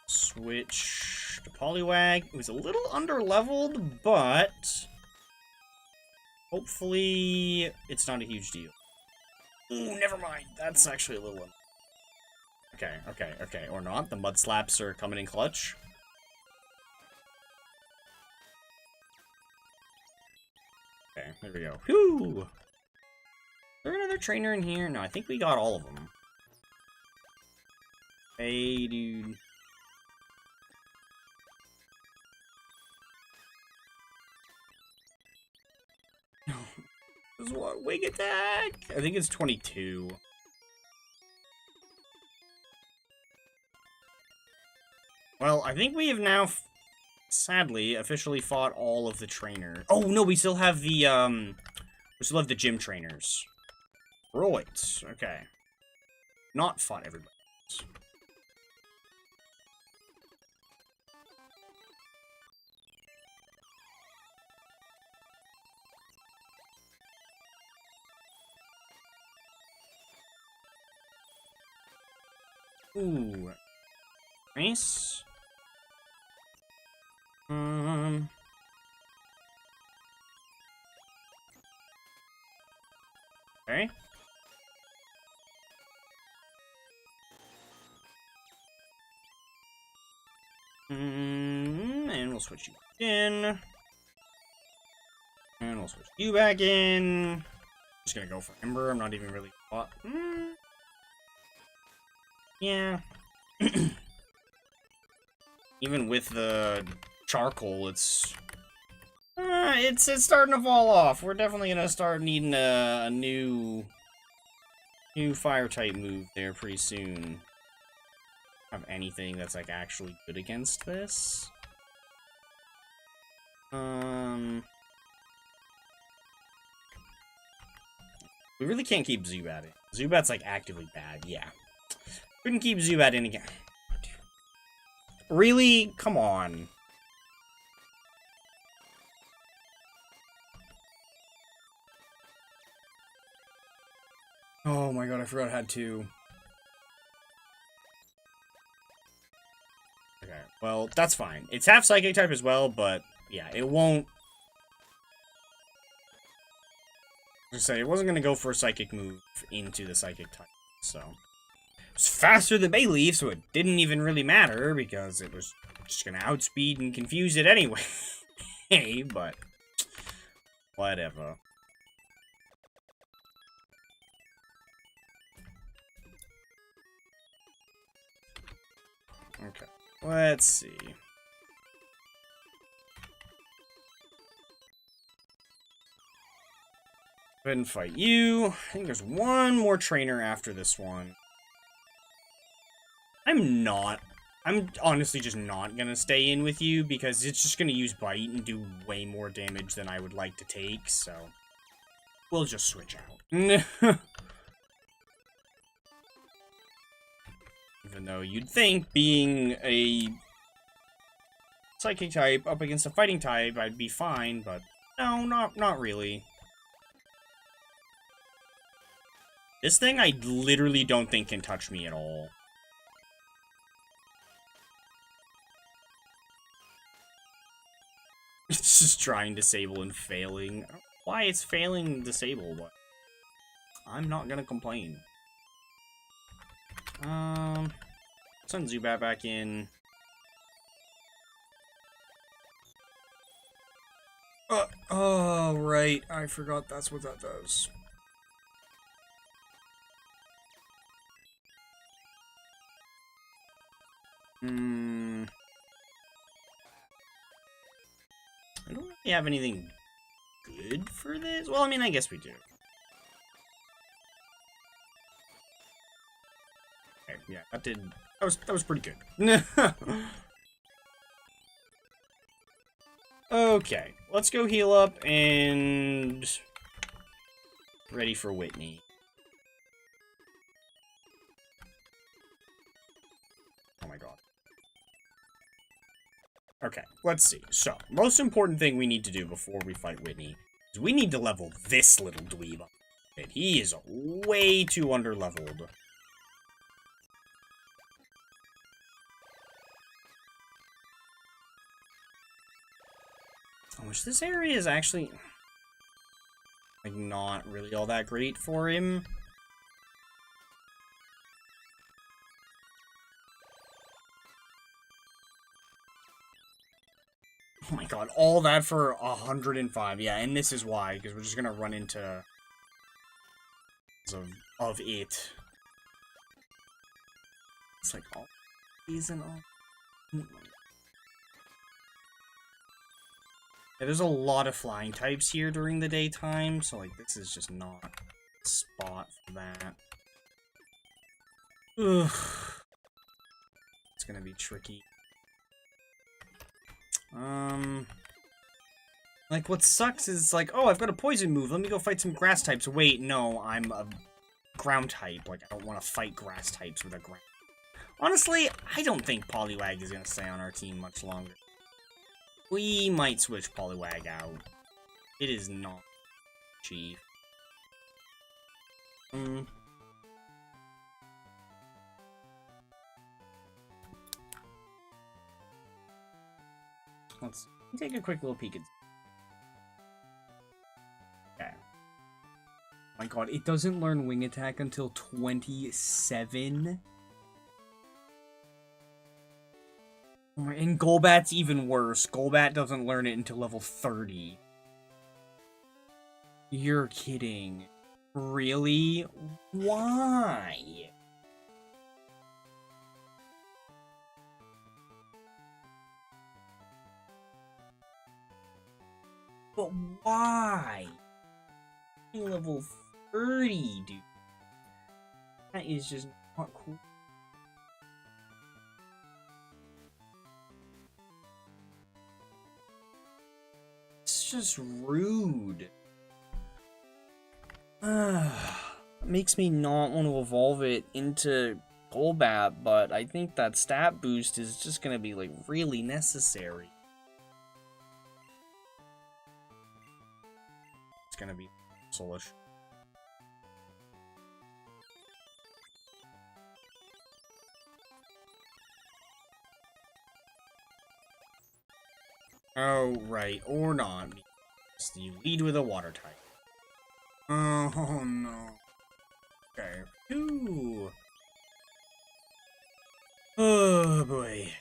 Switch to Poliwag. It was a little underleveled, but hopefully it's not a huge deal. Ooh, never mind. That's actually a little... Okay. Or not. The Mud Slaps are coming in clutch. Okay, there we go. Whew! Is there another trainer in here? No, I think we got all of them. Hey, dude. This is what? Wing attack! I think it's 22. Well, I think we have now, sadly, officially fought all of the trainers. Oh, no, we still have the, gym trainers. Right, okay. Not fought everybody. Ooh. Nice. Okay. And we'll switch you in. And we'll switch you back in. Just gonna go for Ember. I'm not even really thought. Yeah. Even with the charcoal, it's starting to fall off. We're definitely gonna start needing a new fire type move there pretty soon. Have anything that's like actually good against this? We really can't keep Zubat in. Zubat's like actively bad, yeah. Couldn't keep Zubat in again. Really? Come on. Oh my god, I forgot I had two. Okay, well, that's fine. It's half Psychic type as well, but yeah, it won't... I was gonna say, it wasn't gonna go for a Psychic move into the Psychic type, so... It's faster than Bayleaf, so it didn't even really matter, because it was just gonna outspeed and confuse it anyway. Hey, but... whatever. Okay, let's see. Go ahead and fight you. I think there's one more trainer after this one. I'm honestly just not gonna stay in with you because it's just gonna use Bite and do way more damage than I would like to take, so we'll just switch out. Even though you'd think being a Psychic type up against a Fighting type, I'd be fine, but no, not really. This thing I literally don't think can touch me at all. It's just trying disable and failing. I don't know why it's failing disable, but I'm not gonna complain. Send Zubat back in. Oh, right. I forgot that's what that does. I don't really have anything good for this. Well, I mean, I guess we do. Okay, yeah, that was pretty good. Okay, let's go heal up and Ready for Whitney. Oh my god. Okay, let's see. So, most important thing we need to do before we fight Whitney is we need to level this little dweeb up. And he is way too underleveled. Which this area is actually, like, not really all that great for him. Oh my god, all that for 105. Yeah, and this is why, because we're just gonna run into of it. It's like all these and all. Yeah, there's a lot of flying types here during the daytime, so like this is just not a spot for that. Ugh. It's gonna be tricky. Like, what sucks is, like, oh, I've got a poison move, let me go fight some grass types. Wait, no, I'm a ground type. Like, I don't want to fight grass types with a ground. Honestly, I don't think Poliwag is going to stay on our team much longer. We might switch Poliwag out. It is not cheap. Let's take a quick little peek at... Okay. Oh my god, it doesn't learn Wing Attack until 27? And Golbat's even worse. Golbat doesn't learn it until level 30. You're kidding. Really? Why? But why? Level 30, dude. That is just not cool. It's just rude. Makes me not want to evolve it into Golbat, but I think that stat boost is just gonna be, like, really necessary. It's gonna be soulish. Oh, right, or not. You lead with a water type. Oh, no. Okay. Ooh. Oh, boy.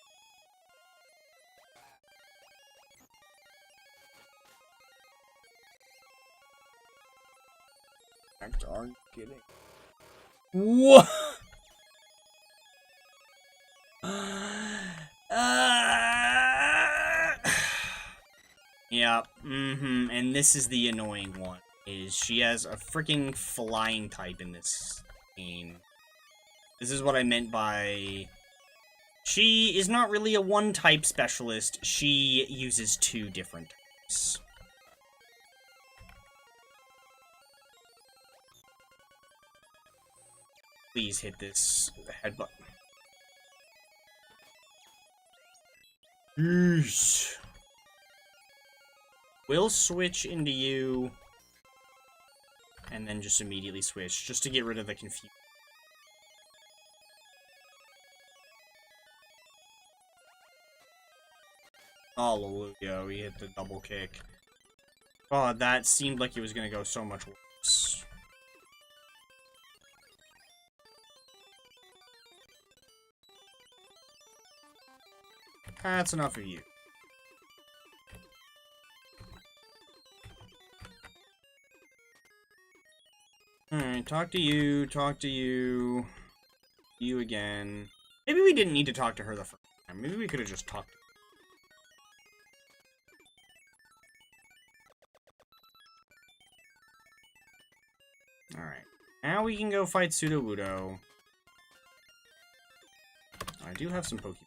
Are you kidding? What? Yep. And this is the annoying one. Is she has a freaking flying type in this game. This is what I meant by... She is not really a one-type specialist. She uses two different types. Please hit this headbutt. Yeesh. We'll switch into you. And then just immediately switch, just to get rid of the confusion. Hallelujah, we hit the double kick. God, that seemed like it was gonna go so much worse. That's enough of you. Alright, talk to you, you again. Maybe we didn't need to talk to her the first time. Maybe we could have just talked to her. Alright, now we can go fight Sudowoodo. I do have some Pokeballs.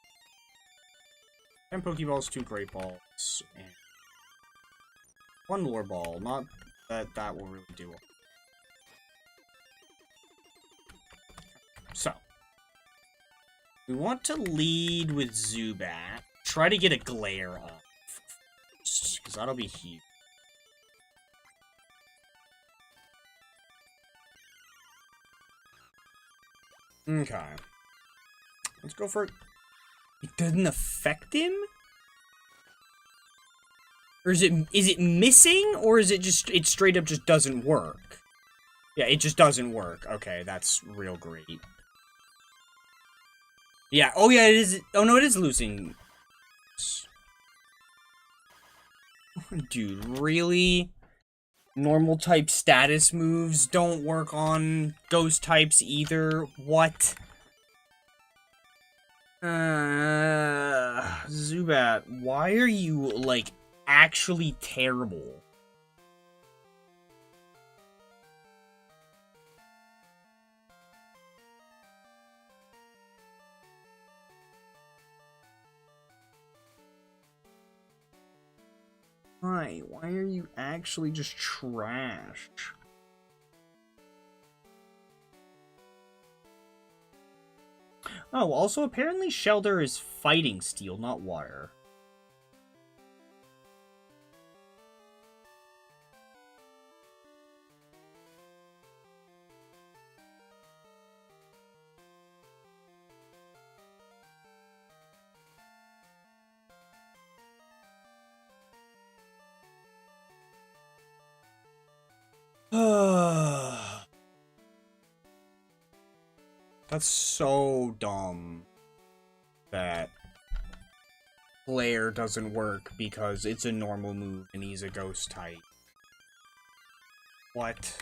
10 Pokeballs, 2 Great Balls, and 1 Lure Ball. Not that that will really do it. So, we want to lead with Zubat. Try to get a glare off, because that'll be huge. Okay. Let's go for it. It doesn't affect him? Or is it missing, or is it just, it straight up just doesn't work? Yeah, it just doesn't work. Okay, that's real great. Yeah, oh yeah, it is, oh no, it is losing. Dude, really? Normal type status moves don't work on ghost types either? What? Zubat, why are you, like, actually terrible? Why? Why are you actually just trash? Oh, also apparently Shelter is fighting steel, not water. That's so dumb that Flare doesn't work because it's a normal move and he's a ghost type. What?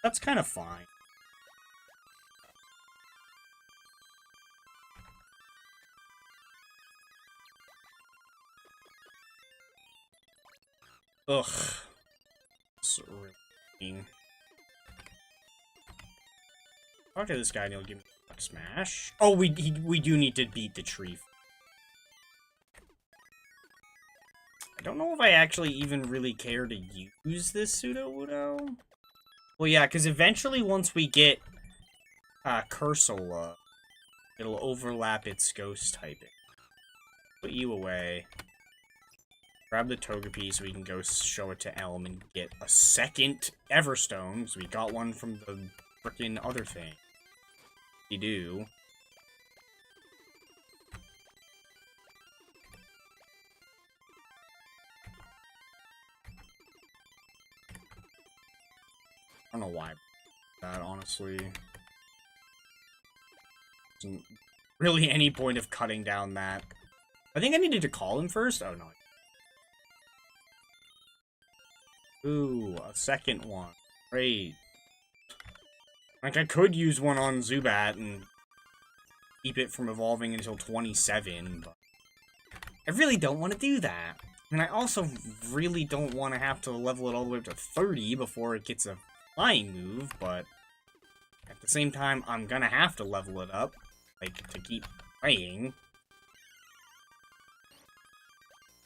That's kind of fine. Ugh. It's really... Talk to this guy and he'll give me a smash. Oh, we do need to beat the tree. I don't know if I actually even really care to use this Sudowoodo. Well, yeah, because eventually once we get Cursola, it'll overlap its ghost typing. Put you away. Grab the Togepi so we can go show it to Elm and get a second Everstone, because we got one from the frickin' other thing. You do. I don't know why that, honestly. Isn't really any point of cutting down that. I think I needed to call him first? Oh, no. Ooh, a second one. Great. Like, I could use one on Zubat and keep it from evolving until 27, but I really don't want to do that. And I also really don't want to have to level it all the way up to 30 before it gets a flying move, but at the same time, I'm gonna have to level it up, like, to keep playing.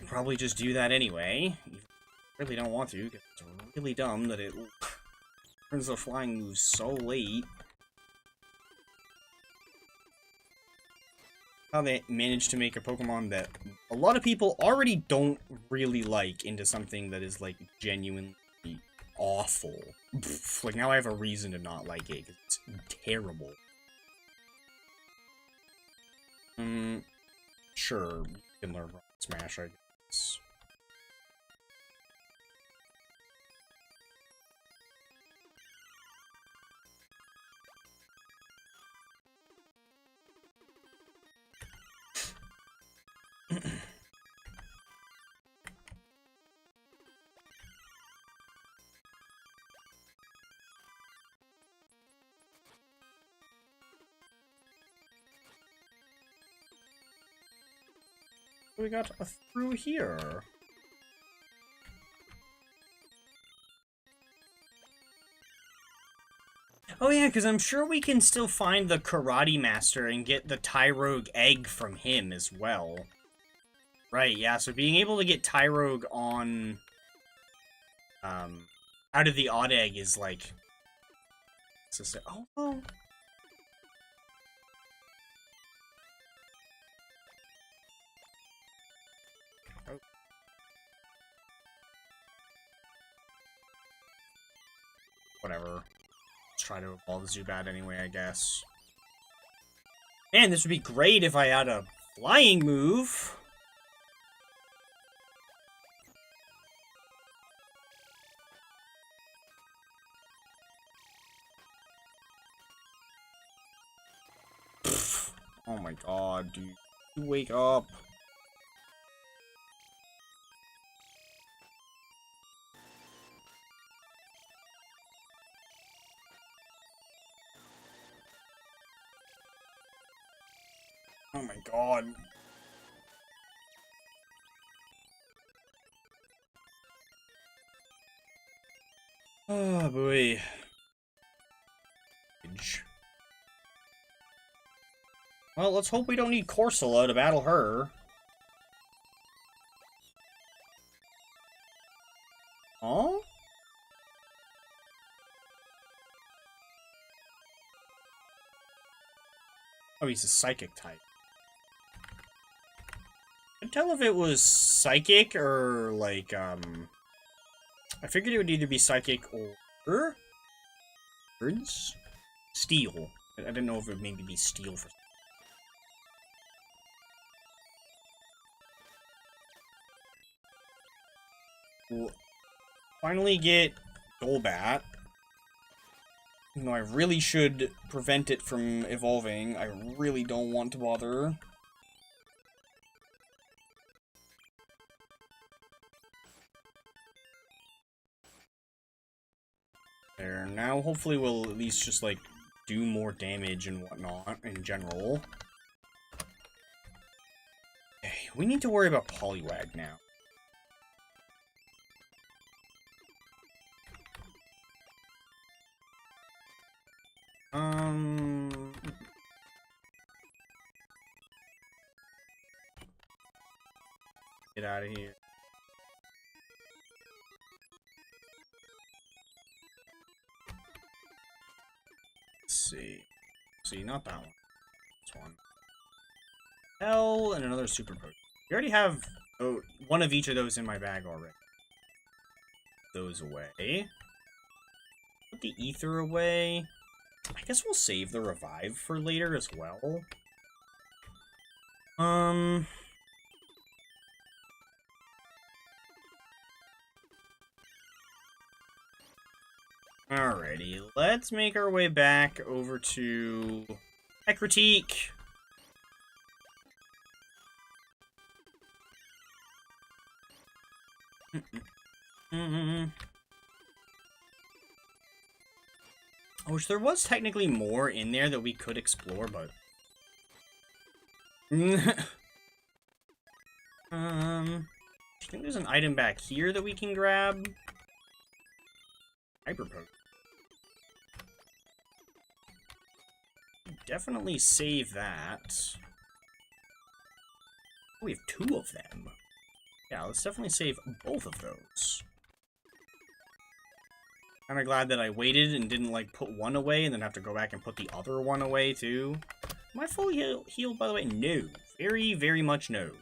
I'll probably just do that anyway. Really don't want to, because it's really dumb that it turns the flying moves so late. How they managed to make a Pokemon that a lot of people already don't really like into something that is, like, genuinely awful. Like, now I have a reason to not like it, because it's terrible. Sure, you can learn Rock Smash, I guess. We got through here. Oh yeah, because I'm sure we can still find the Karate Master and get the Tyrogue egg from him as well. Right, yeah, so being able to get Tyrogue on, out of the Odd Egg is, like... It's just, oh. Whatever. Let's try to evolve Zubat anyway, I guess. Man, this would be great if I had a flying move. Pfft. Oh my god, dude. You wake up. Oh my god. Oh boy. Well, let's hope we don't need Corsola to battle her. Oh? Oh, he's a psychic type. I couldn't tell if it was psychic or, like, I figured it would either be psychic or... Words? Steel. I didn't know if it would maybe be steel for... We'll finally get Golbat. No, I really should prevent it from evolving. I really don't want to bother. There. Now, hopefully we'll at least just, like, do more damage and whatnot in general. Okay, we need to worry about Poliwag now. Get out of here. Let's see. See, not that one. This one. Hell, and another super potion. We already have one of each of those in my bag already. Those away. Put the ether away. I guess we'll save the revive for later as well. Alrighty, let's make our way back over to Ecruteak. I wish there was technically more in there that we could explore, but... I think there's an item back here that we can grab. Hyper Potion. Definitely save that. Oh, we have 2 of them. Yeah, let's definitely save both of those. Kinda glad that I waited and didn't, like, put one away and then have to go back and put the other one away, too. Am I fully healed, by the way? No. Very, very much no.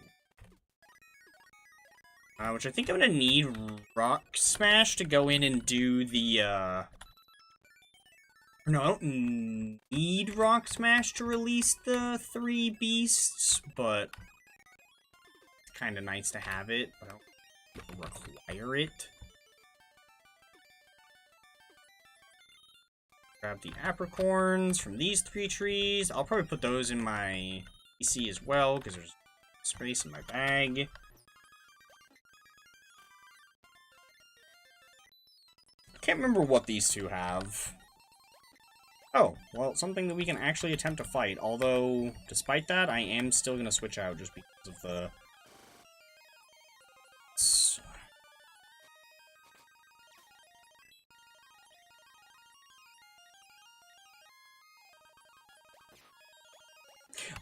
Which I think I'm gonna need Rock Smash to go in and do the, No, I don't need Rock Smash to release the 3 beasts, but it's kinda nice to have it, but I don't require it. Grab the apricorns from these 3 trees. I'll probably put those in my PC as well, because there's space in my bag. I can't remember what these 2 have. Oh, well, something that we can actually attempt to fight, although, despite that, I am still going to switch out just because of the...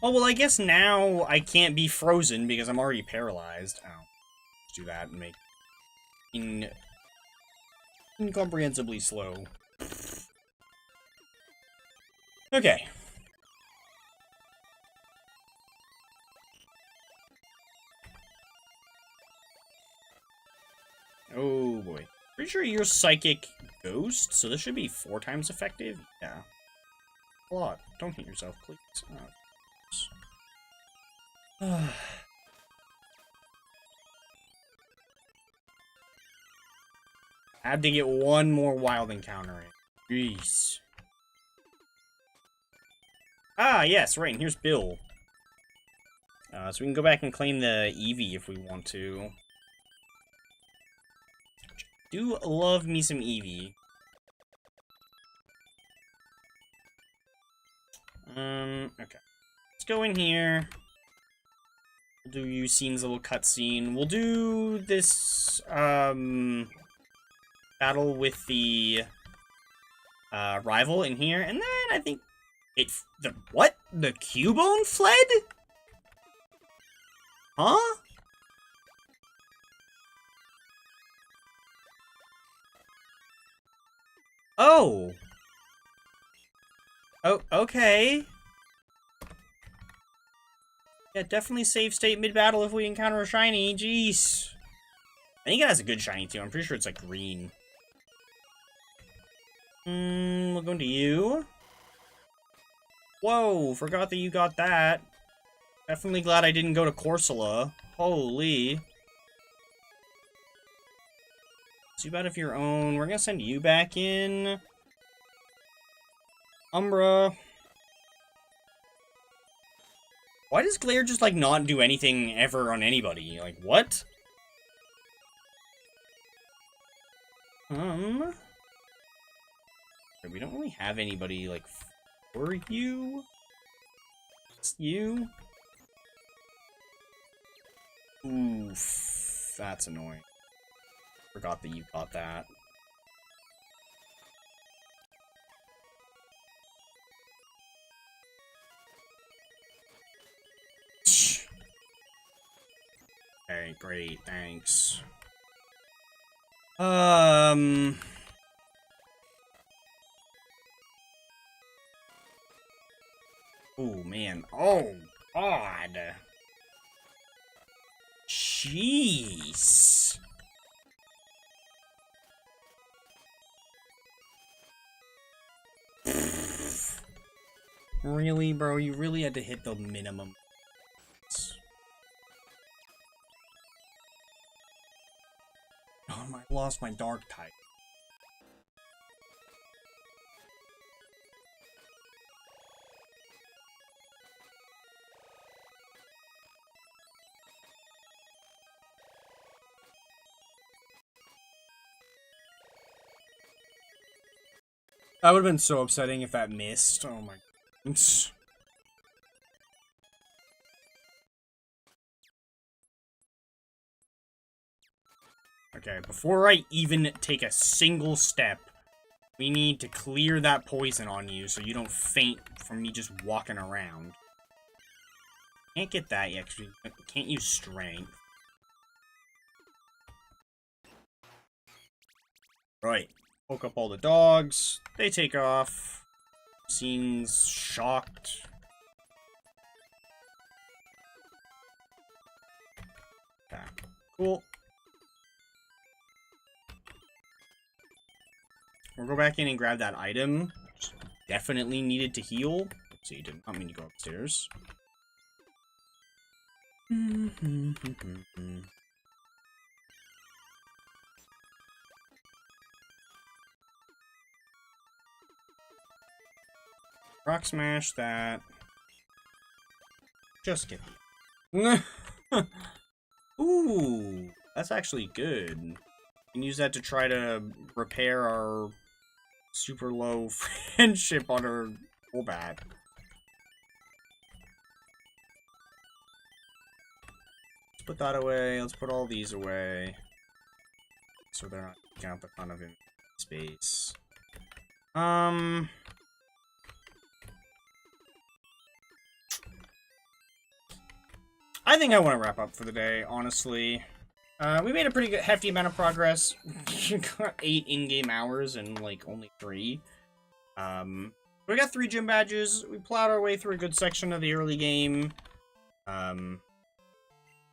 Oh, well, I guess now I can't be frozen because I'm already paralyzed. Oh. Let's do that and make incomprehensibly slow. Okay. Oh boy. Pretty sure you're psychic ghost, so this should be 4 times effective. Yeah. A lot. Don't hit yourself, please. Oh. I have to get one more wild encounter in. Jeez. Ah, yes, right, and here's Bill. So we can go back and claim the Eevee if we want to. Do love me some Eevee. Okay. Let's go in here. We'll do Yusin's little cutscene. We'll do this, battle with the, rival in here, and then I think what? The Cubone fled? Huh? Oh. Oh, okay. Yeah, definitely save state mid-battle if we encounter a shiny. Jeez. I think it has a good shiny, too. I'm pretty sure it's, like, green. We'll go into you. Whoa, forgot that you got that. Definitely glad I didn't go to Corsola. Holy. Too bad if your own. We're gonna send you back in. Umbra. Why does Glare just, like, not do anything ever on anybody? Like, what? We don't really have anybody, like, for you. It's you. Oof. That's annoying. Forgot that you got that. Alright, great, thanks. Oh, man. Oh, God. Jeez. Really, bro? You really had to hit the minimum. Oh, I lost my dark type. That would have been so upsetting if that missed. Oh my goodness. Okay, before I even take a single step, we need to clear that poison on you so you don't faint from me just walking around. Can't get that yet, because we can't use strength. Right. Woke up all the dogs. They take off. Scene's shocked. Okay. Cool. We'll go back in and grab that item. Definitely needed to heal. So you did not mean to go upstairs. Rock smash that. Just get the. Ooh, that's actually good. We can use that to try to repair our super low friendship on our Golbat. Let's put that away. Let's put all these away. So they're not taking up a ton of space. I think I want to wrap up for the day, honestly. We made a pretty good, hefty amount of progress. Got 8 in-game hours and, like, only 3. We got 3 gym badges. We plowed our way through a good section of the early game. Got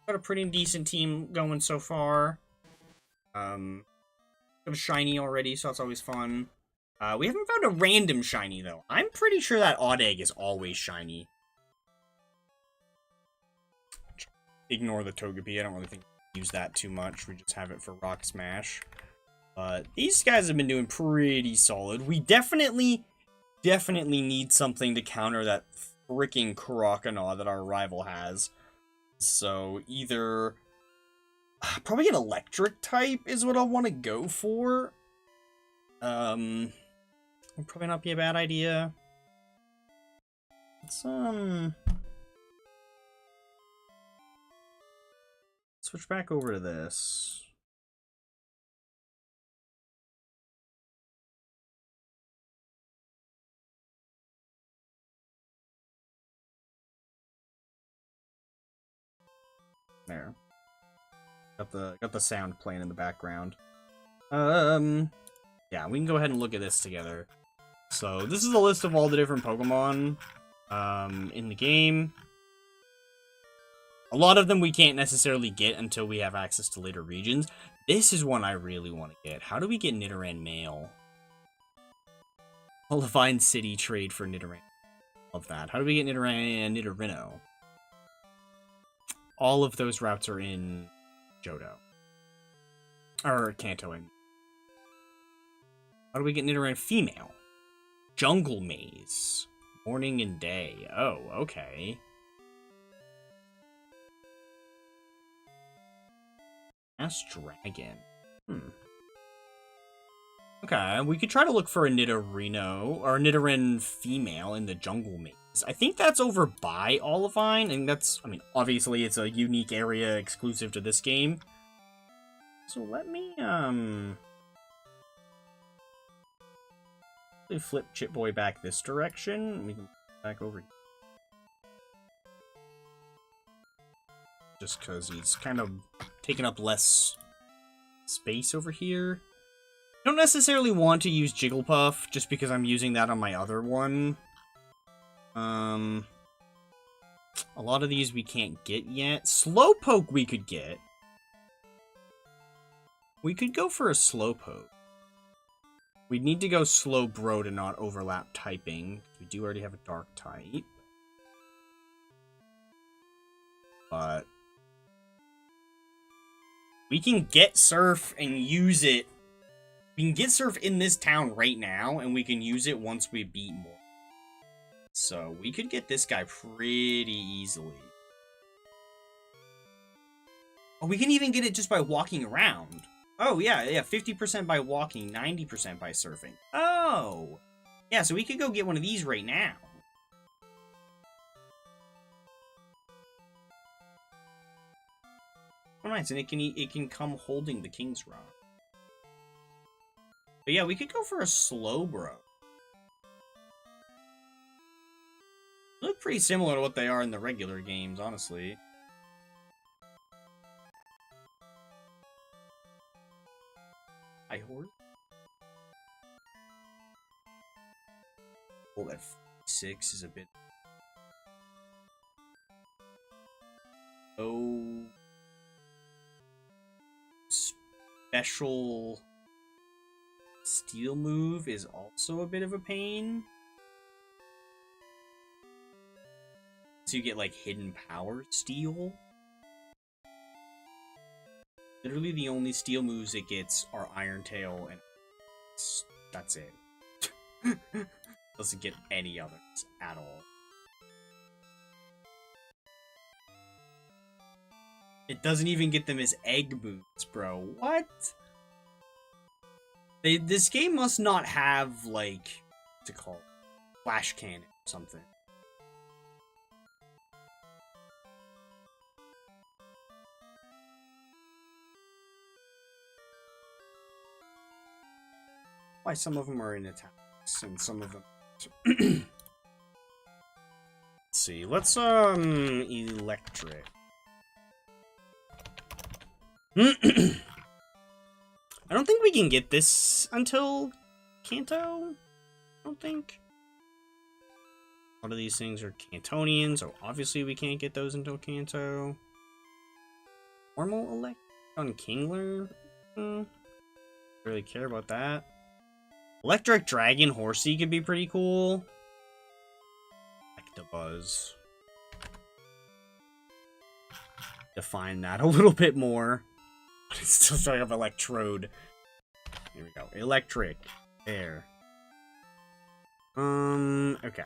a pretty decent team going so far. Got a shiny already, so that's always fun. We haven't found a random shiny, though. I'm pretty sure that odd egg is always shiny. Ignore the Togepi. I don't really think we use that too much. We just have it for Rock Smash. But these guys have been doing pretty solid. We definitely need something to counter that freaking Croconaw that our rival has. So either... probably an electric type is what I want to go for. Would probably not be a bad idea. Let's, switch back over to this. There. Got the sound playing in the background. Yeah, we can go ahead and look at this together. So, this is a list of all the different Pokemon, in the game. A lot of them we can't necessarily get until we have access to later regions. This is one I really want to get. How do we get Nidoran Male? Olivine City trade for Nidoran. Love that. How do we get Nidoran and Nidorino? All of those routes are in Johto. Or Kanto. How do we get Nidoran Female? Jungle Maze. Morning and day. Oh, okay. Ask Dragon. Okay, we could try to look for a Nidorino, or Nidoran Female in the Jungle Maze. I think that's over by Olivine, and that's, I mean, obviously it's a unique area exclusive to this game. So let me, flip Chip-Boy back this direction. We can back over here. Just because he's kind of taking up less space over here. I don't necessarily want to use Jigglypuff, just because I'm using that on my other one. A lot of these we can't get yet. Slowpoke we could get. We could go for a Slowpoke. We'd need to go Slowbro to not overlap typing. We do already have a Dark type. But we can get Surf and use it. We can get Surf in this town right now, and we can use it once we beat more. So we could get this guy pretty easily. Oh, we can even get it just by walking around. Oh, yeah, 50% by walking, 90% by surfing. Oh! Yeah, so we could go get one of these right now. Oh, nice, and it can come holding the King's Rock. But yeah, we could go for a Slowbro. They look pretty similar to what they are in the regular games, honestly. Horde. Oh, that 6 is a bit. Oh, special steel move is also a bit of a pain. So you get like hidden power steel. Literally the only steel moves it gets are Iron Tail, and that's it. Doesn't get any others at all. It doesn't even get them as egg moves, bro. What? This game must not have, like, what's it called? Flash cannon or something. Why some of them are in attacks and some of them. Let's see. Let's electric. I don't think we can get this until Kanto. I don't think. A lot of these things are Cantonian, so obviously we can't get those until Kanto. Normal elect on Kingler? Don't really care about that. Electric Dragon Horsey could be pretty cool. Electabuzz. Define that a little bit more. But it's still showing up Electrode. Here we go. Electric. There. Okay.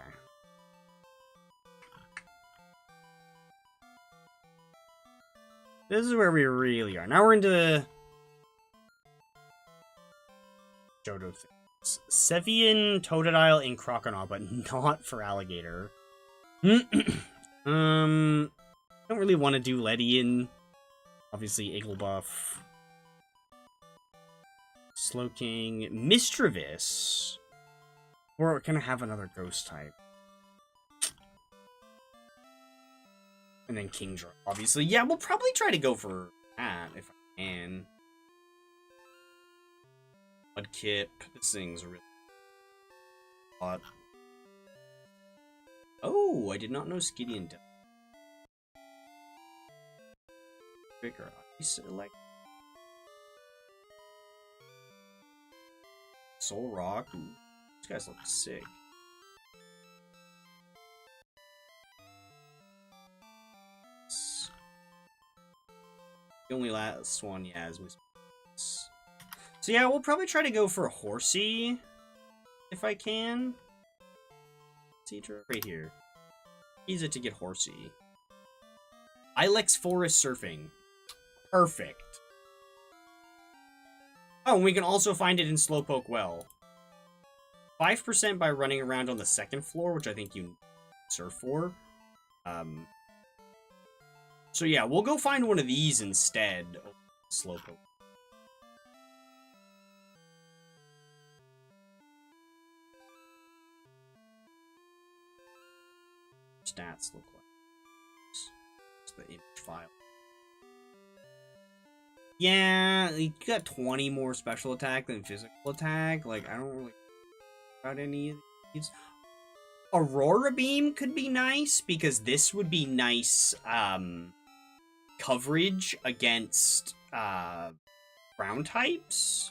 This is where we really are. Now we're into Johto things. Sevian, Totodile, and Croconaw, but not for Alligator. Don't really want to do Ledian. Obviously, Igglebuff. Slowking. Mischievous. Or can I have another ghost type? And then Kingdra, obviously. Yeah, we'll probably try to go for that if I can. Mudkip. This thing's really hot. Oh, I did not know Skiddy did. Bigger ice like Soul Rock. Ooh, these guys look sick. The only last one, yeah, is Miss. So yeah, we'll probably try to go for a Horsey if I can. Teacher right here. Easy to get Horsey. Ilex Forest Surfing. Perfect. Oh, and we can also find it in Slowpoke Well. 5% by running around on the second floor, which I think you surf for. So yeah, we'll go find one of these instead of Slowpoke. Stats look like it's the image file. Yeah, you got 20 more special attack than physical attack. Like, I don't really care about any of these. Aurora Beam could be nice, because this would be nice, coverage against, ground types.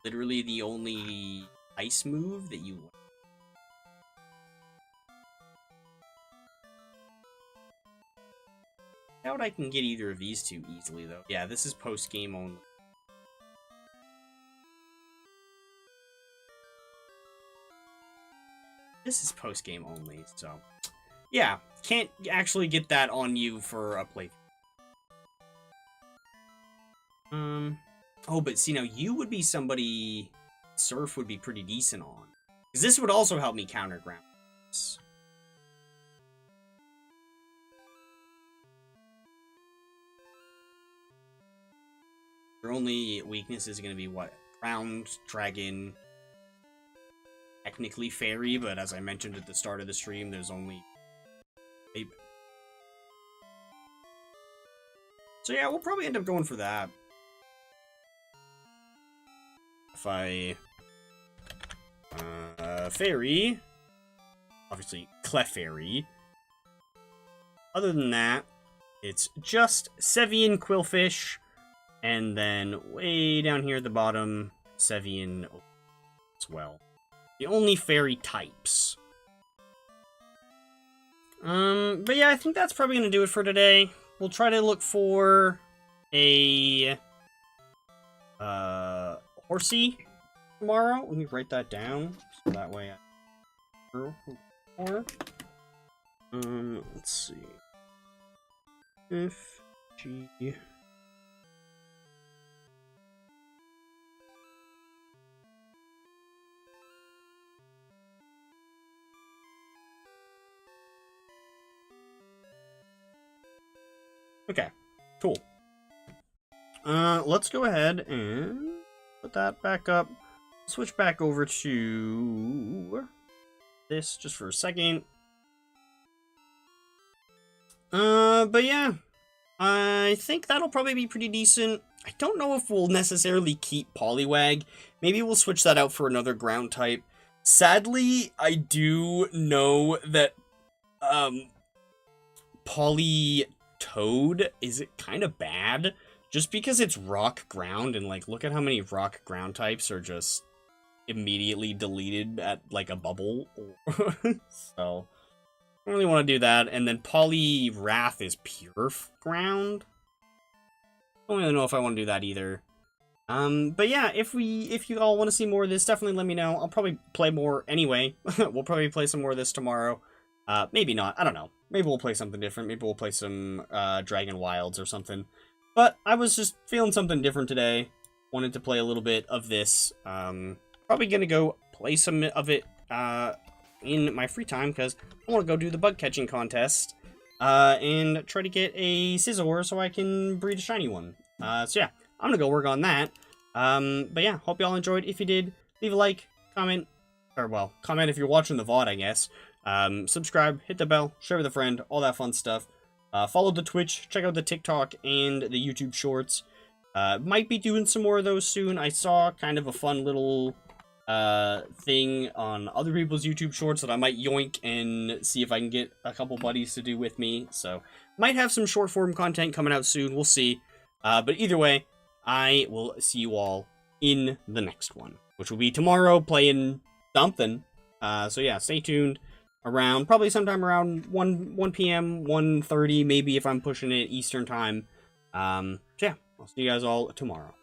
Literally the only ice move that you... I doubt I can get either of these two easily, though. Yeah, this is post-game only. This is post-game only, so... Yeah, can't actually get that on you for a playthrough. Oh, but see, now you would be somebody Surf would be pretty decent on. Because this would also help me counter ground. Your only weakness is going to be what? Ground, Dragon, technically Fairy, but as I mentioned at the start of the stream, there's only Ape. So yeah, we'll probably end up going for that. If I... Fairy. Obviously, Clefairy. Other than that, it's just Sevian Quillfish, and then way down here at the bottom, Sevian as well. The only fairy types. But yeah, I think that's probably going to do it for today. We'll try to look for a Horsey tomorrow. Let me write that down so that way let's see. F G Okay, cool. Let's go ahead and put that back up. Switch back over to this just for a second. But yeah, I think that'll probably be pretty decent. I don't know if we'll necessarily keep Poliwag. Maybe we'll switch that out for another ground type. Sadly, I do know that Politoed is kind of bad just because it's rock ground, and like look at how many rock ground types are just immediately deleted at like a bubble. So I don't really want to do that. And then Poliwrath is pure ground. I don't really know if I want to do that either. But yeah, if you all want to see more of this, definitely let me know. I'll probably play more anyway. We'll probably play some more of this tomorrow. Maybe not. I don't know. Maybe we'll play something different. Maybe we'll play some Dragon Wilds or something. But I was just feeling something different today. Wanted to play a little bit of this. Probably gonna go play some of it in my free time because I want to go do the bug catching contest and try to get a Scizor so I can breed a shiny one. So yeah, I'm gonna go work on that. But yeah, hope y'all enjoyed. If you did, leave a like, comment, or well, comment if you're watching the VOD, I guess. Subscribe, hit the bell, share with a friend, all that fun stuff. Follow the Twitch, check out the TikTok and the YouTube Shorts. Might be doing some more of those soon. I saw kind of a fun little thing on other people's YouTube Shorts that I might yoink and see if I can get a couple buddies to do with me. So, might have some short form content coming out soon. We'll see. But either way, I will see you all in the next one, which will be tomorrow playing something. So yeah, stay tuned. Around probably sometime around 1 p.m. 1:30 maybe if I'm pushing it Eastern time. So yeah, I'll see you guys all tomorrow.